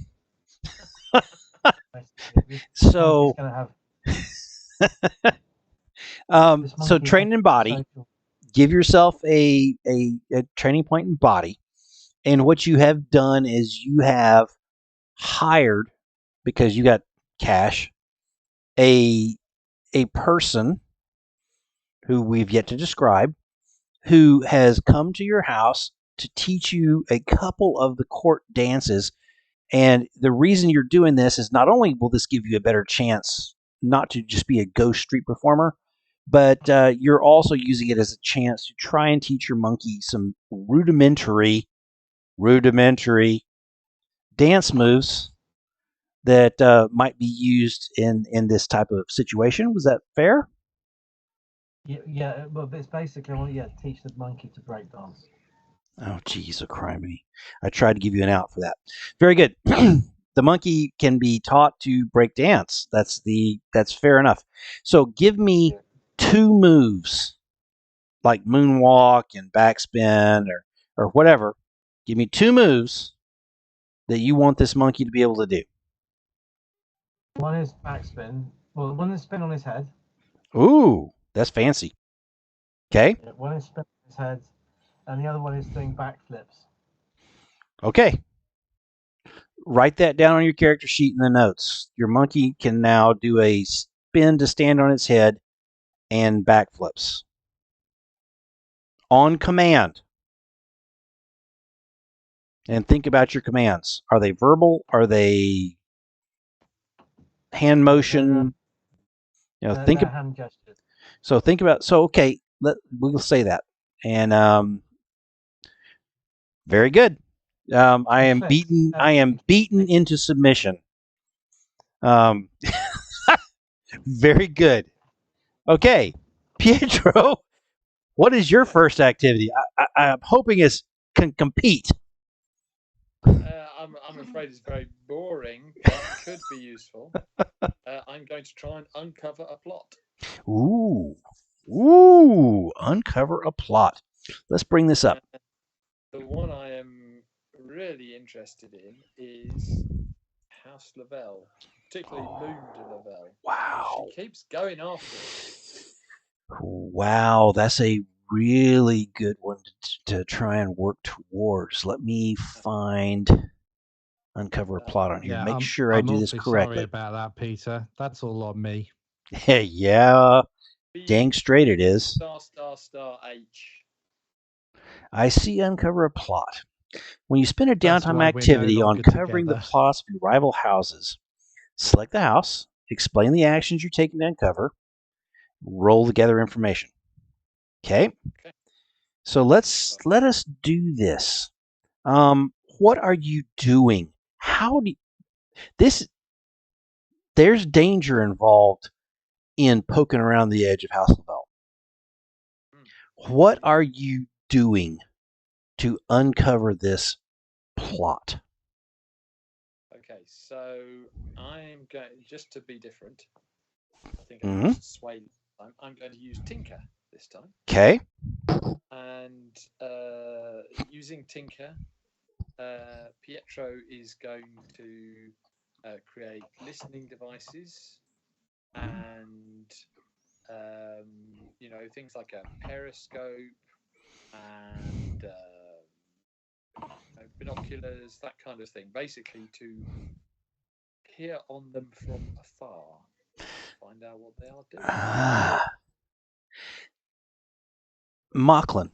so so train in body. Give yourself a training point in body, And what you have done is you have hired, because you got cash, a person who we've yet to describe, who has come to your house to teach you a couple of the court dances. And the reason you're doing this is not only will this give you a better chance not to just be a ghost street performer, but you're also using it as a chance to try and teach your monkey some rudimentary dance moves that might be used in this type of situation. Was that fair? Yeah. Well, it's basically, I want to teach the monkey to break dance. Oh, geez, criminy. I tried to give you an out for that. Very good. The monkey can be taught to break dance. That's fair enough. So give me 2 moves, like moonwalk and backspin or whatever. Give me 2 moves that you want this monkey to be able to do. One is backspin. Well, one is spin on his head. Ooh, that's fancy. Okay. Yeah, one is spin on his head, and the other one is doing backflips. Okay. Write that down on your character sheet in the notes. Your monkey can now do a spin to stand on its head and backflips. On command. And think about your commands. Are they verbal? Are they hand motion? They're hand gestures. So think about. So okay, we'll say that. And very good. I am beaten. I am beaten into submission. Very good. Okay, Pietro, what is your first activity? I'm hoping it can compete. I'm afraid it's very boring, but could be useful. I'm going to try and uncover a plot. Ooh, uncover a plot. Let's bring this up. The one I am really interested in is House Lavelle, particularly Moon de Lavelle. Wow. She keeps going after us. Wow, that's a really good one to try and work towards. Let me find uncover a plot on here. Yeah, Make sure I do this correctly. Sorry about that, Peter. That's all on me. Yeah, dang straight it is. ****H. I see uncover a plot. When you spend a downtime activity on covering the plots of your rival houses, select the house, explain the actions you're taking to uncover, roll together information. Okay? So let us do this. What are you doing? How do there's danger involved in poking around the edge of House Lavelle. What are you doing to uncover this plot? Okay, so I'm going, just to be different, I think I used Sway. I'm going to use Tinker this time. Okay. And using Tinker, Pietro is going to create listening devices and things like a periscope and binoculars, that kind of thing, basically to peer on them from afar, find out what they are doing. Mocklin,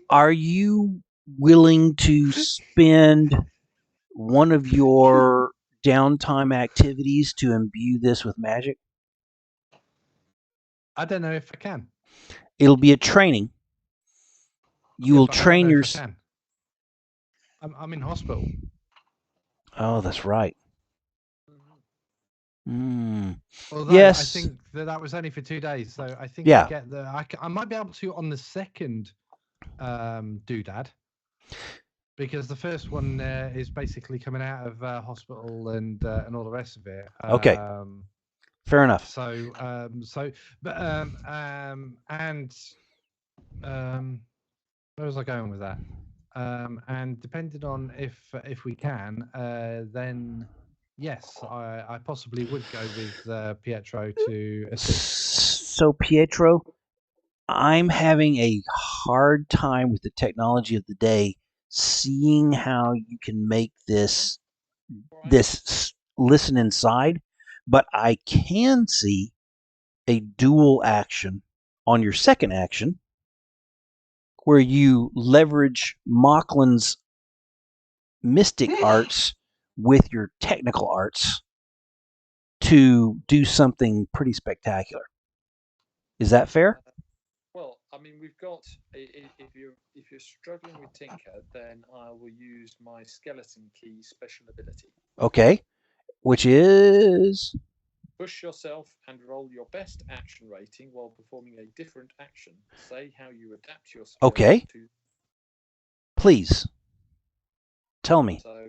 are you willing to spend one of your downtime activities to imbue this with magic? I don't know if I can. It'll be a training. You will train your. I'm in hospital. Oh, that's right. Although yes. I think that was only for 2 days, so I think yeah. I might be able to on the second doodad, because the first one is basically coming out of hospital and all the rest of it. Okay. Fair enough. So where was I going with that? And depending on if we can, then yes, I possibly would go with Pietro to assist. So Pietro, I'm having a hard time with the technology of the day seeing how you can make this listen inside, but I can see a dual action on your second action where you leverage Mocklин's mystic arts with your technical arts to do something pretty spectacular. Is that fair? Well, I mean, we've got if you're struggling with Tinker, then I will use my skeleton key special ability. Okay, which is Push yourself and roll your best action rating while performing a different action. Say how you adapt your skill okay. to. Please tell me. So,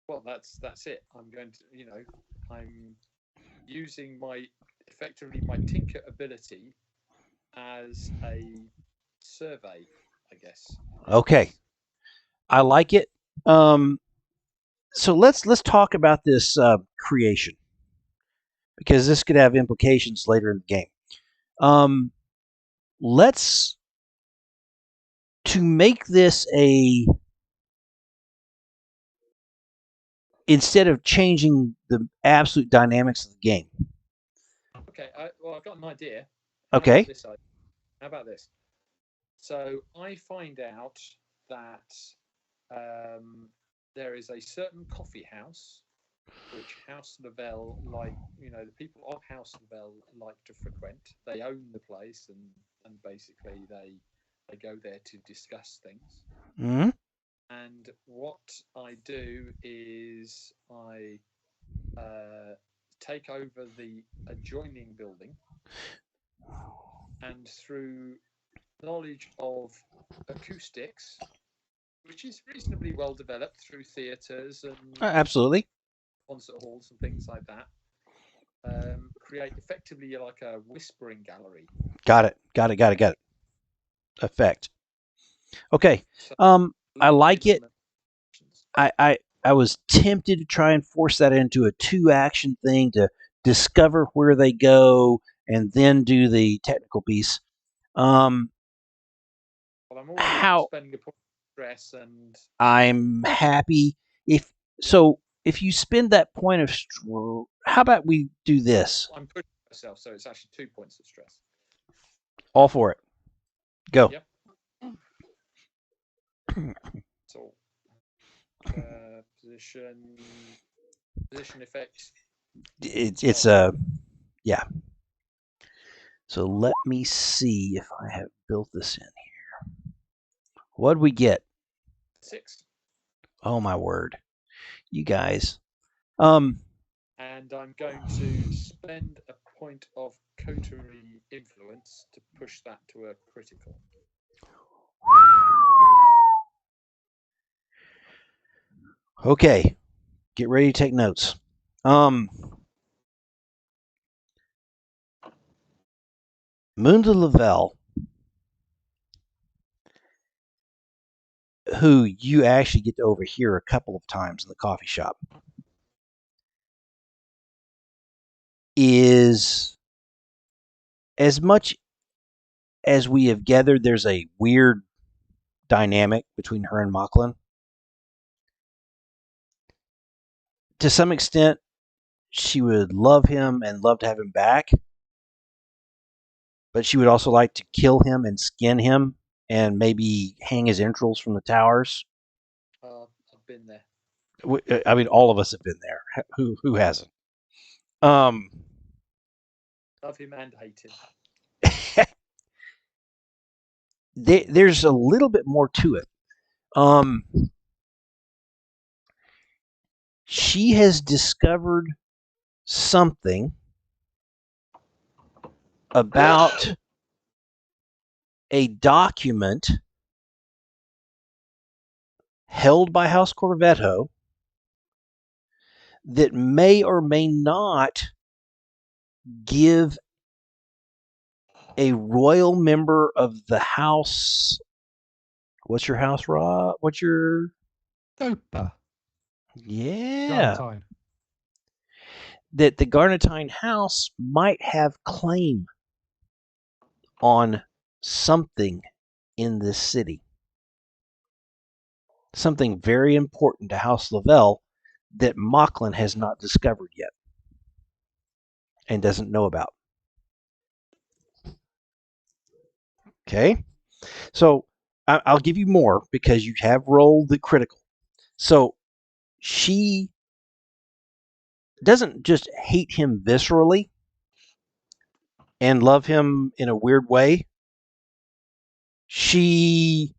well, that's it. I'm going to, I'm using effectively my Tinker ability as a survey, I guess. Okay, I like it. So let's talk about this creation because this could have implications later in the game. Let's to make this instead of changing the absolute dynamics of the game. Okay, I've got an idea. Okay. How about this? So I find out that there is a certain coffee house which House Lavelle the people of House Lavelle like to frequent. They own the place and basically they go there to discuss things. Mm-hmm. And what I do is I take over the adjoining building, and through knowledge of acoustics, which is reasonably well developed through theatres and Absolutely. concert halls and things like that, create effectively like a whispering gallery. Got it. Effect. Okay. So, I like it. I was tempted to try and force that into a 2-action thing to discover where they go and then do the technical piece. Well, I'm already spending a point of stress, and I'm happy if you spend that point of how about we do this? I'm pushing myself, so it's actually 2 points of stress. All for it. Go. Yep. So, position effect. It's yeah. So let me see if I have built this in here. What'd we get? 6. Oh my word, you guys. And I'm going to spend a point of coterie influence to push that to a critical. Okay, get ready to take notes. Munda Lavelle, who you actually get to overhear a couple of times in the coffee shop, is, as much as we have gathered, there's a weird dynamic between her and Mocklin. To some extent, she would love him and love to have him back, but she would also like to kill him and skin him and maybe hang his entrails from the towers. I've been there. I mean, all of us have been there. Who hasn't? Love him and hate him. There's a little bit more to it. She has discovered something about a document held by House Corvetto that may or may not give a royal member of the house. What's your house, Rob? What's your Dopa. Yeah. Garnetine. That the Garnetine house might have claim on something in this city. Something very important to House Lavelle that Mocklin has not discovered yet and doesn't know about. Okay? So I'll give you more because you have rolled the critical. So she doesn't just hate him viscerally and love him in a weird way. She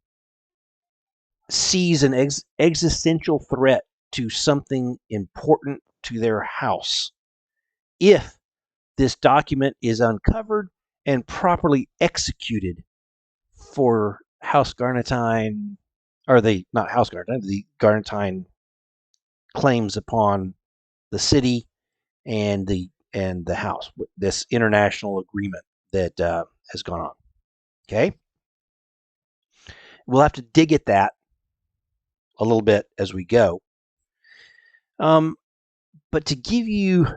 sees an existential threat to something important to their house if this document is uncovered and properly executed for House Garnetine, or the not House Garnetine, the Garnetine claims upon the city and the house. This international agreement that has gone on. Okay, we'll have to dig at that a little bit as we go. But to give you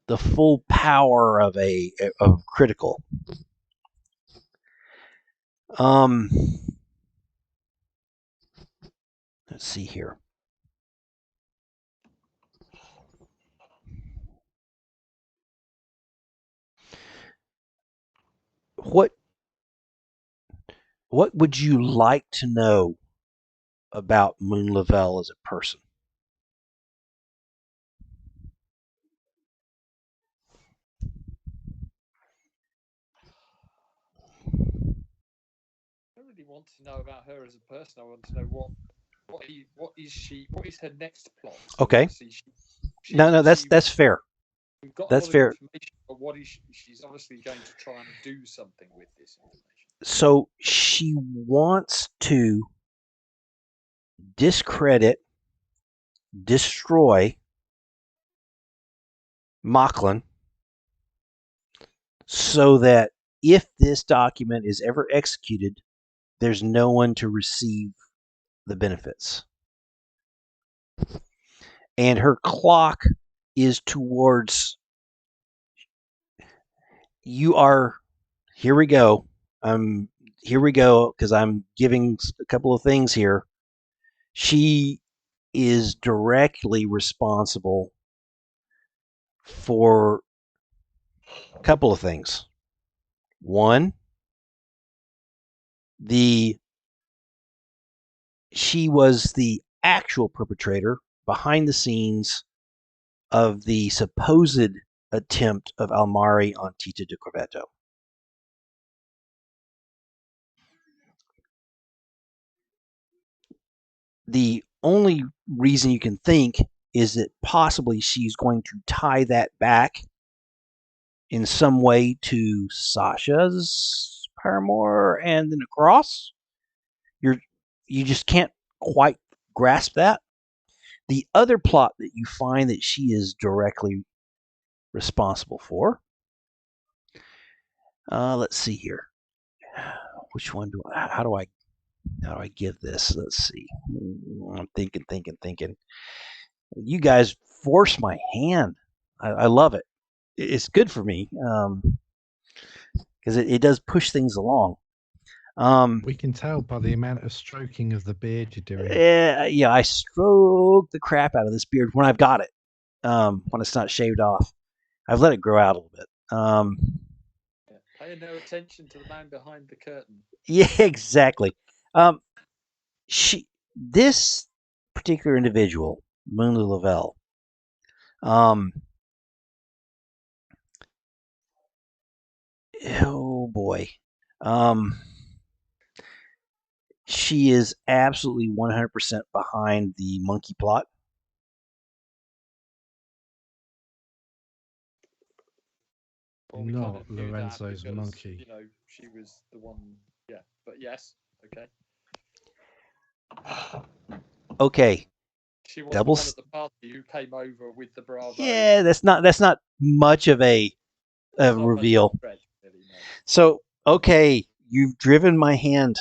the full power of critical, let's see here. What would you like to know about Moon Lavelle as a person? I don't really want to know about her as a person. I want to know what is her next plot. So Okay. No, that's fair. We've got that's a lot fair. of information, but what is she's obviously going to try and do something with this information. So she wants to discredit, destroy Mocklin so that if this document is ever executed, there's no one to receive the benefits. And her clock is towards you are here we go. Here we go because I'm giving a couple of things here. She is directly responsible for a couple of things. One, she was the actual perpetrator behind the scenes of the supposed attempt of Almari on Tita de Corvetto. The only reason you can think is that possibly she's going to tie that back in some way to Sasha's paramour and then across. You just can't quite grasp that. The other plot that you find that she is directly responsible for. Let's see here. Which one do I? How do I give this? Let's see. I'm thinking. You guys force my hand. I love it. It's good for me because it does push things along. We can tell by the amount of stroking of the beard you're doing. Yeah, I stroke the crap out of this beard when I've got it. When it's not shaved off, I've let it grow out a little bit. Pay no attention to the man behind the curtain. Yeah, exactly. This particular individual, Moon Lavelle, oh boy, she is absolutely 100% behind the monkey plot. Well, we Not kind of knew Lorenzo's that because, monkey. you know, she was the one. Yeah, but yes, okay. Okay. She was the one at the party who came over with the Bravo. Yeah, that's not much of a reveal. Really, no. So, okay, you've driven my hand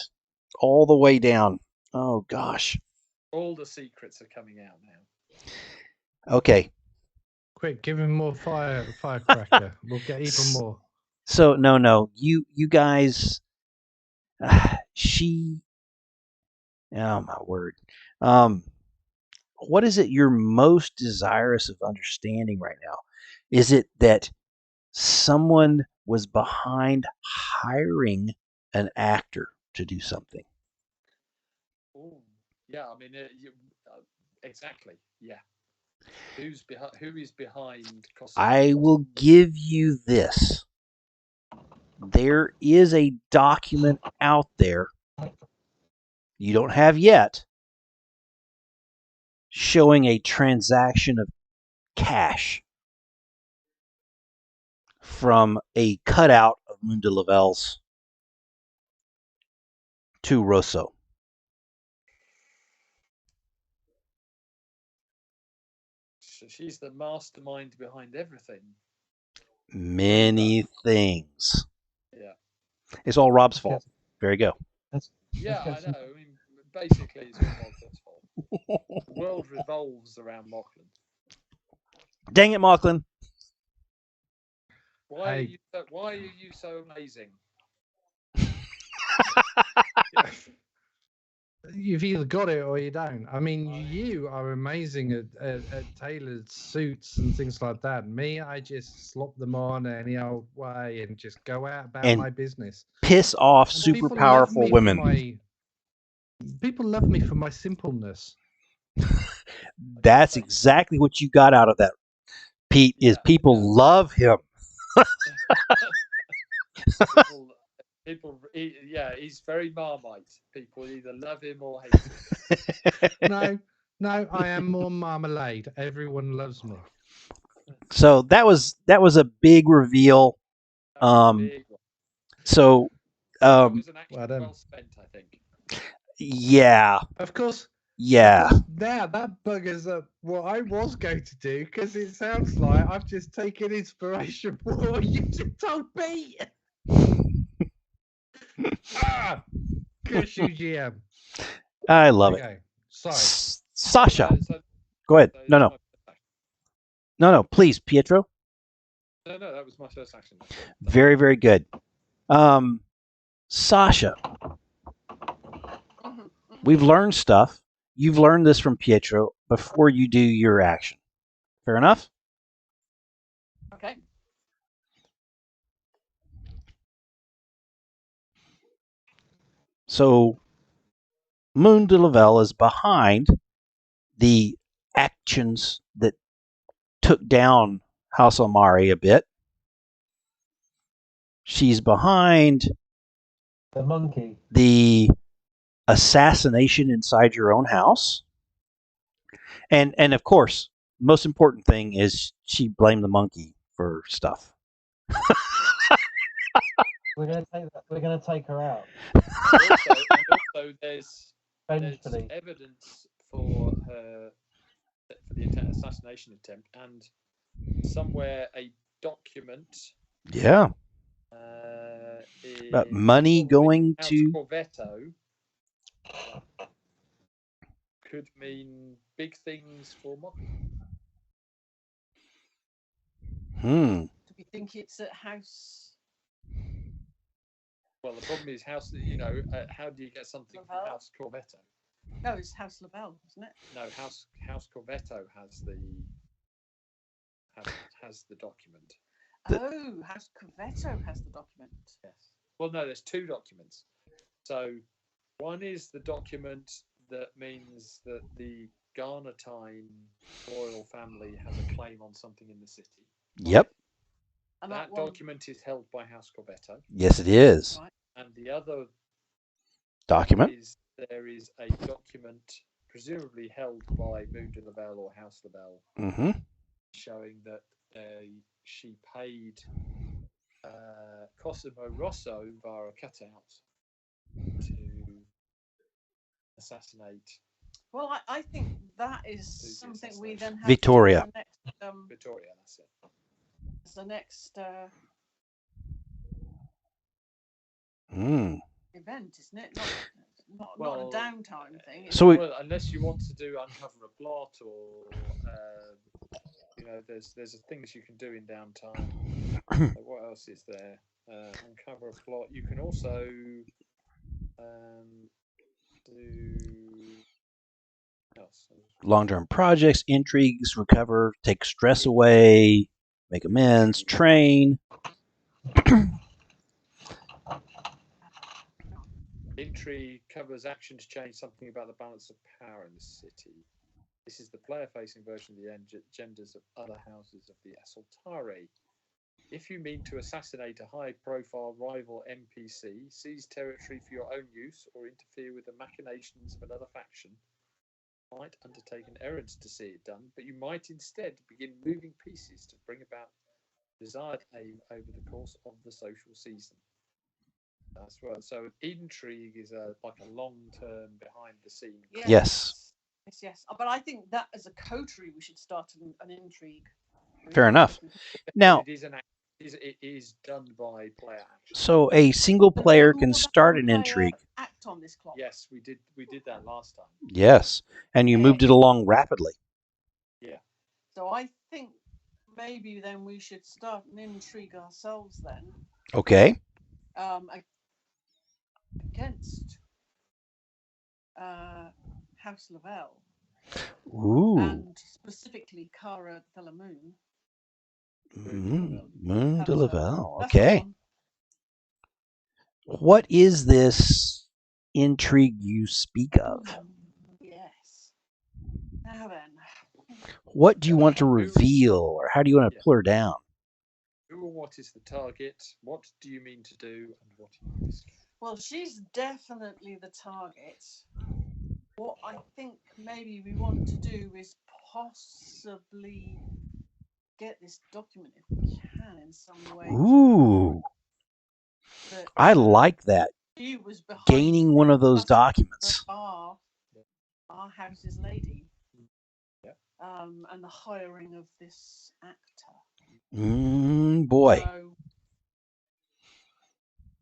all the way down. Oh gosh. All the secrets are coming out now. Okay. Quick, give him more firecracker. We'll get even more. So no, you guys. She, oh my word. Um, what is it you're most desirous of understanding right now? Is it that someone was behind hiring an actor to do something? Oh, yeah. I mean, exactly. Yeah. Who is behind I will Cosimo? give you this. There is a document out there you don't have yet showing a transaction of cash from a cutout of Munda Lavelle's to Rosso. She's the mastermind behind everything. Many things. Yeah. It's all Rob's Let's fault. get, There you go. let's, Yeah, let's I get some. know. I mean, basically, it's all Moclan's fault. The world revolves around Moclan. Dang it, Mocklin. Why Hey. are you so amazing? You've either got it or you don't. I mean, you are amazing at tailored suits and things like that. Me, I just slop them on any old way and just go out about And my business. piss off And super people love powerful me for women. people love me for my simpleness. That's exactly what you got out of that, Pete, is Yeah, people love him. yeah, he's very Marmite. People either love him or hate him. No, I am more marmalade. Everyone loves me. So that was a big reveal. That was a big one. So That was an action Well done. well spent, I think. yeah, Of course, yeah. now that buggers up what I was going to do because it sounds like I've just taken inspiration from what you just told me. Curse you, GM. I love it. Okay, sorry. Sasha, So go ahead. that No, was no, my first action. no, please, Pietro. No, that was my first action. Very, very good. Sasha, we've learned stuff. You've learned this from Pietro before you do your action. Fair enough? Okay. So, Moon de Lavelle is behind the actions that took down House Omari a bit. She's behind The monkey. the assassination inside your own house. And of course, most important thing is she blamed the monkey for stuff. We're gonna take that. We're gonna take her out. Also, there's Vengefully. evidence for the assassination attempt, and somewhere a document. Yeah. But money going House to Corvetto could mean big things for Mocklin. Hmm. Do we think it's at House? Well, the problem is House. You know, how do you get something from Lavelle? House Corvetto? No, it's House Lavelle, isn't it? No, House Corvetto has the document. Oh, House Corvetto has the document. Yes. Well, no, there's two documents. So one is the document that means that the Garnetine royal family has a claim on something in the city. Yep. And That one, document is held by House Corvetto. Yes, it is. right? And the other Document. is there is a document presumably held by Moon de Lavelle or House Lavelle Mm-hmm. showing that she paid Cosimo Rosso via a cutout to assassinate Well, I think that is something we then have Victoria. to do as the next, Victoria. That's it. as the next Mm. event, isn't it? Not Well, a downtime thing. So we, well, unless you want to do uncover a plot or you know, there's things you can do in downtime. What else is there? Uncover a plot. You can also Do else? Long-term projects, intrigues, recover, take stress away, make amends, train. Intrigue covers action to change something about the balance of power in the city. This is the player-facing version of the agendas of other houses of the Assultari. If you mean to assassinate a high-profile rival NPC, seize territory for your own use, or interfere with the machinations of another faction, you might undertake an errand to see it done, but you might instead begin moving pieces to bring about desired aim over the course of the social season. That's right. So intrigue is like a long-term behind-the-scenes. Yes. Yes. But I think that as a coterie, we should start an intrigue. Fair enough. Now, it is done by player action. So a single player can start an intrigue. Act on this clock. Yes, we did that last time. Yes, and you moved it along rapidly. Yeah. So I think maybe then we should start an intrigue ourselves then. Okay. Against House Lavelle. Ooh. And specifically Cara de la Moon. Moon de Lavelle. Okay. What is this intrigue you speak of? Yes. Now then. What do you want to reveal, or how do you want to pull her down? Who or what is the target? What do you mean to do, and what are you risking? Well, she's definitely the target. What I think maybe we want to do is possibly get this document if we can in some way. Ooh. I like that. She was gaining one of those documents. Our house's lady. Yeah. And the hiring of this actor. Boy. So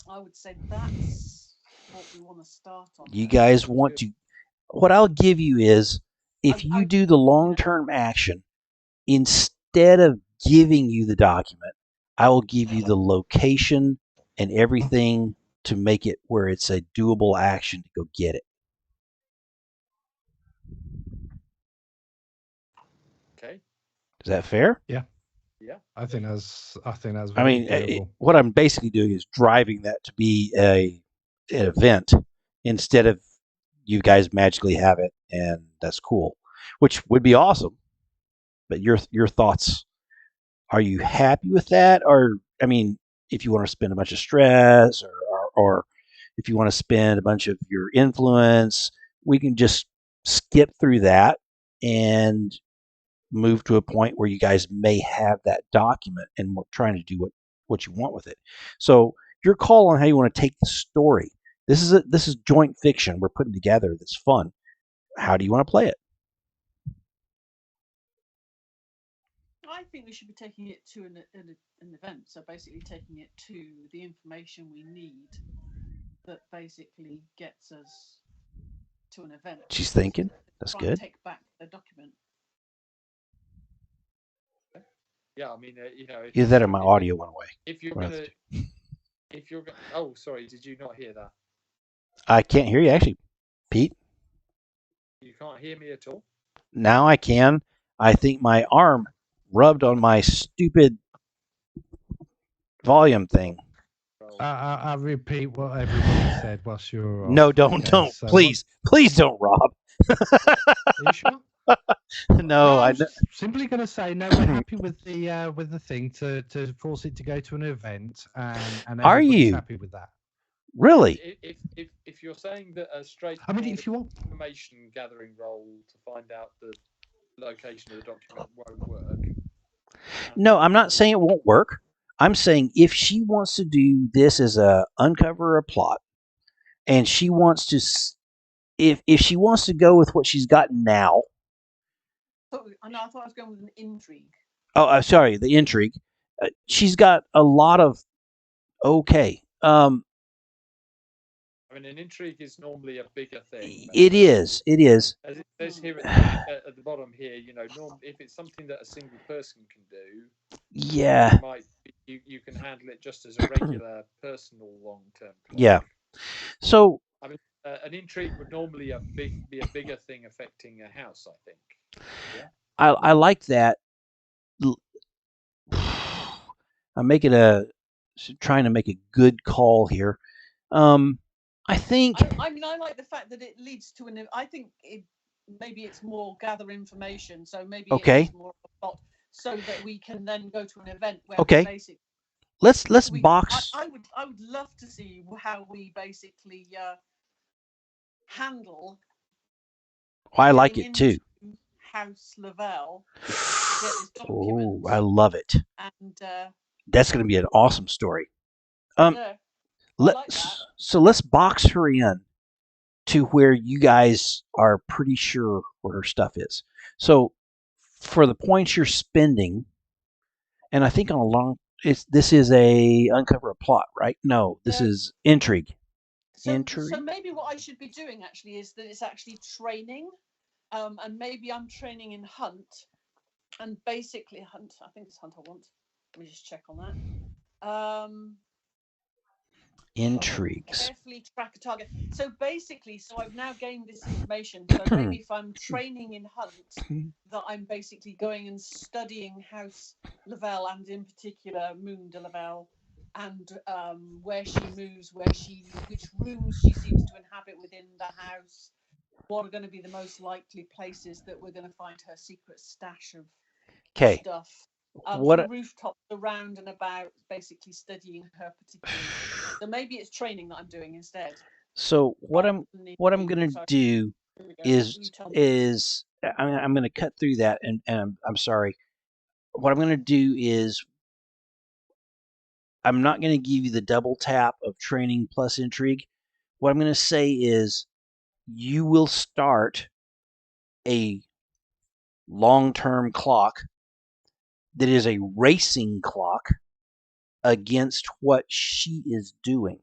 I would say that's what we want to start on. You guys want to... What I'll give you is, if you do the long-term action, instead of giving you the document, I will give you the location and everything to make it where it's a doable action to go get it. Okay. Is that fair? Yeah. Yeah. I think that's very doable. What I'm basically doing is driving that to be an event instead of you guys magically have it, and that's cool, which would be awesome. But your thoughts, are you happy with that? Or, I mean, if you want to spend a bunch of stress or if you want to spend a bunch of your influence, we can just skip through that and move to a point where you guys may have that document and we're trying to do what you want with it. So your call on how you want to take the story. This is joint fiction we're putting together that's fun. How do you want to play it? I think we should be taking it to an event. So basically taking it to the information we need that basically gets us to an event. She's thinking. That's good. Take back the document. Yeah, I mean, Either that or my audio went away. If you're gonna, oh, sorry, did you not hear that? I can't hear you actually, Pete. You can't hear me at all? Now I can. I think my arm rubbed on my stupid volume thing. I repeat what everybody said whilst you're off. No, don't. So please don't, Rob. Are you sure? No, I'm simply going to say no. We're happy with the thing to force it to go to an event, and are you happy with that? Really? If you're saying that a straight, I mean, if you want information gathering role to find out the location of the document won't work. No, I'm not saying it won't work. I'm saying if she wants to do this as a uncover a plot, and she wants to, if she wants to go with what she's got now. I thought I was going with an intrigue. Oh, sorry, the intrigue. She's got a lot of okay. I mean, an intrigue is normally a bigger thing. It is. As it says here at the bottom here, if it's something that a single person can do, yeah, you can handle it just as a regular personal long-term. Yeah. So I an intrigue would normally be a bigger thing affecting a house, I think. Yeah. I like that. I'm trying to make a good call here. I think I mean, I like the fact that it leads to I think maybe it's more gather information, so maybe it okay. is more of a plot, so that we can then go to an event where Okay. we basically Let's box. I would love to see how we basically handle. I like it too. House Lavelle. Get this Oh, document. I love it. And that's going to be an awesome story. Yeah, like that. So let's box her in to where you guys are pretty sure where her stuff is. So for the points you're spending, and I think on a long, this is a uncover a plot, right? No, this is intrigue. So maybe what I should be doing actually is that it's actually training, and maybe I'm training in hunt, and basically hunt. I think it's hunt I want. Let me just check on that. Intrigues. Carefully track a target. So basically, I've now gained this information. So maybe if I'm training in hunt, that I'm basically going and studying House Lavelle, and in particular Moon de Lavelle, and where she moves, which rooms she seems to inhabit within the house. What are going to be the most likely places that we're going to find her secret stash of stuff? The rooftops around and about, basically studying her particularly. So maybe it's training that I'm doing instead. So what I'm going to do is I'm going to cut through that, and I'm sorry. What I'm going to do is I'm not going to give you the double tap of training plus intrigue. What I'm going to say is you will start a long-term clock that is a racing clock against what she is doing.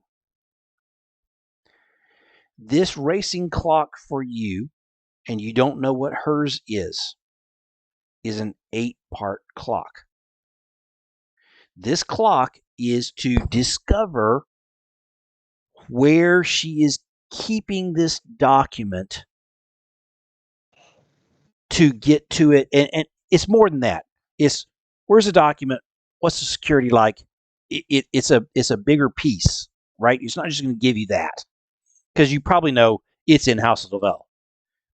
This racing clock for you, and you don't know what hers is an 8-part clock. This clock is to discover where she is keeping this document to get to it. And it's more than that. It's where's the document? What's the security like? It's a bigger piece, right? It's not just going to give you that, because you probably know it's in House of Lavelle.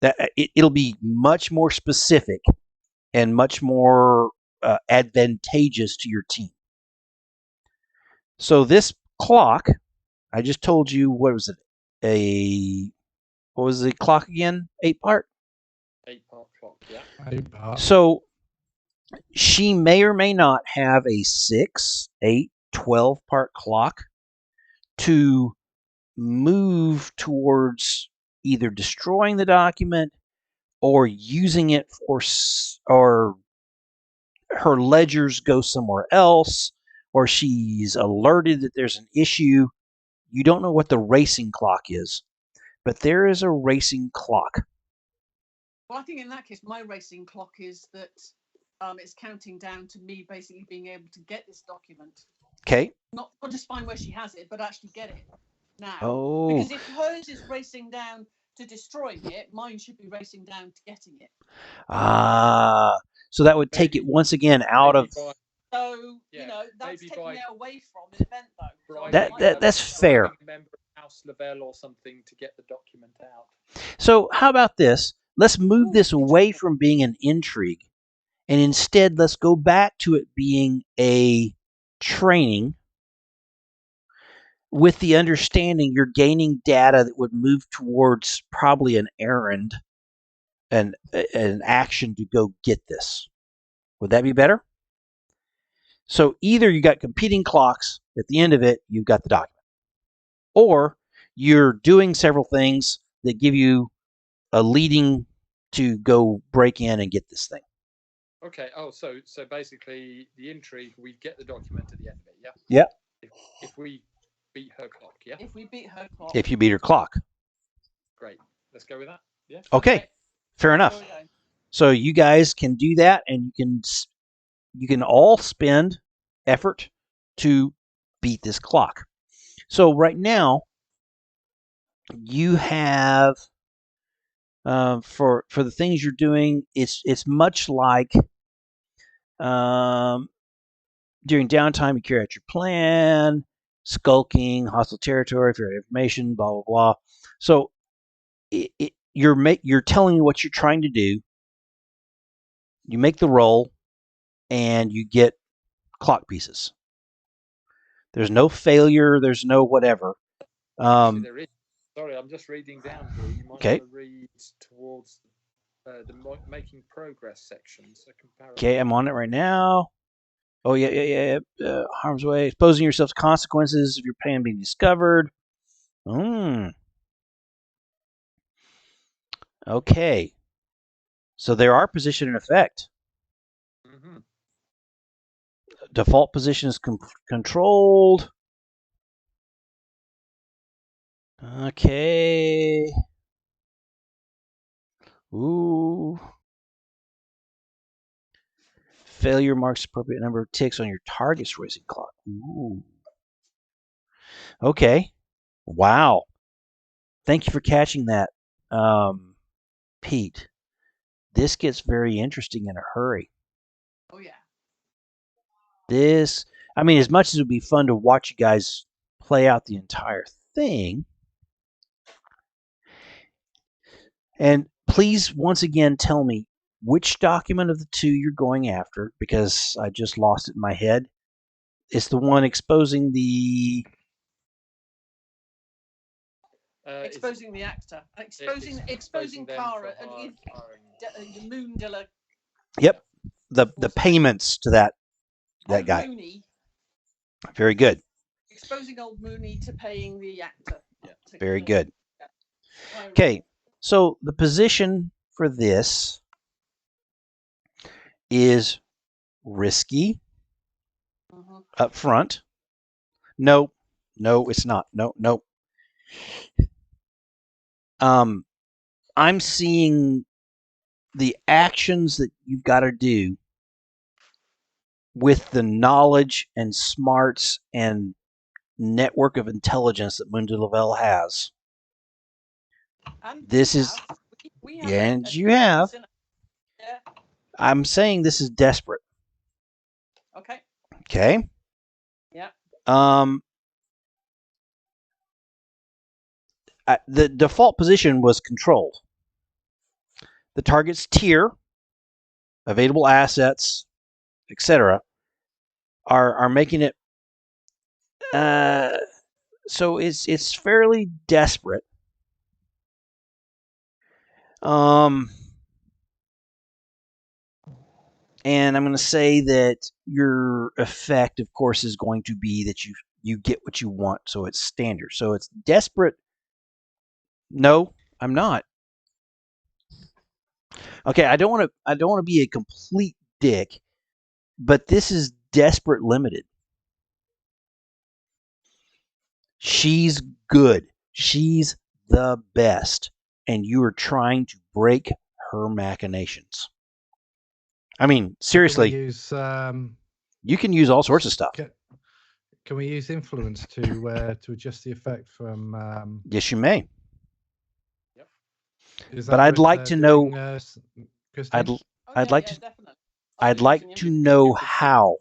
That it'll be much more specific and much more advantageous to your team. So this clock, I just told you, what was it? What was the clock again? 8-part? 8-part clock, yeah. 8-part. So she may or may not have a 6, 8, 12-part clock to move towards either destroying the document or using it or her ledgers go somewhere else, or she's alerted that there's an issue. You don't know what the racing clock is, but there is a racing clock. Well, I think in that case, my racing clock is that it's counting down to me basically being able to get this document. Okay. Not just find where she has it, but actually get it now. Oh. Because if hers is racing down to destroying it, mine should be racing down to getting it. So that would take it once again out of. So that's taking it away from an event, though. So that's fair. A member of House Lavelle or something to get the document out. So how about this? Let's move this away from being an intrigue, and instead let's go back to it being a training, with the understanding you're gaining data that would move towards probably an errand and an action to go get this. Would that be better? So either you got competing clocks, at the end of it, you've got the document. Or you're doing several things that give you a leading to go break in and get this thing. Okay. Oh, so basically the intrigue, we get the document at the end of it, yeah? Yeah. If we beat her clock, yeah? If we beat her clock. If you beat her clock. Great. Let's go with that. Yeah. Okay. Fair enough. So you guys can do that, and you can all spend effort to beat this clock. So right now, you have for the things you're doing, it's much like during downtime you carry out your plan, skulking, hostile territory, fair information, blah blah blah. So you're telling me what you're trying to do. You make the roll, and you get clock pieces. There's no failure. There's no whatever. Actually, there is. Sorry, I'm just reading down here. You might Okay. want to read towards the making progress section. So Okay, I'm on it right now. Oh, yeah. Harm's way. Exposing yourself to consequences of your plan being discovered. Okay. So there are position and effect. Mm-hmm. Default position is controlled. Okay. Ooh. Failure marks appropriate number of ticks on your target's racing clock. Ooh. Okay. Wow. Thank you for catching that, Pete. This gets very interesting in a hurry. Oh yeah. This, I mean, as much as it would be fun to watch you guys play out the entire thing, and please once again tell me which document of the two you're going after, because I just lost it in my head. It's the one exposing the Exposing the actor, exposing Cara, and the Moon Dilla. Yep, the payments to that guy. Mooney. Very good. Exposing old Mooney to paying the actor. Yeah. Very good. Okay, so the position for this is risky up front. No, it's not. No. I'm seeing the actions that you've got to do with the knowledge and smarts and network of intelligence that Mundo Lavelle has. And this is, and you have. Yeah. I'm saying this is desperate. Okay. Okay. Yeah. The default position was controlled. The target's tier, available assets, etc., are making it so it's fairly desperate. And I'm going to say that your effect, of course, is going to be that you get what you want, so it's standard. So it's desperate. No, I'm not. Okay, I don't want to be a complete dick, but this is desperate limited. She's good. She's the best, and you are trying to break her machinations. I mean, seriously. Can we use, you can use all sorts of stuff. Can we use influence to adjust the effect from? Yes, you may. Yep. But I'd like to know. I'd like to. Definitely. I'd like to know how.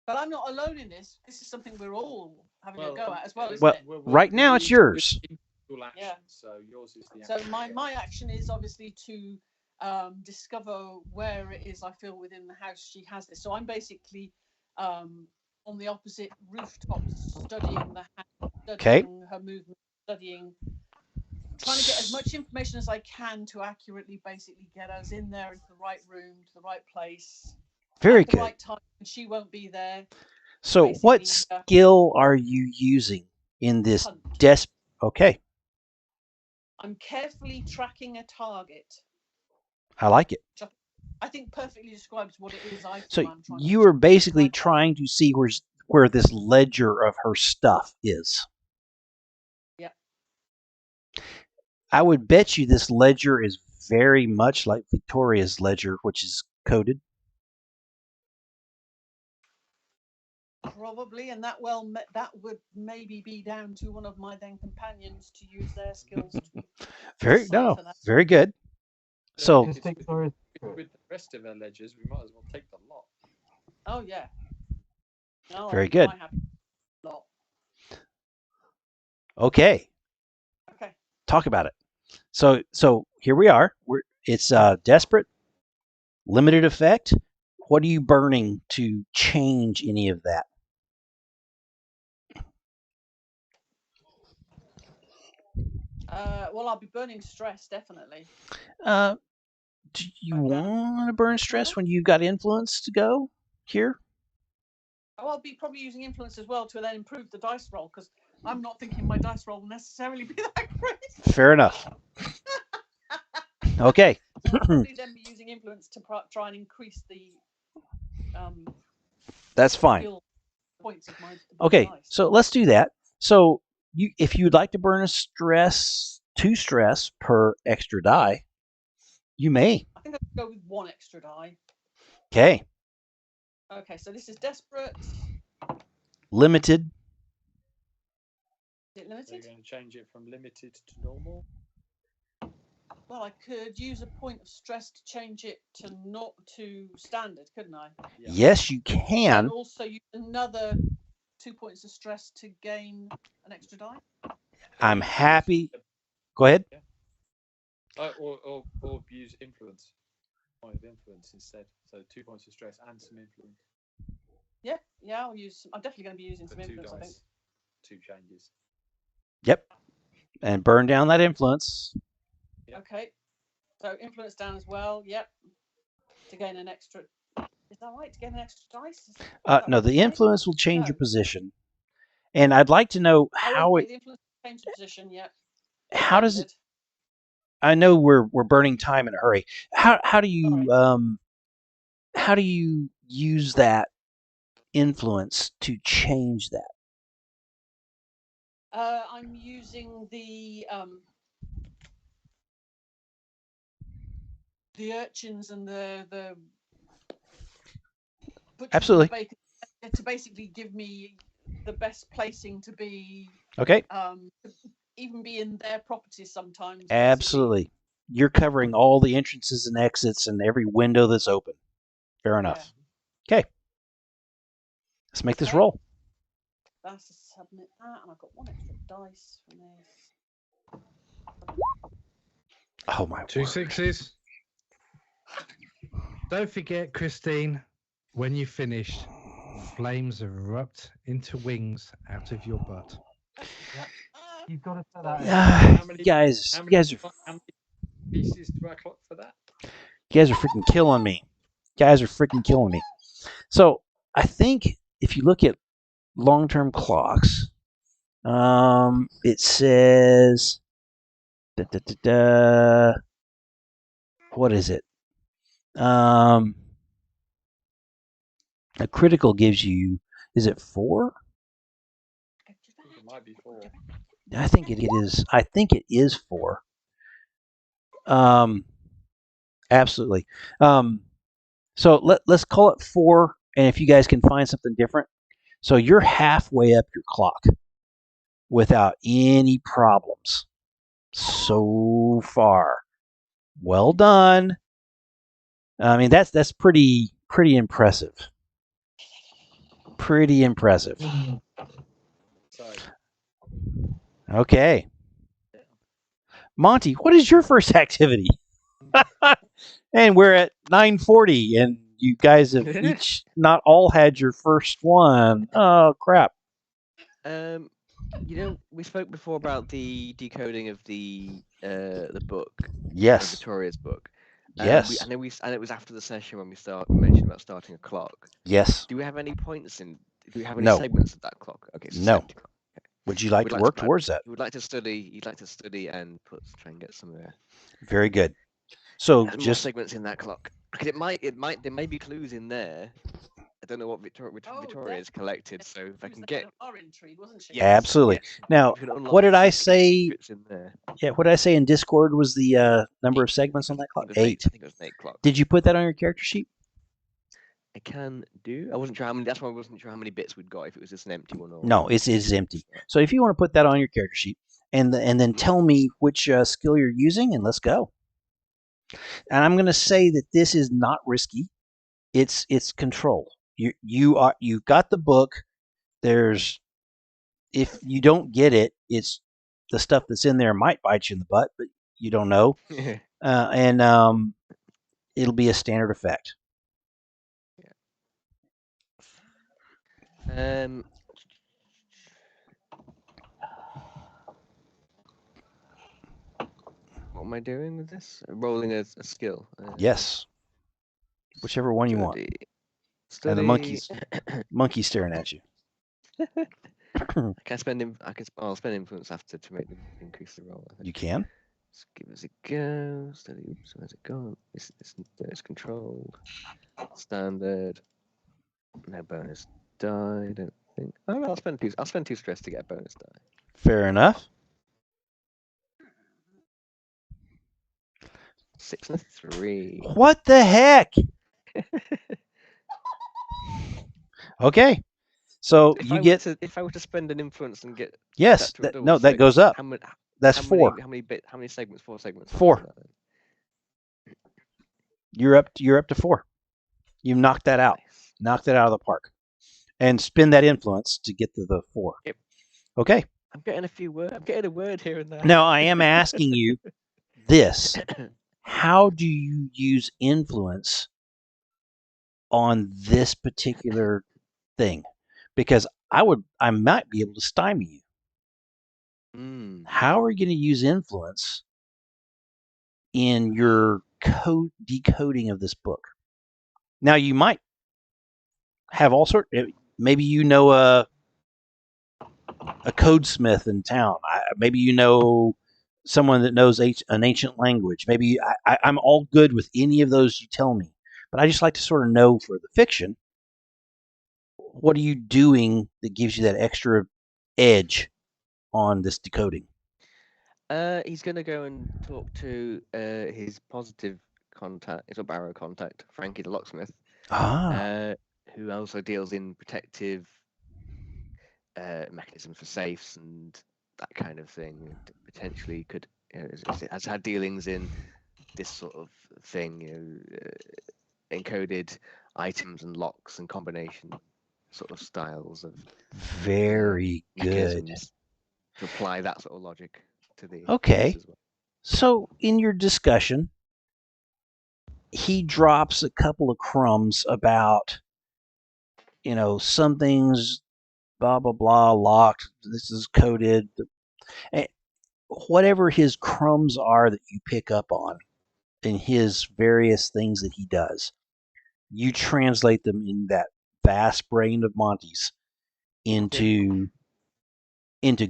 But I'm not alone in this. This is something we're all having a go at as well, isn't well, it? Right now it's yours. Yeah. So yours is the action. So my action is obviously to discover where it is I feel within the house she has this. So I'm basically on the opposite rooftop, studying the house, studying her movement, trying to get as much information as I can to accurately basically get us in there into the right room, to the right place. Very at the good. Right time, and she won't be there. So what skill are you using in this Okay. I'm carefully tracking a target. I like it. I think perfectly describes what it is I'm trying to you are basically trying to see where this ledger of her stuff is. Yeah. I would bet you this ledger is very much like Victoria's ledger, which is coded. Probably, and that would maybe be down to one of my then companions to use their skills to decipher that. Very good. So So with the rest of our ledgers, we might as well take the lot. Oh yeah. No, very I'd be good. quite happy. Lot. Okay, Okay. talk about it. So here we are. It's desperate, limited effect. What are you burning to change any of that? Well, I'll be burning stress definitely. Do you want to burn stress when you've got influence to go here? Oh, I'll be probably using influence as well to then improve the dice roll because I'm not thinking my dice roll will necessarily be that great. Fair enough. Okay. So I'll probably then be using influence to try and increase the That's fine. skill points of my Okay, dice. so let's do that. So if you'd like to burn two stress per extra die, you may. I think I'll go with one extra die. Okay. Okay, so this is desperate. Limited. Is it So you're limited? going to change it from limited to normal. Well, I could use a point of stress to change it to not to standard, couldn't I? Yeah. Yes, you can. And also use another 2 points of stress to gain an extra die. I'm happy. Go ahead. Yeah. Or use influence. Point of influence instead. So 2 points of stress and some influence. Yeah, I'll use. I'm definitely going to be using For some 2 influence. I think. dice. 2 changes. Yep. And burn down that influence. Yep. Okay. So influence down as well. Yep. To gain an extra. Is that right? To gain an extra dice? No, the influence will change your position. And I'd like to know how the influence change the position. Yep. How does it? I know we're burning time in a hurry. How do you how do you use that influence to change that? I'm using the urchins and the Absolutely. Bacon to basically give me the best placing to be. Okay. Even be in their properties sometimes. Absolutely. Basically. You're covering all the entrances and exits and every window that's open. Fair enough. Yeah. Okay. Let's make this roll. That's to submit that, and I've got one extra dice from this. Oh my! 2 6s. Don't forget, Christine, when you finished, flames erupt into wings out of your butt. Yep. You've got to set that. How many guys are. How many pieces do I clock for that? You guys are freaking killing me. So I think if you look at long-term clocks, it says, what is it? A critical gives you, is it 4? It might be 4. I think it is. I think it is 4. Absolutely. So let's call it 4, and if you guys can find something different. So you're halfway up your clock without any problems so far. Well done. I mean, that's pretty impressive. Pretty impressive. Sorry. Okay. Monty, what is your first activity? And we're at 9:40, and you guys have each not all had your first one. Oh crap! We spoke before about the decoding of the book. Yes. Victoria's book. Yes. And it was after the session when we mentioned about starting a clock. Yes. Do we have any points in? Do we have any No. segments of that clock? Okay. So No. clock. Okay. Would you like to work towards that? You'd like to study and try and get some. Very good. So more just segments in that clock. Because there may be clues in there. I don't know what Victoria's collected, so if I can get. Are intrigued, wasn't she? Yeah, absolutely. Now, what did I say? In there. Yeah, what did I say in Discord was the number of segments on that clock? 8. I think it was 8 clock. Did you put that on your character sheet? I can do. I wasn't sure how many. That's why I wasn't sure how many bits we'd got. If it was just an empty one or No, it's empty. So if you want to put that on your character sheet, and then tell me which skill you're using, and let's go. And I'm going to say that this is not risky. It's control. You've got the book. There's, if you don't get it, it's the stuff that's in there might bite you in the butt, but you don't know. And it'll be a standard effect. What am I doing with this? Rolling a skill. Yes. Whichever one you want. Study. And the monkey's staring at you. Can I spend I'll spend influence after to make them increase the roll. I think. You can. Let's give us a go. Study. Oops, where's it gone? It's controlled. Standard. No bonus die. I don't think. Oh, I'll spend two stress to get a bonus die. Fair enough. 6 and a 3. What the heck? Okay. So if I were to spend an influence and get that goes up. That's 4. How many segments? 4 segments. 4. You're up to 4. You knocked that out. Nice. Knocked it out of the park. And spin that influence to get to the 4. Yep. Okay. I'm getting a few words. I'm getting a word here and there. Now I am asking you this. How do you use influence on this particular thing? Because I might be able to stymie you. How are you going to use influence in your decoding of this book? Now you might have all sorts. Maybe you know a codesmith in town. Maybe you know someone that knows an ancient language. Maybe I'm all good with any of those you tell me. But I just like to sort of know for the fiction, what are you doing that gives you that extra edge on this decoding? He's going to go and talk to his positive contact, his arrow contact, Frankie the locksmith, who also deals in protective mechanisms for safes and that kind of thing. Potentially could has had dealings in this sort of thing, encoded items and locks and combination sort of styles of very good to apply that sort of logic to the okay as well. So in your discussion he drops a couple of crumbs about some things blah blah blah locked, this is coded, whatever his crumbs are that you pick up on in his various things that he does, you translate them in that vast brain of Monty's into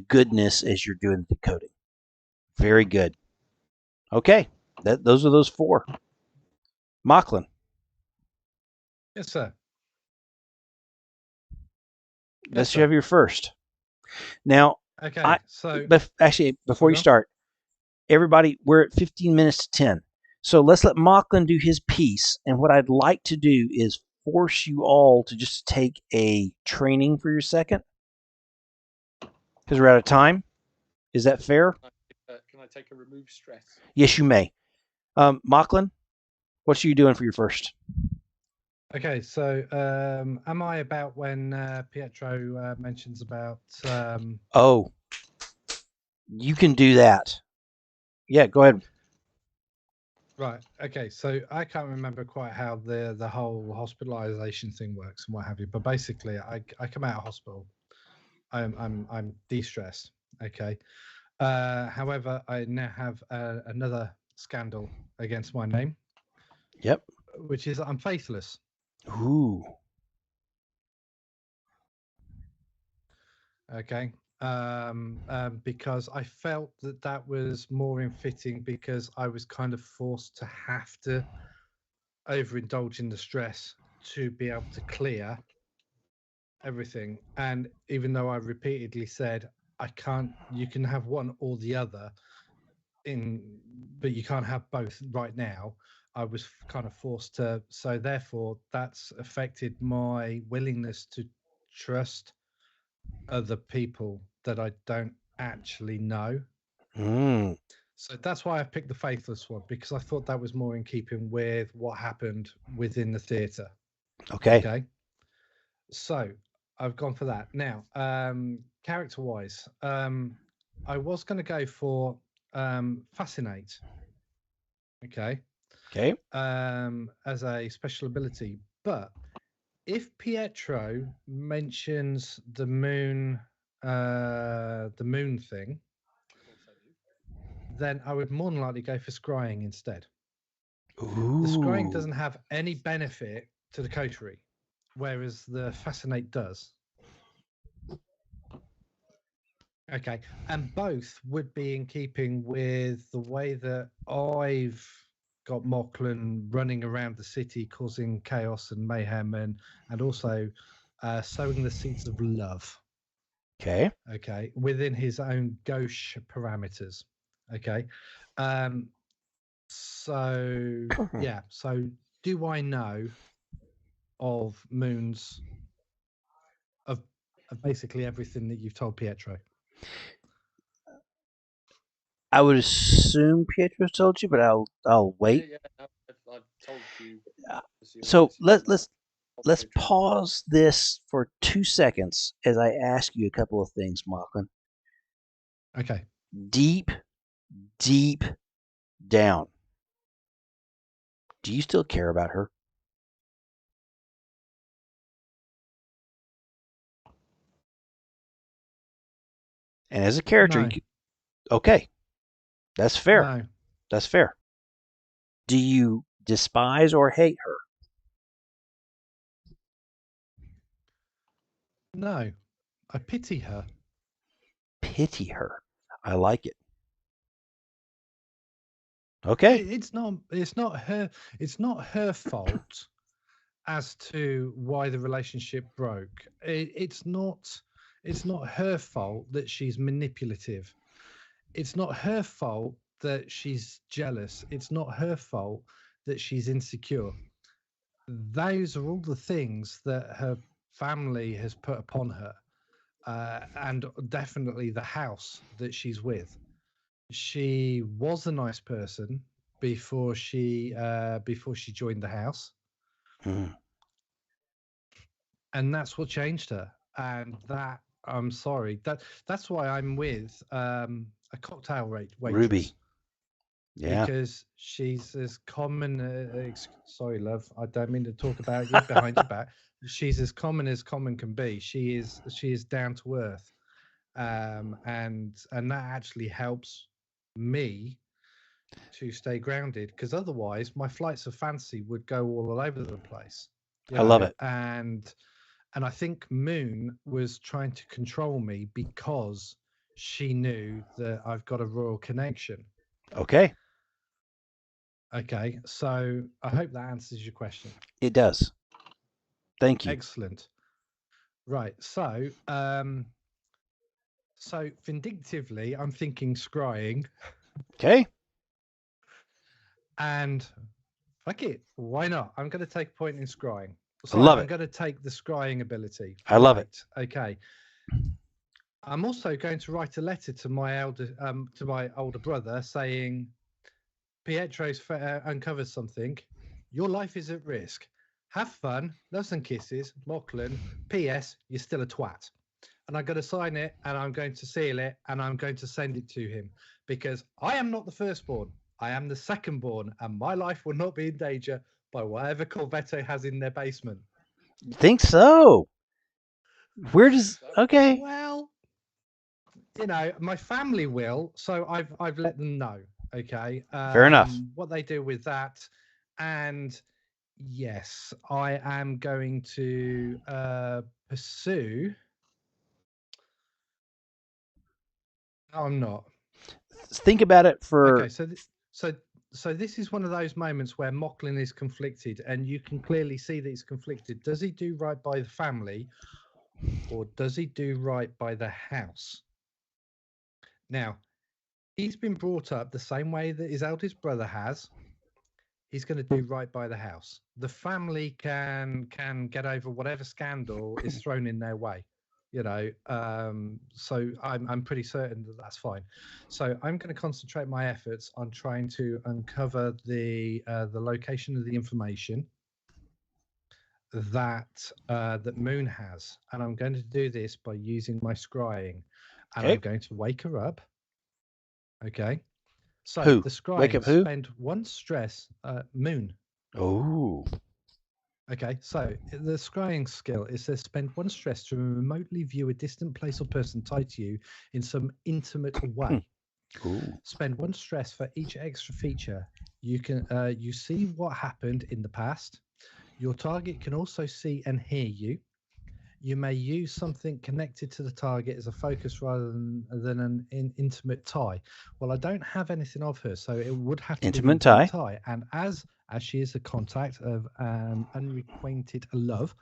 goodness as you're doing the decoding. Very good. Okay, those are those 4. Mocklin. Yes, sir. Let's have your first. Now, okay. actually, before you start, everybody, we're at 15 minutes to 10. So let's let Mocklin do his piece. And what I'd like to do is force you all to just take a training for your second. Because we're out of time. Is that fair? Can I take a remove stress? Yes, you may. Mocklin, what are you doing for your first? Okay, so am I about when Pietro mentions about... Oh, you can do that. Yeah, go ahead. Right. Okay. So I can't remember quite how the whole hospitalization thing works and what have you. But basically, I come out of hospital. I'm de-stressed. Okay. However, I now have another scandal against my name. Yep. Which is I'm faithless. Ooh. Okay. Because I felt that was more in fitting because I was kind of forced to have to overindulge in the stress to be able to clear everything. And even though I repeatedly said I can't, you can have one or the other but you can't have both right now. I was kind of forced to. So therefore, that's affected my willingness to trust other people that I don't actually know. Mm, So that's why I picked the faithless one, because I thought that was more in keeping with what happened within the theatre. okay. Okay. So I've gone for that. Now, character wise, I was going to go for fascinate. Okay. Okay. As a special ability. But if Pietro mentions the moon thing, then I would more than likely go for scrying instead. The scrying Ooh. doesn't have any benefit to the coterie, whereas the fascinate does. Okay, and both would be in keeping with the way that I've got Mocklin running around the city, causing chaos and mayhem, and also sowing the seeds of love. Okay. Okay, within his own gauche parameters. Okay, so yeah. So do I know of moons of basically everything that you've told Pietro? I would assume Pietro's told you, but I'll wait. Yeah, no, I've told you. Uh, Assume, So assume that let's Pedro. pause this for 2 seconds as I ask you a couple of things, Mocklin. Okay. Deep, deep down, do you still care about her? And as a character, No. okay, that's fair. No. That's fair. Do you despise or hate her? No. I pity her. Pity her. I like it. Okay. It's not. It's not her. It's not her fault as to why the relationship broke. It's not. It's not her fault that she's manipulative. It's not her fault that she's jealous. It's not her fault that she's insecure. Those are all the things that her family has put upon her, and definitely the house that she's with. She was a nice person before she joined the house, Mm, and that's what changed her. And that I'm sorry that's why I'm with a cocktail Ruby. waitress, Yeah. because she's as common. Sorry, love, I don't mean to talk about you behind your back. She's as common can be. She is down to earth, and that actually helps me to stay grounded, because otherwise my flights of fancy would go all over the place, I love it. and I think Moon was trying to control me because she knew that I've got a royal connection. Okay. Okay, so I hope that answers your question. It does. Thank you. Excellent. Right, so vindictively I'm thinking scrying, Okay. and fuck it, why not? I'm going to take a point in scrying. I So love I'm it. going to take the scrying ability. I love it. Right. Okay. I'm also going to write a letter to my older brother saying, Pietro's uncovered something. Your life is at risk. Have fun. Loves and kisses. Lachlan. P.S. You're still a twat. And I'm going to sign it, and I'm going to seal it, and I'm going to send it to him, because I am not the firstborn. I am the secondborn, and my life will not be in danger by whatever Corvetto has in their basement. You think so? Where does okay? Well, my family will, so I've let them know. Okay, Fair enough. what they do with that, and yes, I am going to pursue. No, I'm not. Think about it for Okay, so this is one of those moments where Mocklin is conflicted, and you can clearly see that he's conflicted. Does he do right by the family, or does he do right by the house? Now, he's been brought up the same way that his eldest brother has. he's going to do right by the house. The family can get over whatever scandal is thrown in their way, so I'm pretty certain that that's fine. So I'm going to concentrate my efforts on trying to uncover the location of the information that Moon has, and I'm going to do this by using my scrying, and Okay. I'm going to wake her up. Okay. So Who? the Wake scrying up who? spend one stress, Moon. Oh. Okay, so the scrying skill is to spend one stress to remotely view a distant place or person tied to you in some intimate way. Ooh. Spend one stress for each extra feature. You can you see what happened in the past. Your target can also see and hear you. You may use something connected to the target as a focus rather than an intimate tie. Well, I don't have anything of her, so it would have to be Intimate an intimate tie. tie. And as she is a contact of unrequited love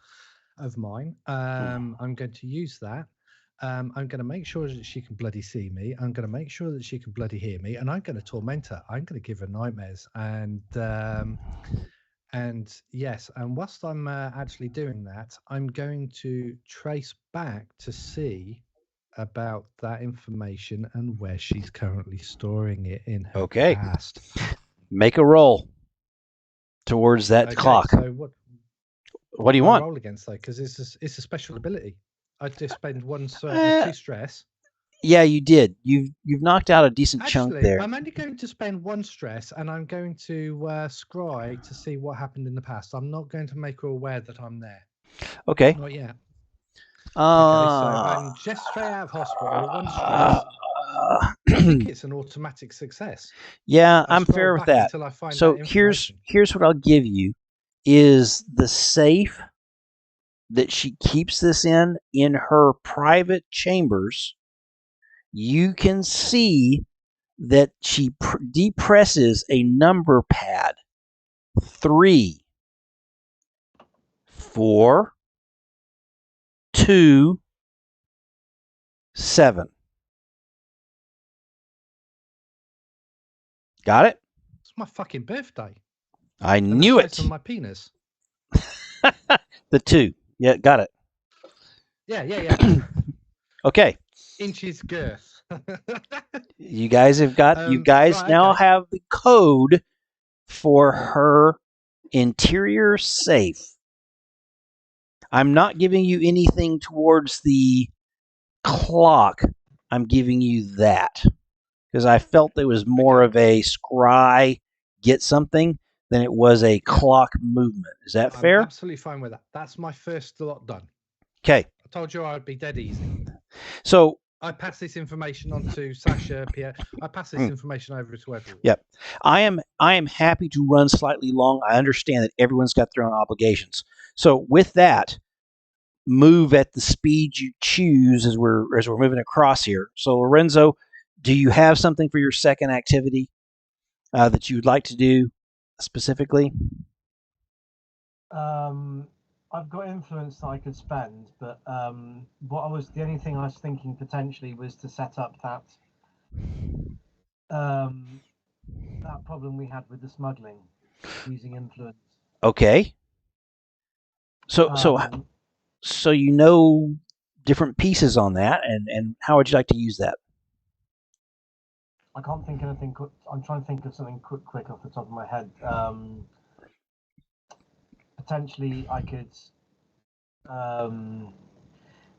of mine, I'm going to use that. I'm going to make sure that she can bloody see me. I'm going to make sure that she can bloody hear me, and I'm going to torment her. I'm going to give her nightmares, and yes, and whilst I'm actually doing that, I'm going to trace back to see about that information and where she's currently storing it in her Okay. past. Make a roll towards that Okay, clock. so What do you do I want? roll against though? Because it's a special ability. I just spend Uh, 2 stress. Yeah, you did. You've knocked out a decent chunk Actually, there. I'm only going to spend 1 stress, and I'm going to scry to see what happened in the past. I'm not going to make her aware that I'm there. Okay. Not yet. Okay, so I'm just straight out of hospital, 1 stress. I think it's an automatic success. Yeah, I I'm scroll fair with back that. until I find So that information. here's what I'll give you is the safe that she keeps this in her private chambers. You can see that she depresses a number pad. 3, 4, 2, 7. Got it? It's my fucking birthday. I And knew the it. size of my penis. The 2. Yeah, got it. Yeah. Okay. Inches girth. You guys have got you guys right, now okay. have the code for her interior safe. I'm not giving you anything towards the clock. I'm giving you that because I felt it was more Okay. of a scry get something than it was a clock movement. Is that I'm fair? absolutely fine with that. That's my first lot done. Okay. I told you I'd be dead easy. So I pass this information on to Sasha, Pierre. I pass this information over to everyone. Yep. I am happy to run slightly long. I understand that everyone's got their own obligations. So with that, move at the speed you choose as we're moving across here. So Lorenzo, do you have something for your second activity that you'd like to do specifically? I've got influence that I could spend, but the only thing I was thinking potentially was to set up that that problem we had with the smuggling using influence. Okay. So you know different pieces on that, and how would you like to use that? I can't think of anything. I'm trying to think of something quick off the top of my head. Potentially, I could.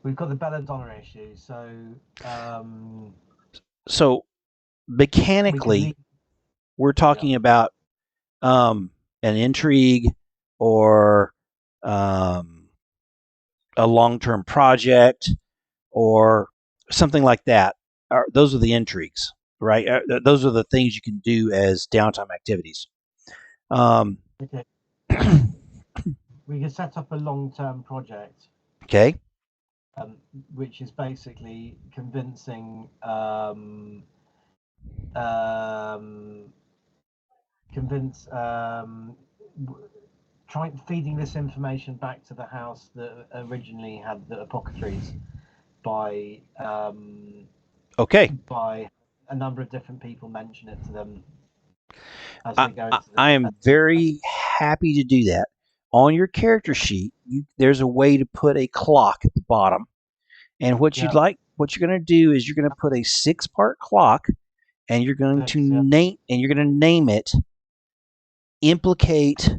We've got the belladonna issue, So mechanically, we're talking about an intrigue or a long-term project or something like that. Those are the intrigues, right? Those are the things you can do as downtime activities. Okay. We could set up a long-term project. Okay. Which is basically convincing trying feeding this information back to the house that originally had the apothecaries by Okay. by a number of different people mention it to them. as they go into I am very happy to do that. On your character sheet, there's a way to put a clock at the bottom. And what you're going to do is you're going to put a 6-part clock, and you're going to name it implicate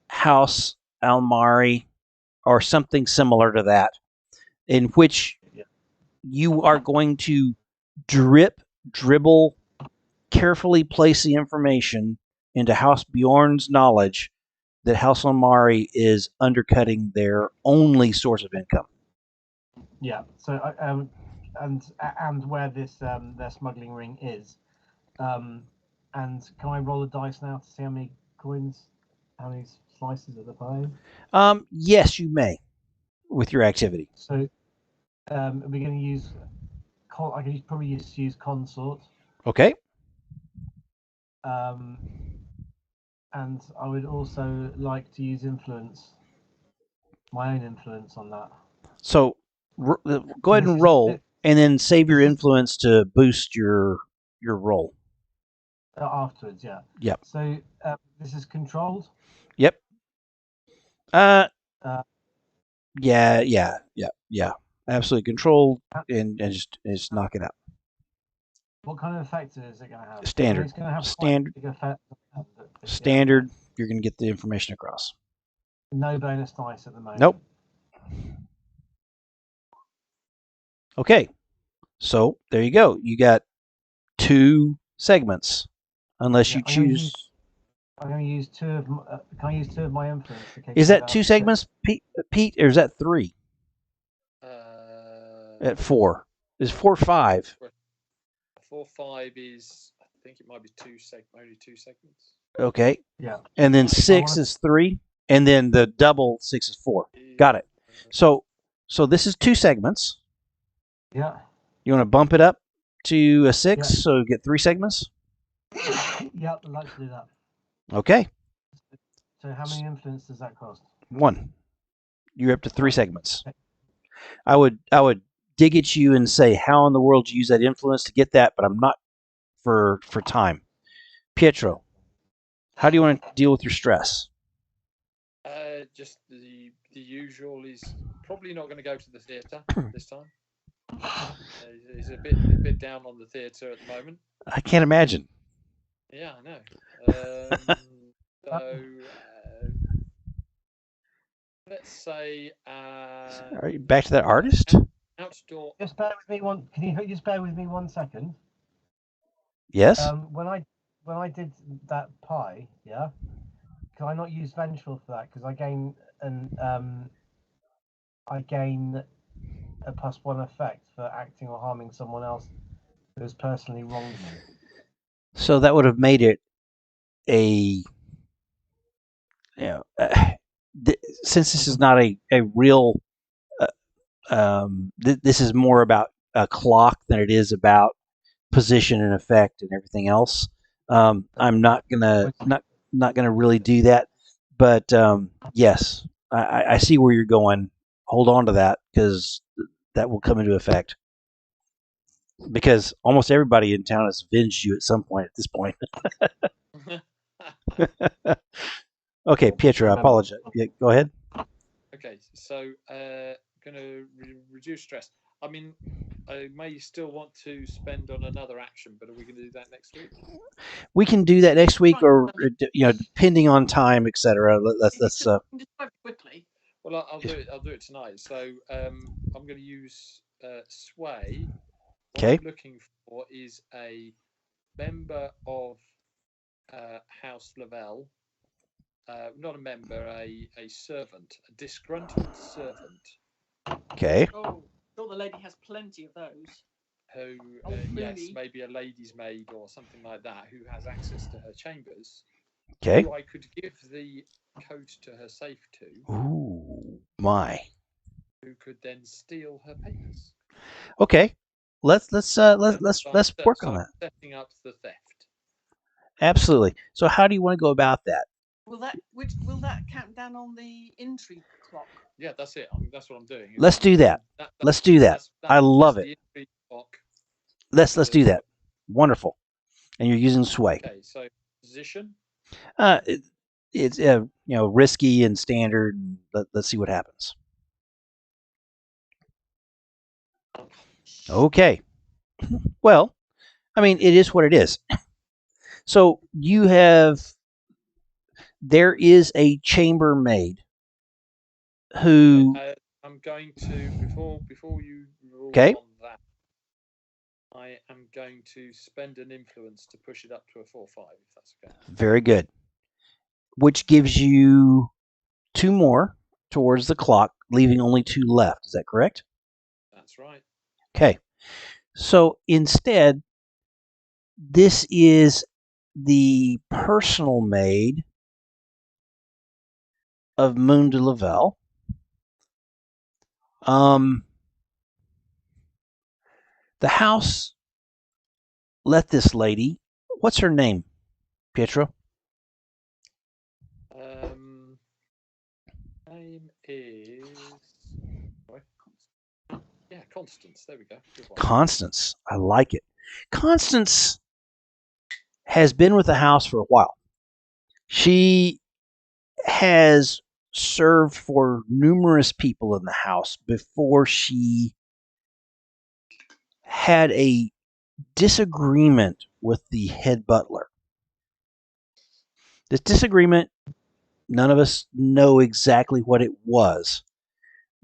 House Almari or something similar to that, in which you are going to dribble, carefully place the information into House Bjorn's knowledge that House Almari is undercutting their only source of income. Yeah. So and where this their smuggling ring is, and can I roll a dice now to see how many coins, how many slices of the pie? Yes, you may, with your activity. So, we're going to use. I can probably use consort. Okay. And I would also like to use influence, my own influence on that. So go ahead and roll, and then save your influence to boost your roll. Afterwards, yeah. Yep. So this is controlled. Yep. Yeah. Absolutely controlled, and just knock it out. What kind of effect is it going to have? Standard. It's going to have standard. Big effect, standard. Yeah. You're going to get the information across. No bonus dice at the moment. Nope. Okay. So there you go. You got 2 segments, unless you choose. I'm going to use 2 of. Can I use 2 of my influence? Is that 2 segments, Pete, or is that 3? At 4 is 4 5. 4 5 is. I think it might be only 2 segments. Okay. Yeah. And then 6 is 3, and then the double 6 is 4. Got it. So this is 2 segments. Yeah. You want to bump it up to a 6, so you get 3 segments? Yeah, I'd like to do that. Okay. So how many influence does that cost? 1. You're up to 3 segments. I would dig at you and say, how in the world do you use that influence to get that? But I'm not for time. Pietro, how do you want to deal with your stress? Just the usual. He's probably not going to go to the theatre this time. He's a bit down on the theatre at the moment. I can't imagine. Yeah, I know. So let's say. Are you back to that artist? Outdoor. Just bear with me one. Can you just bear with me 1 second? Yes. When I did that pie, yeah. Can I not use vengeful for that? Because I gain a +1 effect for acting or harming someone else who has personally wronged me. So that would have made it a, since this is not a real, this is more about a clock than it is about position and effect and everything else. I'm not gonna really do that, but yes, I see where you're going. Hold on to that, because that will come into effect. Because almost everybody in town has avenged you at some point. At this point. Okay, Pietro, I apologize. Yeah, go ahead. Okay, so going to reduce stress. I mean, I may still want to spend on another action, but are we going to do that next week? We can do that next week, or depending on time, etc. Let's quickly. Well, I'll do it. I'll do it tonight. So I'm going to use sway. What I'm looking for is a member of House Lavelle. Not a member, a servant, a disgruntled servant. Okay. Oh, sure, the lady has plenty of those. Who, yes, maybe a lady's maid or something like that, who has access to her chambers. Okay. Who I could give the code to her safe to. Ooh, my. Who could then steal her papers. Okay. Let's work on that. Setting up the theft. Absolutely. So how do you want to go about that? Will that count down on the intrigue clock? Yeah, that's it. That's what I'm doing. Let's do that. Let's do that. I love it. Let's do that. Wonderful. and you're using sway. Okay, so position. It, it's risky and standard. And let's see what happens. Okay. Well, I mean, it is what it is. So there is a chambermaid who. I'm going to before you rule Okay. on that. I am going to spend an influence to push it up to a 4/5, if that's okay. Very good. Which gives you 2 more towards the clock, leaving only 2 left. Is that correct? That's right. Okay. So instead, this is the personal maid of Moon de Lavelle. The house let this lady. What's her name, Pietro? Name is. Yeah, Constance. There we go. Constance. I like it. Constance has been with the house for a while. She has served for numerous people in the house before she had a disagreement with the head butler. This disagreement, none of us know exactly what it was,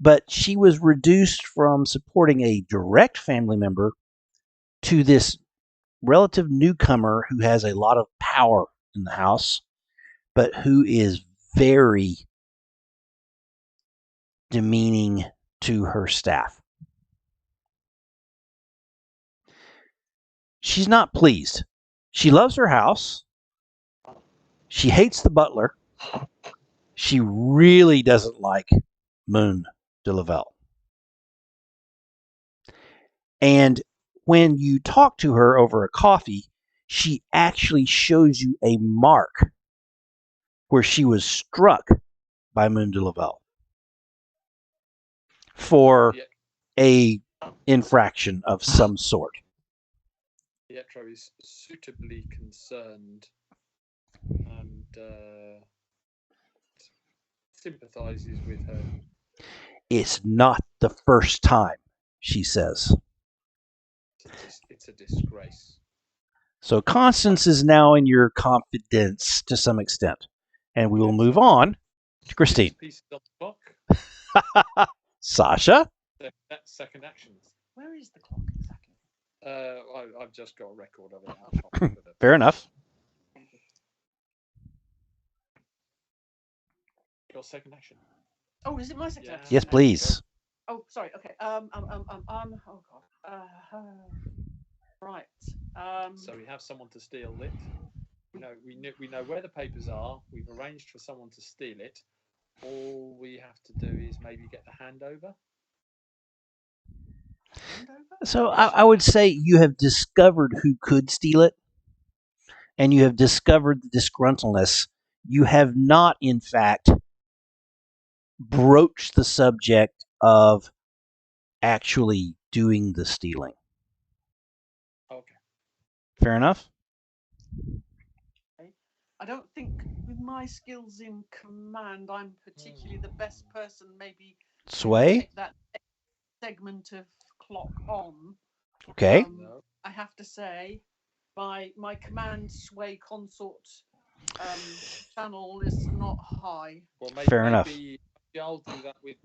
but she was reduced from supporting a direct family member to this relative newcomer who has a lot of power in the house, but who is very demeaning to her staff. She's not pleased. She loves her house. She hates the butler. She really doesn't like Moon de Lavelle. And when you talk to her over a coffee, she actually shows you a mark where she was struck by Moon de Lavelle for a infraction of some sort. Pietro is suitably concerned and sympathizes with her. It's not the first time, she says. It's a disgrace. So Constance is now in your confidence to some extent. And we will move on to Christine. Pieces on the clock. Sasha? Second actions. Where is the clock exactly? I've just got a record of it. Fair enough. Your second action. Oh, is it my second action? Yes, please. Oh, sorry. Okay. Oh God. Right. So we have someone to steal it. We know where the papers are. We've arranged for someone to steal it. All we have to do is maybe get the handover. So I would say you have discovered who could steal it, and you have discovered the disgruntledness. You have not, in fact, broached the subject of actually doing the stealing. Okay. Fair enough? I don't think with my skills in command, I'm particularly the best person maybe Sway? to take that segment of clock on. Okay. I have to say, my command sway consort channel is not high. Well, Fair enough. Maybe I'll do that with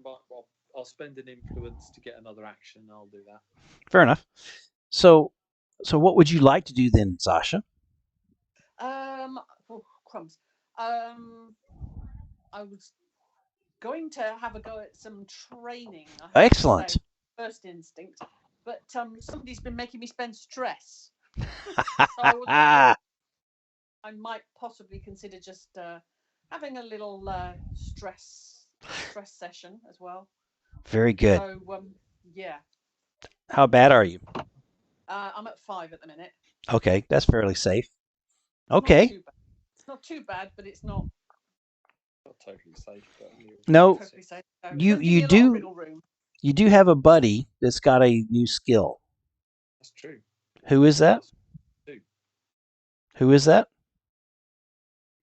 I'll spend an influence to get another action. I'll do that. Fair enough. So what would you like to do then, Sasha? Crumbs. I was going to have a go at some training. Excellent. Say, first instinct, but somebody's been making me spend stress. So I might possibly consider just having a little stress session as well. Very good. So yeah. How bad are you? I'm at 5 at the minute. Okay, that's fairly safe. Okay. It's not too bad, but it's not totally safe. But no, totally safe. You do have a buddy that's got a new skill. That's true. Who is that? Who is that?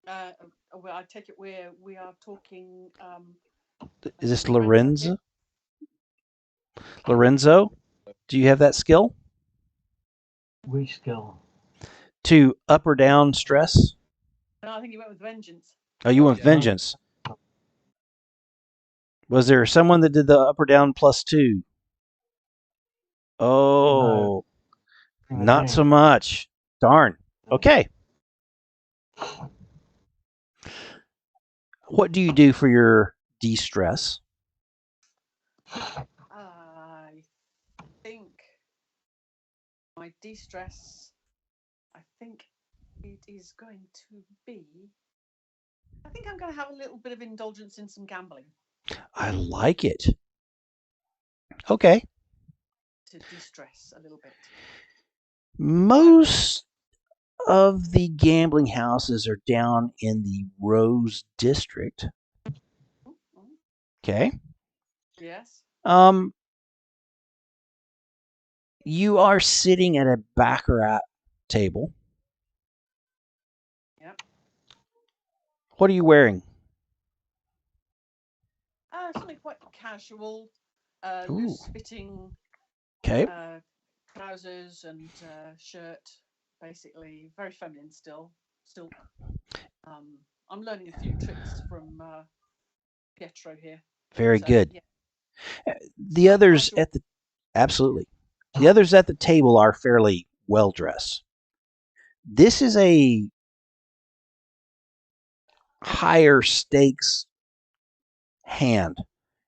Well, I take it we are talking. Is this Lorenzo Lorenzo? Lorenzo? Do you have that skill? Which skill? To up or down stress? No, I think he went with vengeance. Oh, you went Yeah. vengeance. Was there someone that did the up or down +2? Oh, not so much. Darn. Okay. What do you do for your de-stress? I think my de-stress. I think it is going to be. I think I'm going to have a little bit of indulgence in some gambling I like it. Okay. to de-stress a little bit. Most of the gambling houses are down in the Rose District. Okay. Yes. You are sitting at a baccarat table. Yep. What are you wearing? Something quite casual, Ooh. loose-fitting Okay. trousers and shirt, basically very feminine still, silk. I'm learning a few tricks from Pietro here. Very good. Yeah. The others Casual. at the absolutely. The others at the table are fairly well dressed. This is a higher stakes hand.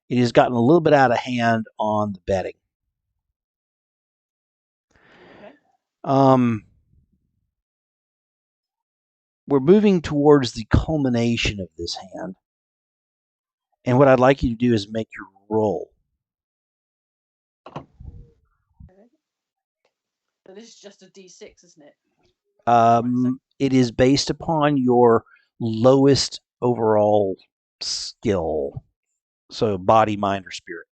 It has gotten a little bit out of hand on the betting. Okay. We're moving towards the culmination of this hand. And what I'd like you to do is make your roll. So this is just a D6, isn't it? It is based upon your lowest overall skill. So body, mind, or spirit.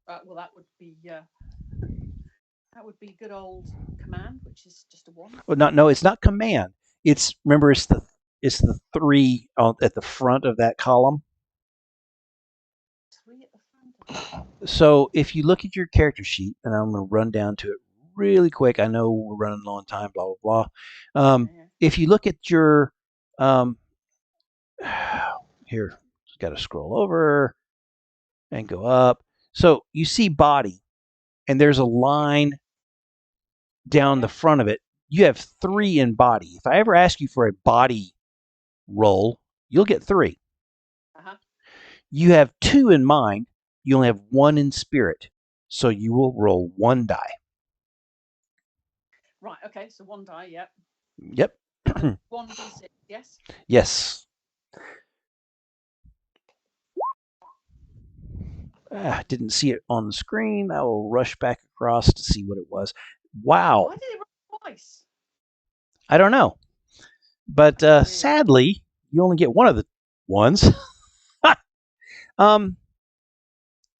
Well, that would be good old command, which is just a 1. Well, no, it's not command. Remember, it's the 3 at the front of that column. 3 at the front. So if you look at your character sheet, and I'm going to run down to it really quick. I know we're running low on time. Blah blah blah. Yeah. If you look at your here, got to scroll over and go up. So you see body, and there's a line down the front of it. You have 3 in body. If I ever ask you for a body roll, you'll get 3. Uh-huh. You have 2 in mind. You only have 1 in spirit. So you will roll 1 die. Right, okay, so 1 die, yep. Yep. 1d6, yes? Yes. Didn't see it on the screen. I will rush back across to see what it was. Wow. Why did it roll twice? I don't know. But sadly, you only get one of the ones.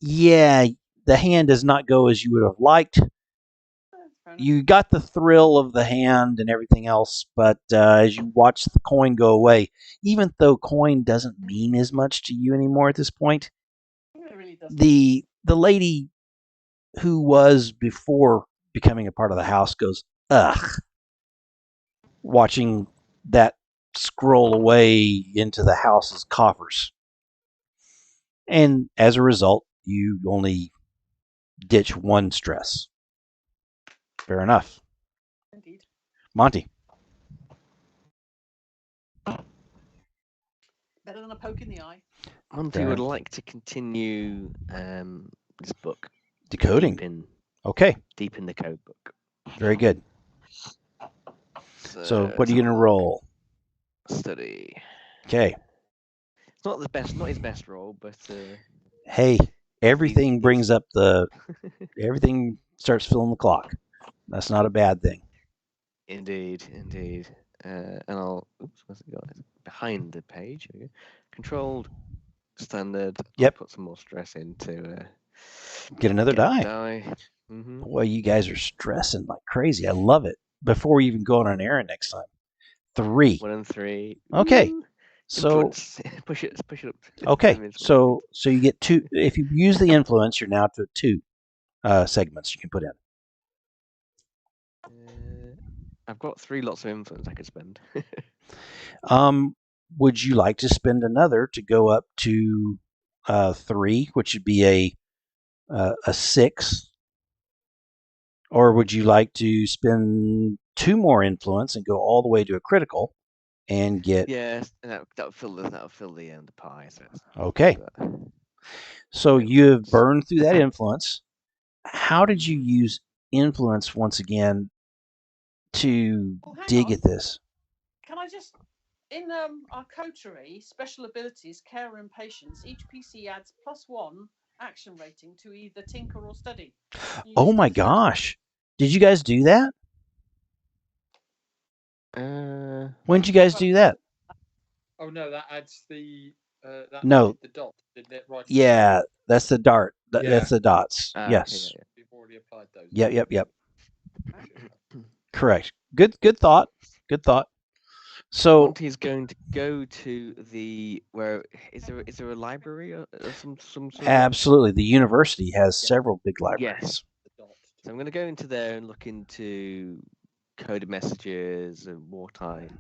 Yeah, the hand does not go as you would have liked. You got the thrill of the hand and everything else, but as you watch the coin go away, even though coin doesn't mean as much to you anymore at this point, It really doesn't. the lady who was before becoming a part of the house goes, ugh, watching that scroll away into the house's coffers. And as a result, you only ditch 1 stress. Fair enough. Indeed. Monty. Better than a poke in the eye. Monty would like to continue this book. Decoding. Okay. Deep in the code book. Very good. So what are you going to roll? Study. Okay. It's not his best roll, but hey, everything brings up everything starts filling the clock. That's not a bad thing. Indeed. And I'll where's it got? It's behind the page. Okay. Controlled, standard. Yep. I'll put some more stress into get another die. Mm-hmm. Boy, you guys are stressing like crazy. I love it. before we even go on an errand next time. 3. 1 and 3. Okay. Woo! So Influence. Push it up. okay. Convince one. So you get 2. If you use the influence, you're now to 2 segments you can put in. I've got 3 lots of influence I could spend. Would you like to spend another to go up to 3, which would be a 6? Or would you like to spend 2 more influence and go all the way to a critical and get? Yes, and that would fill the pie. So Okay. So you have burned through that influence. How did you use influence once again to dig at this? Can I just, in our coterie, special abilities, care and patience, each PC adds +1 action rating to either tinker or study. Oh my gosh. Did you guys do that? When did you guys do that? Oh no, that adds the No. the dot, didn't it? Right. Yeah, that's the dart. Yeah. That's the dots. Yes. Okay, yeah. We've already applied those. Yep. Correct. Good thought. Good thought. So Monty's going to go to the is there a library or some sort of? Absolutely, the university has several big libraries. Yes. So I'm going to go into there and look into coded messages and wartime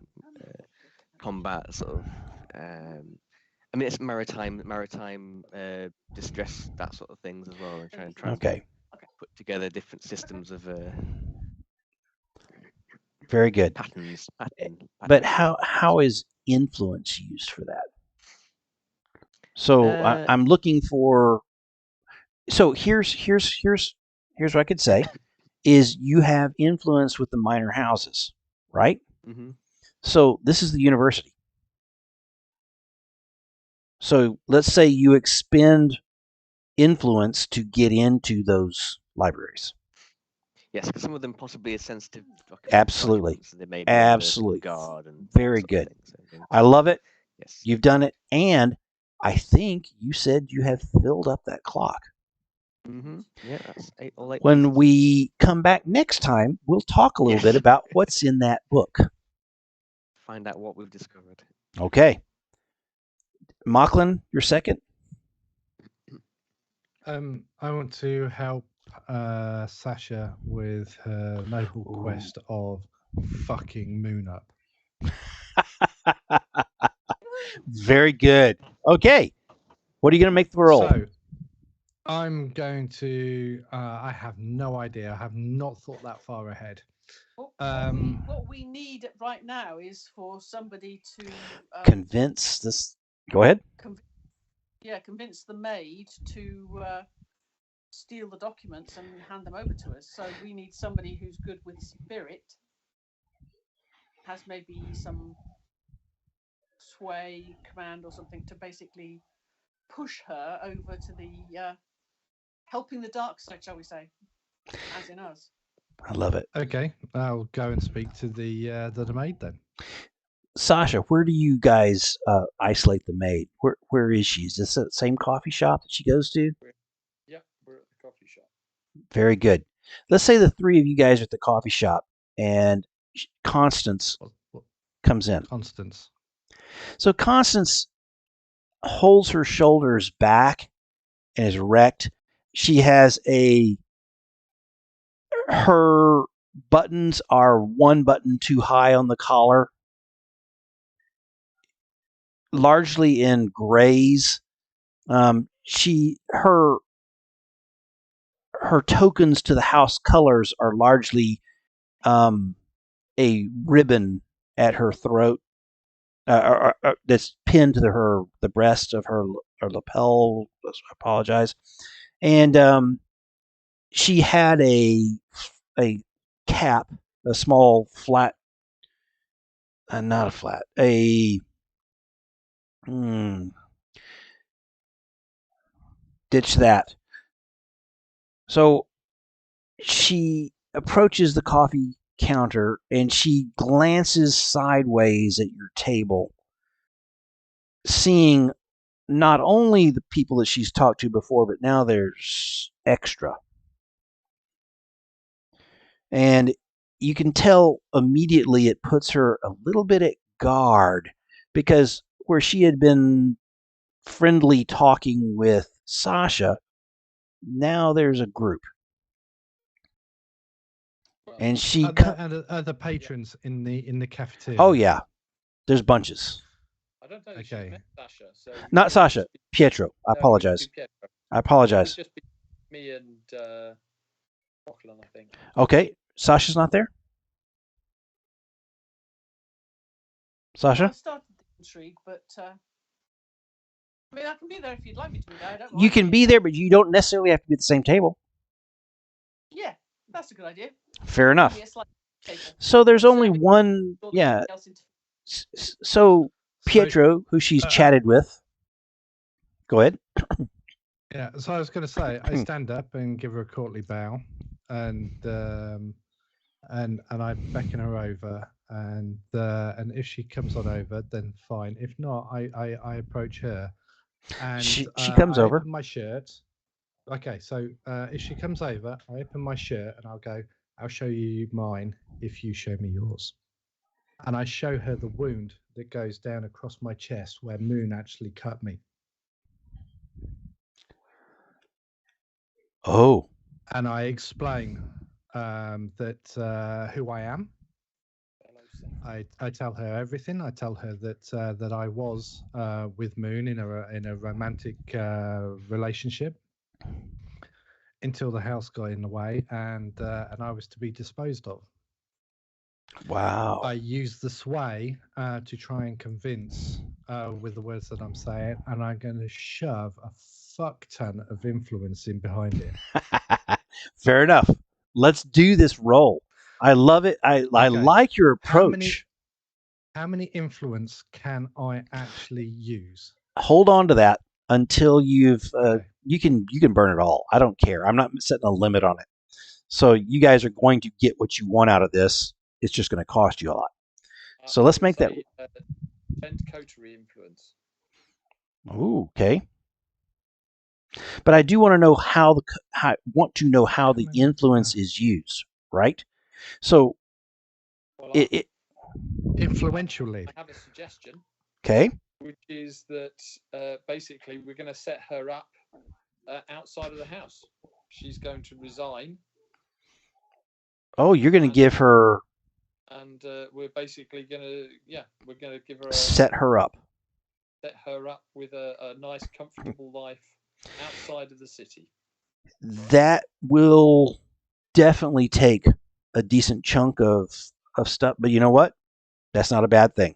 combat sort of. I mean, it's maritime distress, that sort of things as well, and try Okay. to put together different systems of very good patterns. But how is influence used for that? So I'm looking for. So here's what I could say is you have influence with the minor houses, right? Mm-hmm. So this is the university. So let's say you expend influence to get into those libraries. Yes, because some of them possibly are sensitive. Absolutely. They may be Absolutely. Guard and very good. I love it. Yes. You've done it. And I think you said you have filled up that clock. Mm-hmm. Yeah, that's 8 or 8. When we come back next time, we'll talk a little bit about what's in that book. Find out what we've discovered. Okay. Macklin, you're second. I want to help Sasha with her noble quest of fucking Moon Up. Very good. Okay. What are you going to make the roll? So, I'm going to. I have no idea. I have not thought that far ahead. What we need right now is for somebody to convince this. Go ahead. Convince the maid to steal the documents and hand them over to us. So we need somebody who's good with spirit, has maybe some sway, command, or something to basically push her over to the helping the dark side, shall we say, as in us. I love it. Okay, I'll go and speak to the maid then. Sasha, where do you guys isolate the maid? Where is she? Is this the same coffee shop that she goes to? Yeah, we're at the coffee shop. Very good. Let's say the 3 of you guys are at the coffee shop and Constance comes in. Constance. So Constance holds her shoulders back and is erect. She has her buttons are 1 button too high on the collar, largely in grays. Her tokens to the house colors are largely a ribbon at her throat that's pinned to the breast of her lapel. I apologize. And she had a cap, a small flat, not a flat, ditch that. So she approaches the coffee counter and she glances sideways at your table, seeing not only the people that she's talked to before, but now there's extra. And you can tell immediately it puts her a little bit at guard, because where she had been friendly talking with Sasha, now there's a group. Well, And she Other patrons in the cafeteria. Oh yeah, there's bunches. I don't know if Okay. you've met Sasha. So Not it would Sasha, just be- Pietro. I no, it would apologize. be Pietro. I It apologize. would just be me and Lachlan, I think. Okay, Sasha's not there? Sasha? I started the intrigue, but I mean, I can be there if you'd like me to be there. I don't mind You can being be there, but you don't necessarily have to be at the same table. Yeah, that's a good idea. Fair enough. Maybe a slight table. So there's So only we- one, Sort yeah. something else into- So Pietro, who she's chatted with. Go ahead. Yeah, so I was going to say, I stand up and give her a courtly bow, and I beckon her over, and if she comes on over, then fine. If not, I approach her, and She comes I over. open my shirt. Okay, so if she comes over, I open my shirt and I'll go, I'll show you mine if you show me yours. And I show her the wound that goes down across my chest where Moon actually cut me. Oh. And I explain that who I am. I tell her everything. I tell her that I was with Moon in a romantic relationship until the house got in the way, and I was to be disposed of. Wow. I use the sway to try and convince with the words that I'm saying, and I'm going to shove a fuck ton of influence in behind it. Fair enough. Let's do this roll. I love it. I like your approach. How many influence can I actually use? Hold on to that until you've Okay. you can burn it all. I don't care. I'm not setting a limit on it. So you guys are going to get what you want out of this. It's just going to cost you a lot. So let's make that. 10 coterie influence. Ooh, okay. But I do want to know how the influence is used, right? So Well, it influentially. I have a suggestion. Okay. Which is that basically we're going to set her up outside of the house. She's going to resign. Oh, you're going to give her. And we're basically going to, we're going to give her set her up with a nice, comfortable life outside of the city. That will definitely take a decent chunk of stuff, but you know what? That's not a bad thing.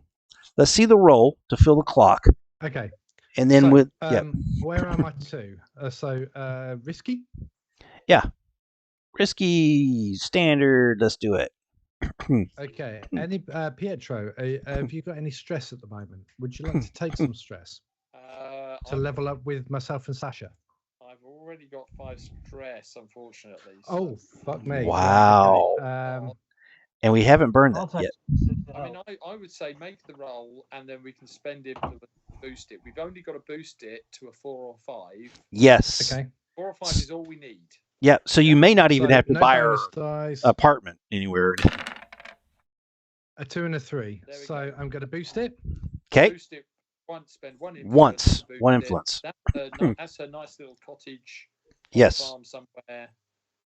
Let's see the roll to fill the clock. Okay. And then where am I to? Risky? Yeah. Risky, standard, let's do it. Okay. Any Pietro, have you got any stress at the moment? Would you like to take some stress to level up with myself and Sasha? I've already got 5 stress, unfortunately. So. Oh, fuck me. Wow. Okay. And we haven't burned that yet. I mean, I would say make the roll, and then we can spend influence to boost it. We've only got to boost it to a 4 or 5. Yes. Okay. 4 or 5 is all we need. Yeah, so you may not even have to buy her dice. apartment anywhere. A 2 and a 3. So I'm going to boost it. Okay. Boost it once, spend 1 influence. One influence. That's her nice little cottage. Yes. Farm somewhere.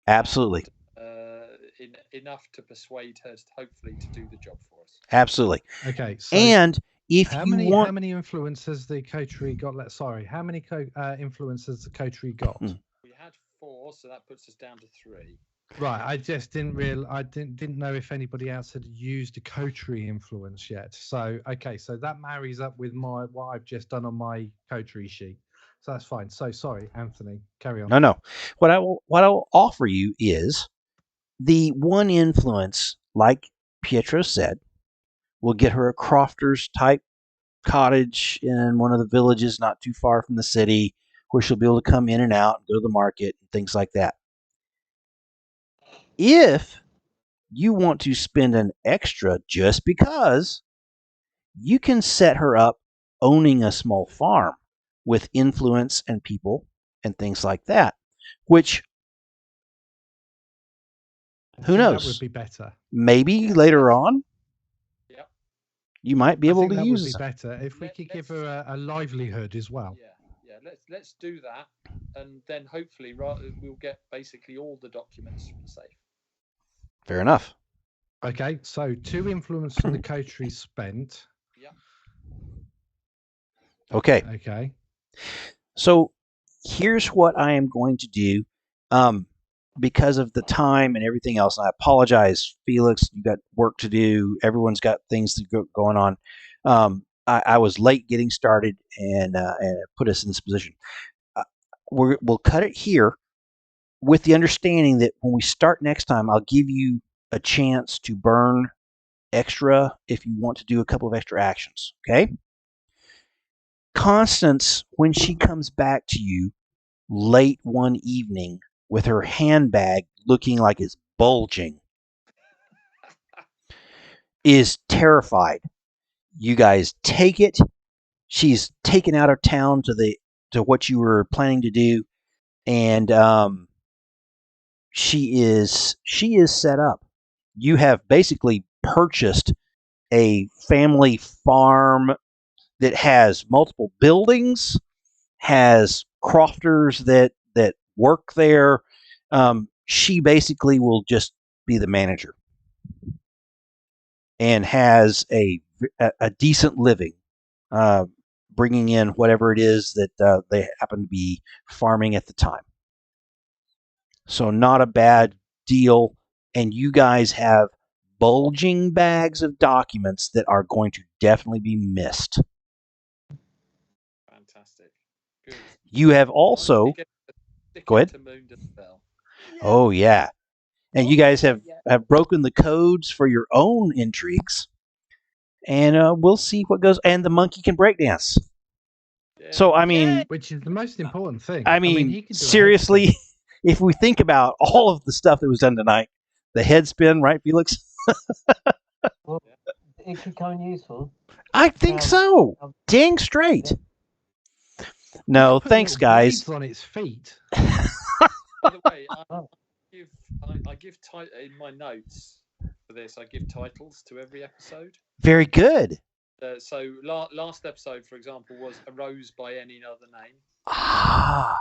Absolutely. And, enough to persuade her, hopefully, to do the job for us. Absolutely. Okay. So and if how you many want, how many influence has the coterie got? Sorry, how many influence has the coterie got? We had 4, so that puts us down to 3. Right. I just didn't know if anybody else had used a coterie influence yet. So okay, so that marries up with what I've just done on my coterie sheet. So that's fine. So sorry, Anthony. Carry on. No. What I will offer you is the 1 influence, like Pietro said, will get her a crofter's type cottage in one of the villages not too far from the city, where she'll be able to come in and out and go to the market and things like that. If you want to spend an extra just because, you can set her up owning a small farm with influence and people and things like that, which Who That knows? would be better. Maybe Yeah, later on Yep. you might be I able think to that use would be it. better if we could give Let's her a livelihood as well. yeah. Let's do that, and then hopefully we'll get basically all the documents from the safe. Fair enough. Okay, so 2 influence from the coterie spent. Yeah. Okay. Okay. So here's what I am going to do. Because of the time and everything else, and I apologize, Felix, you got work to do. Everyone's got things going on. I was late getting started and put us in this position. We'll cut it here with the understanding that when we start next time, I'll give you a chance to burn extra if you want to do a couple of extra actions. Okay? Constance, when she comes back to you late one evening with her handbag looking like it's bulging, is terrified. You guys take it. She's taken out of town to what you were planning to do, and she is set up. You have basically purchased a family farm that has multiple buildings, has crofters that work there. She basically will just be the manager and has a decent living, uh, bringing in whatever it is that they happen to be farming at the time. So not a bad deal. And you guys have bulging bags of documents that are going to definitely be missed. Fantastic. Good. You have Finally also get a stick go ahead. into Moon's bell. Oh yeah, and you guys have Yeah. broken the codes for your own intrigues, and we'll see what goes. And the monkey can breakdance. So I mean, Which is the most important thing. I mean, he can do a seriously, if we think about all of the stuff that was done tonight, the head spin, right, Felix? Well, it could come in useful. I think so. Dang straight. No, Put thanks, little guys. blades on its feet. By the way, Oh. I give in my notes for this. I give titles to every episode. Very good. So last episode, for example, was "A Rose by Any Other Name," Ah,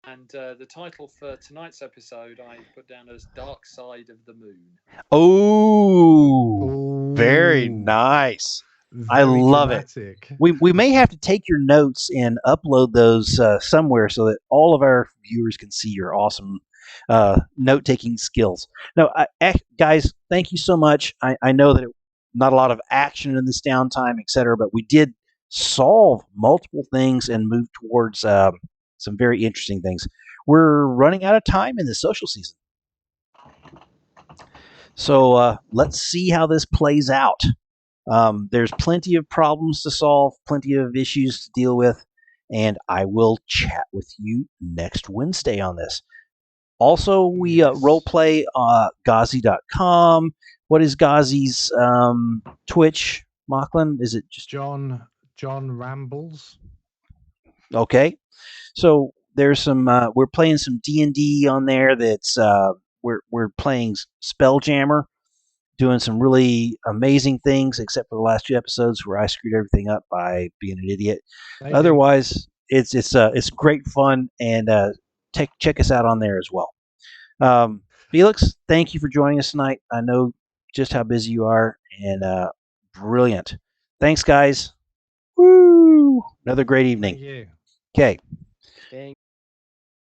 and the title for tonight's episode I put down as "Dark Side of the Moon." oh, very Ooh, nice. I very love it. dramatic. We may have to take your notes and upload those somewhere so that all of our viewers can see your awesome note taking skills. No, guys, thank you so much. I know that not a lot of action in this downtime, etc., but we did solve multiple things and move towards some very interesting things. We're running out of time in the social season. So let's see how this plays out. There's plenty of problems to solve, plenty of issues to deal with, and I will chat with you next Wednesday on this. Also, we Yes. role play Ghazi.com. What is Ghazi's Twitch, Mocklin? Is it just John Rambles. okay? So there's some. We're playing some D&D on there. That's we're playing Spelljammer, doing some really amazing things, except for the last 2 episodes where I screwed everything up by being an idiot. Maybe. Otherwise, it's great fun, and check us out on there as well. Felix, thank you for joining us tonight. I know just how busy you are, and brilliant. Thanks, guys. Woo! Another great evening. Thank you. Okay. Thank